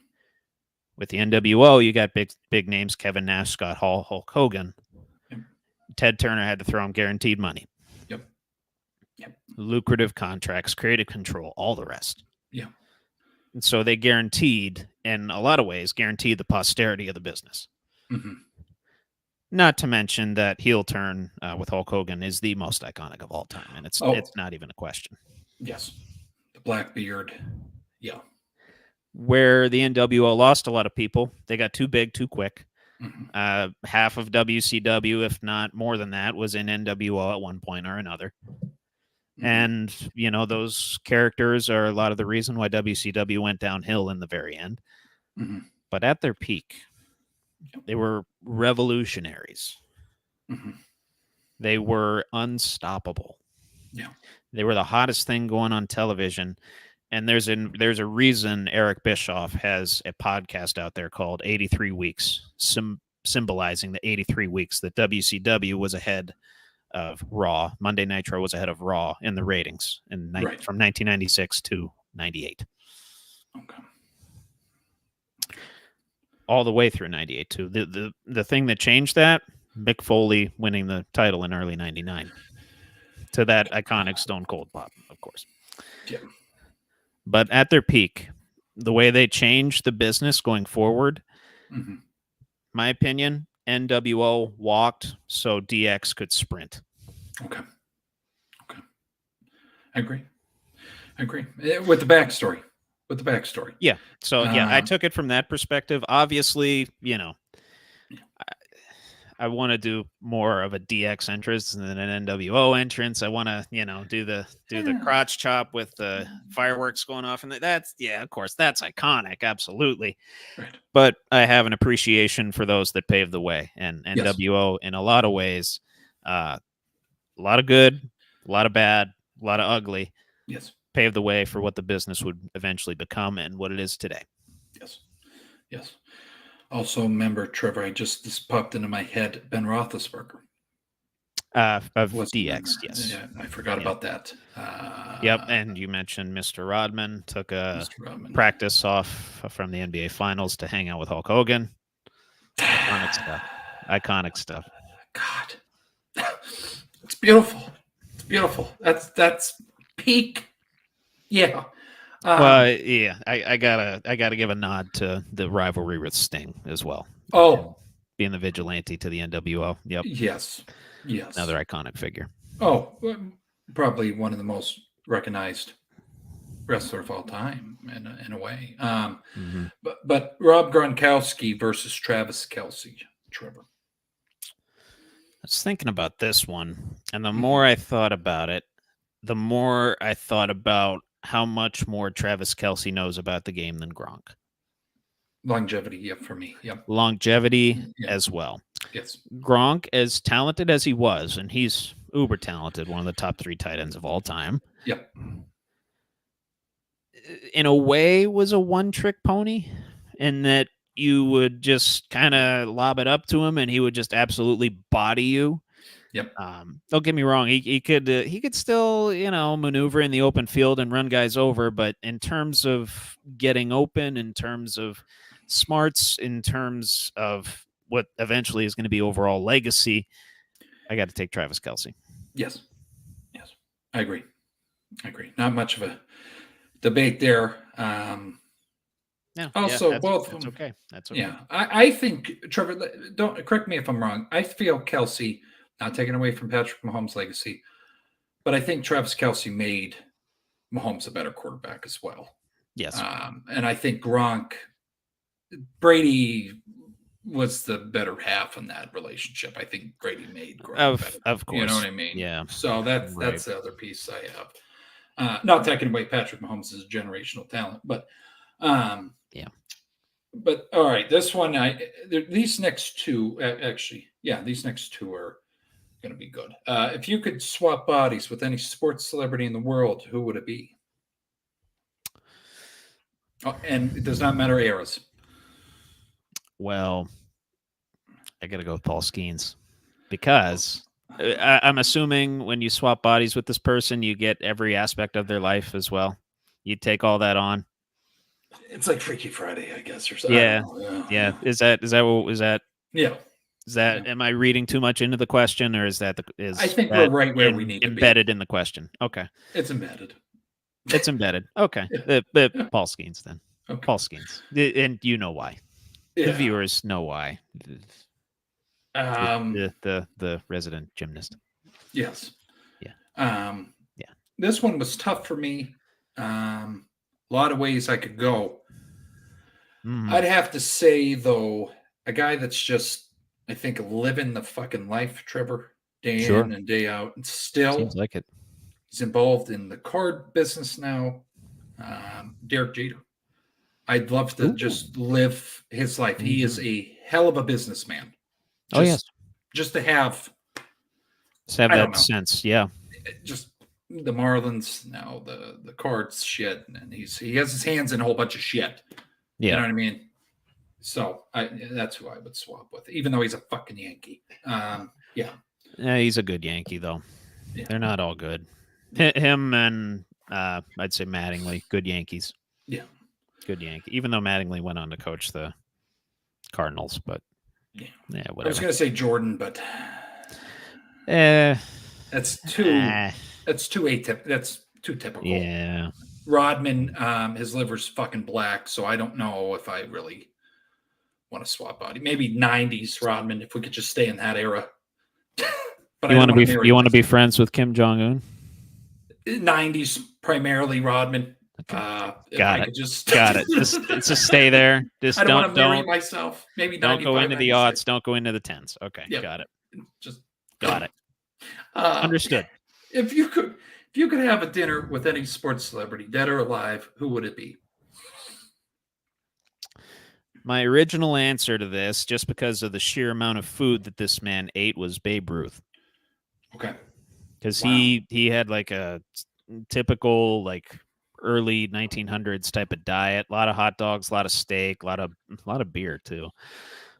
With the NWO, you got big names: Kevin Nash, Scott Hall, Hulk Hogan. Yep. Ted Turner had to throw him guaranteed money. Yep. Lucrative contracts, creative control, all the rest. Yeah. And so they guaranteed, in a lot of ways, guaranteed the posterity of the business. Mm-hmm. Not to mention that heel turn with Hulk Hogan is the most iconic of all time, and it's not even a question. Yes. The black beard. Yeah. Where the NWO lost a lot of people, they got too big too quick. Mm-hmm. Half of WCW, if not more than that, was in NWO at one point or another. Mm-hmm. And, those characters are a lot of the reason why WCW went downhill in the very end. Mm-hmm. But at their peak, they were revolutionaries. Mm-hmm. They were unstoppable. Yeah. They were the hottest thing going on television. And there's a reason Eric Bischoff has a podcast out there called 83 Weeks, symbolizing the 83 weeks that WCW was ahead of Raw. Monday Nitro was ahead of Raw in the ratings from 1996 to 98. Okay. All the way through 98 too. The thing that changed that, Mick Foley winning the title in early 99 to that iconic Stone Cold pop, of course. Yeah. But at their peak, the way they changed the business going forward, my opinion, NWO walked so DX could sprint. Okay. I agree. With the backstory. Yeah. So, I took it from that perspective. Obviously, I want to do more of a DX entrance than an NWO entrance. I want to, do the crotch chop with the fireworks going off, and that's of course, that's iconic, absolutely. Right. But I have an appreciation for those that paved the way, and NWO in a lot of ways, a lot of good, a lot of bad, a lot of ugly. Yes. Paved the way for what the business would eventually become and what it is today. Yes. Also, remember, Trevor, this popped into my head, Ben Roethlisberger. Of DX, yes. Yeah, I forgot about that. Yep, and you mentioned Mr. Rodman took a practice off from the NBA Finals to hang out with Hulk Hogan. Iconic stuff. God, it's beautiful. That's peak. Yeah. I gotta give a nod to the rivalry with Sting as well. Oh, being the vigilante to the NWO. Yep. Yes. Another iconic figure. Oh, probably one of the most recognized wrestler of all time in a way. But Rob Gronkowski versus Travis Kelce, Trevor. I was thinking about this one, and the more I thought about it, the more I thought about how much more Travis Kelce knows about the game than Gronk. Longevity, for me. Yep. Longevity as well. Yes. Gronk, as talented as he was, and he's uber talented, one of the top 3 tight ends of all time. Yep. In a way, was a one-trick pony, in that you would just kind of lob it up to him, and he would just absolutely body you. Yep. Don't get me wrong. He could still, maneuver in the open field and run guys over. But in terms of getting open, in terms of smarts, in terms of what eventually is going to be overall legacy, I got to take Travis Kelce. Yes. I agree. Not much of a debate there. Also, that's, both of that's them. okay. That's okay. Yeah, I think Trevor. Don't correct me if I'm wrong. I feel Kelsey, not taking away from Patrick Mahomes' legacy, but I think Travis Kelsey made Mahomes a better quarterback as well. Yes. And I think Brady was the better half in that relationship. I think Brady made Gronk better. Of course. You know what I mean? Yeah. So that's the other piece I have. Not taking away Patrick Mahomes is a generational talent, but yeah. But all right, this one, these next two these next two are going to be good. If you could swap bodies with any sports celebrity in the world, who would it be? Oh, and it does not matter eras. Well, I got to go with Paul Skeens because I'm assuming when you swap bodies with this person, you get every aspect of their life as well. You take all that on. It's like Freaky Friday, I guess, or something. Yeah. Is that? Yeah. Is that? Am I reading too much into the question, or is that? I think we're right where we need to be. Embedded in the question. Okay. It's embedded. It's embedded. Okay. Paul Skeens then. Okay. Paul Skeens, and you know why. Yeah. The viewers know why. The resident gymnast. Yes. Yeah. This one was tough for me. A lot of ways I could go. Mm-hmm. I'd have to say, though, a guy that's just, I think, living the fucking life, Trevor, day in and day out, and still seems like it. He's involved in the card business now. Derek Jeter. I'd love to just live his life. Mm-hmm. He is a hell of a businessman. Just to have that sense, yeah. Just the Marlins now, the cards shit, and he has his hands in a whole bunch of shit. Yeah. You know what I mean? So that's who I would swap with, even though he's a fucking Yankee. Yeah, he's a good Yankee though. Yeah. They're not all good. Him and I'd say Mattingly, good Yankees. Yeah. Good Yankee. Even though Mattingly went on to coach the Cardinals, but whatever. I was going to say Jordan, but that's too atypical. That's too typical. Yeah. Rodman, his liver's fucking black, so I don't know if I really want to swap body. Maybe 90s Rodman, if we could just stay in that era. But you want to be friends with Kim Jong-un? 90s primarily Rodman. Got it. Just stay there. Just I don't want to marry myself. Maybe don't go into the aughts. Don't go into the tens. Okay, got it. Just got it. Understood. If you could have a dinner with any sports celebrity, dead or alive, who would it be? My original answer to this, just because of the sheer amount of food that this man ate, was Babe Ruth. Okay. Because he had like a typical like early 1900s type of diet, a lot of hot dogs, a lot of steak, a lot of beer too.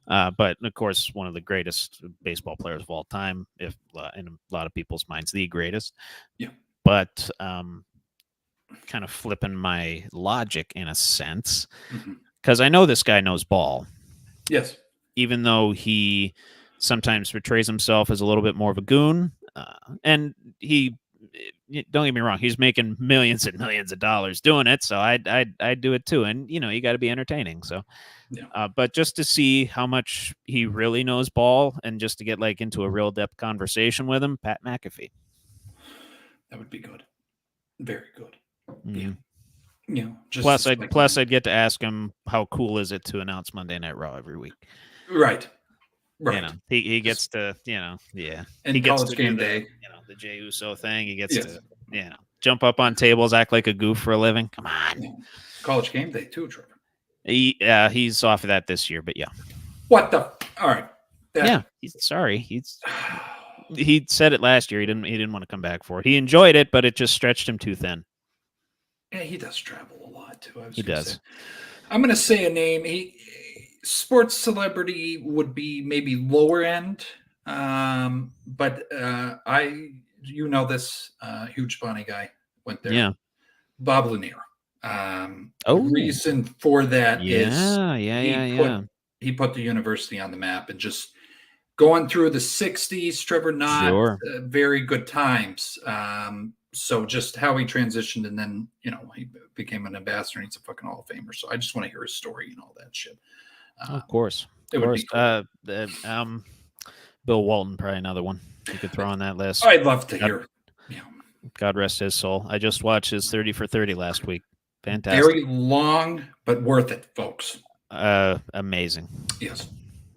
But of course, one of the greatest baseball players of all time, if in a lot of people's minds, the greatest. Yeah. But kind of flipping my logic in a sense, because I know this guy knows ball. Yes. Even though he sometimes portrays himself as a little bit more of a goon, and don't get me wrong, he's making millions and millions of dollars doing it, so I'd do it too. And you got to be entertaining. So, but just to see how much he really knows ball, and just to get like into a real depth conversation with him, Pat McAfee. That would be good. Very good. Mm-hmm. Yeah. Plus, I'd get to ask him how cool is it to announce Monday Night Raw every week. Right. Right. He gets to, And he gets College Game Day. The Jey Uso thing. He gets to, jump up on tables, act like a goof for a living. Come on. Yeah. College Game Day too, Trevor. He's off of that this year, but yeah. What the? All right. He said it last year. He didn't want to come back for it. He enjoyed it, but it just stretched him too thin. Yeah, he does travel a lot too. He does. I'm going to say a name. Sports celebrity would be maybe lower end, but this huge Bonnie guy went there. Yeah, Bob Lanier. The reason for that is he put the university on the map, and just going through the 60s, Trevor, not very good times. So just how he transitioned, and then he became an ambassador, and he's a fucking Hall of Famer. So I just want to hear his story and all that shit. Of course, it would be cool. Bill Walton, probably another one you could throw on that list. I'd love to hear. God rest his soul. I just watched his 30 for 30 last week. Fantastic. Very long, but worth it, folks. Amazing. Yes.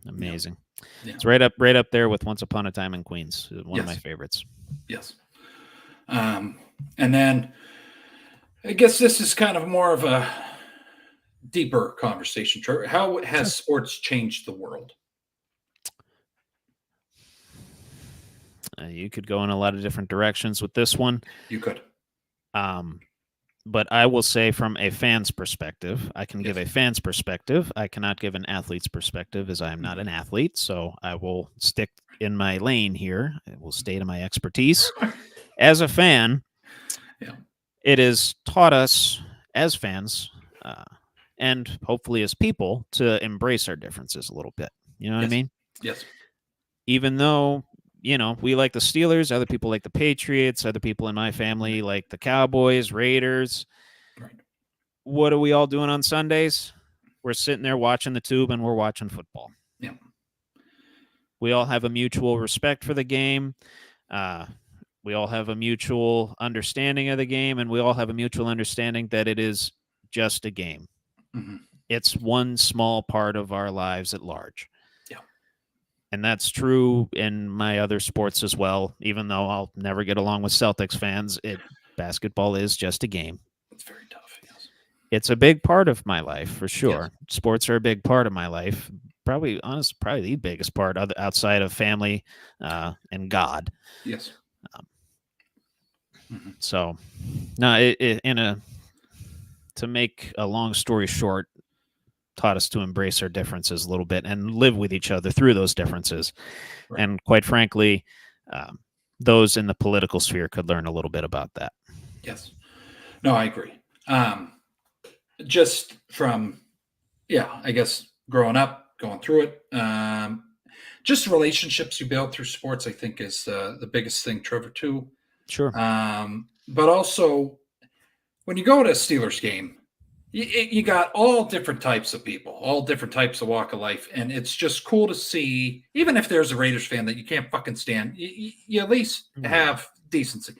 Amazing. Yeah. It's right up there with Once Upon a Time in Queens. One of my favorites. Yes. And then I guess this is kind of more of a deeper conversation. How has sports changed the world? You could go in a lot of different directions with this one. You could. But I will say from a fan's perspective, I can give a fan's perspective. I cannot give an athlete's perspective as I am not an athlete. So I will stick in my lane here. I will stay to my expertise. As a fan, it has taught us as fans and hopefully as people to embrace our differences a little bit. You know what I mean? Yes. Even though, we like the Steelers, other people like the Patriots, other people in my family like the Cowboys, Raiders. Right. What are we all doing on Sundays? We're sitting there watching the tube and we're watching football. Yeah. We all have a mutual respect for the game. We all have a mutual understanding of the game, and we all have a mutual understanding that it is just a game. Mm-hmm. It's one small part of our lives at large. Yeah. And that's true in my other sports as well, even though I'll never get along with Celtics fans. Basketball is just a game. It's very tough, yes. It's a big part of my life, for sure. Yes. Sports are a big part of my life. Probably the biggest part outside of family and God. Yes. So, no, to make a long story short, taught us to embrace our differences a little bit and live with each other through those differences. Right. And quite frankly, those in the political sphere could learn a little bit about that. Yes. No, I agree. Just from, I guess growing up, going through it, just relationships you build through sports, I think is the biggest thing, Trevor, too. Sure. But also, when you go to a Steelers game, you got all different types of people, all different types of walk of life. And it's just cool to see, even if there's a Raiders fan that you can't fucking stand, you at least have decency.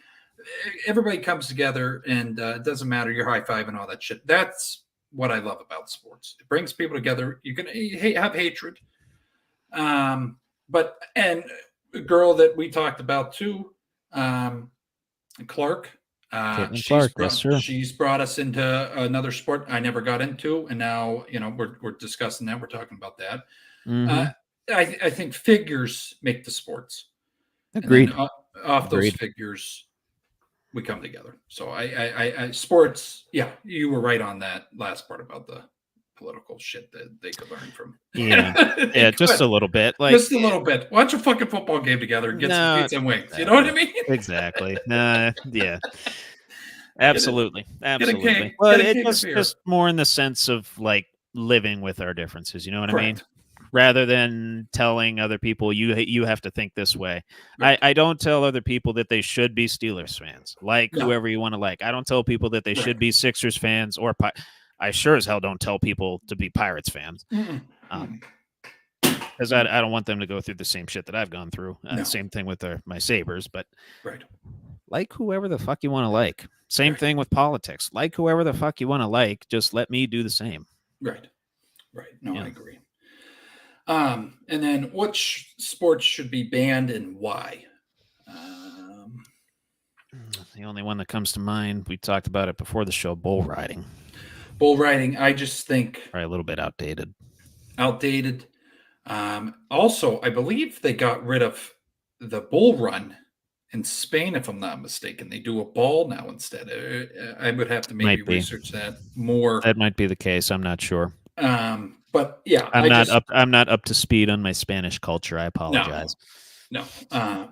Everybody comes together, and it doesn't matter, you're high-five and all that shit. That's what I love about sports. It brings people together. You can have hatred. But a girl that we talked about too, Clark. She's brought us into another sport I never got into, and now we're discussing that. We're talking about that. Mm-hmm. I think figures make the sports. Agreed. And off those figures, we come together. So I sports. Yeah, you were right on that last part about the political shit that they could learn from. Yeah, just a little bit. Just a little bit. Watch a fucking football game together and get some pizza and wings. You know what I mean? Exactly. Yeah. Absolutely. But it's just more in the sense of like living with our differences. You know what I mean? Rather than telling other people you have to think this way. Right. I don't tell other people that they should be Steelers fans, whoever you want to like. I don't tell people that they should be Sixers fans or I sure as hell don't tell people to be Pirates fans. Because I don't want them to go through the same shit that I've gone through. Same thing with my Sabres, but like whoever the fuck you want to like. Same thing with politics. Like whoever the fuck you want to like, just let me do the same. Right. No, I agree. And then which sports should be banned and why? The only one that comes to mind, we talked about it before the show, bull riding. Bull riding, I just think probably a little bit outdated. Also, I believe they got rid of the bull run in Spain, if I'm not mistaken. They do a ball now instead. I would have to maybe research that more. That might be the case. I'm not sure. But yeah, I'm not up to speed on my Spanish culture. I apologize. No.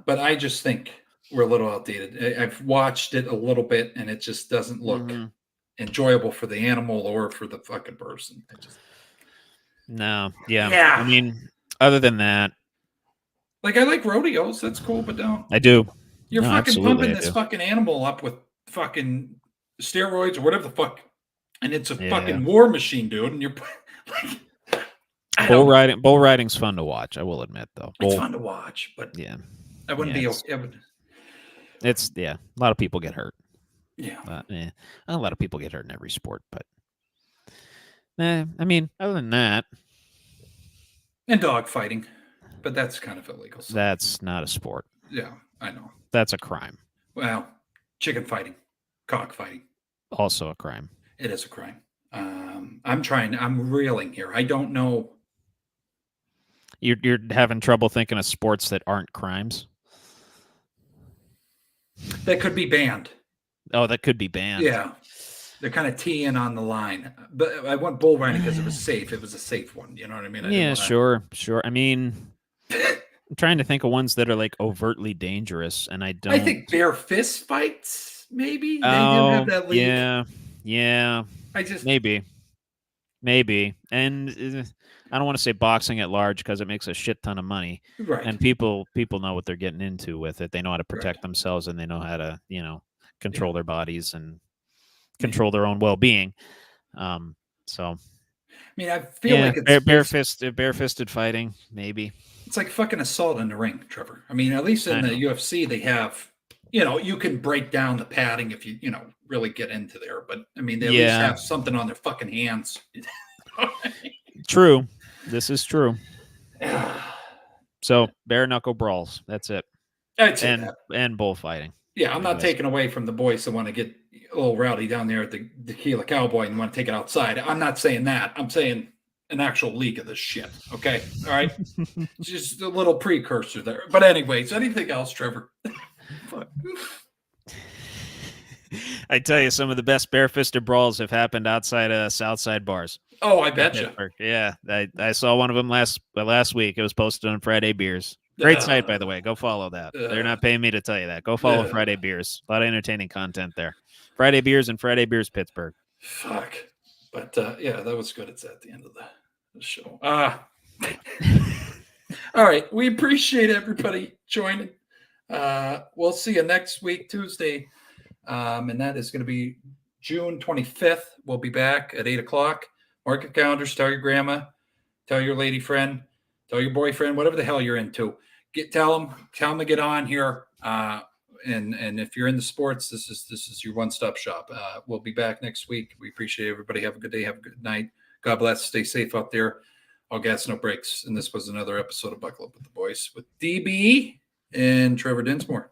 But I just think we're a little outdated. I've watched it a little bit, and it just doesn't look enjoyable for the animal or for the fucking person. No. Yeah. I mean, other than that, like I like rodeos. That's cool, but don't. I do. You're No, fucking absolutely, pumping I this do. fucking animal up with fucking steroids or whatever the fuck, and it's a Yeah. fucking war machine, dude. And you're like, I don't know. Bull riding's fun to watch. I will admit, though. It's fun to watch, but Yeah. I wouldn't Yeah, be. it's a lot of people get hurt. Yeah. A lot of people get hurt in every sport, but I mean, other than that, And dog fighting, but that's kind of illegal. So. that's not a sport. Yeah, I know. That's a crime. Well, chicken fighting, cock fighting. Also a crime. It is a crime. I'm reeling here. I don't know. You're having trouble thinking of sports that aren't crimes? That could be banned. Oh, that could be banned. Yeah. They're kind of teeing on the line. But I went bull riding because it was safe. It was a safe one. You know what I mean? Sure. I mean, I'm trying to think of ones that are like overtly dangerous, and I don't. I think bare fist fights, maybe. They do have that league. Yeah. I just maybe, and I don't want to say boxing at large because it makes a shit ton of money, right. And people know what they're getting into with it. They know how to protect themselves, and they know how to control their bodies and control their own well-being. So, I mean, I feel like it's barefisted fighting, maybe. It's like fucking assault in the ring, Trevor. I mean, at least in the UFC, they have, you can break down the padding if you, really get into there. But I mean, they at least have something on their fucking hands. True. This is true. So bare knuckle brawls. That's it. And bullfighting. Yeah, I'm not taking away from the boys that want to get a little rowdy down there at the Tequila Cowboy and want to take it outside. I'm not saying that. I'm saying an actual league of this shit. Okay. All right. Just a little precursor there. But anyways, anything else, Trevor? I tell you, some of the best barefisted brawls have happened outside of Southside bars. Oh, I bet you. Yeah. I saw one of them last week. It was posted on Friday Beers. Great site, by the way. Go follow that. They're not paying me to tell you that. Go follow Friday Beers. A lot of entertaining content there. Friday Beers and Friday Beers Pittsburgh. Fuck. But that was good. It's at the end of the show. All right. We appreciate everybody joining. We'll see you next week, Tuesday. And that is going to be June 25th. We'll be back at 8:00. Mark your calendars. Tell your grandma. Tell your lady friend. Tell your boyfriend. Whatever the hell you're into. Tell them to get on here. And if you're in the sports, this is your one-stop shop. We'll be back next week. We appreciate everybody. Have a good day. Have a good night. God bless. Stay safe out there. All gas, no breaks. And this was another episode of Buckle Up with the Boys with DB and Trevor Dinsmore.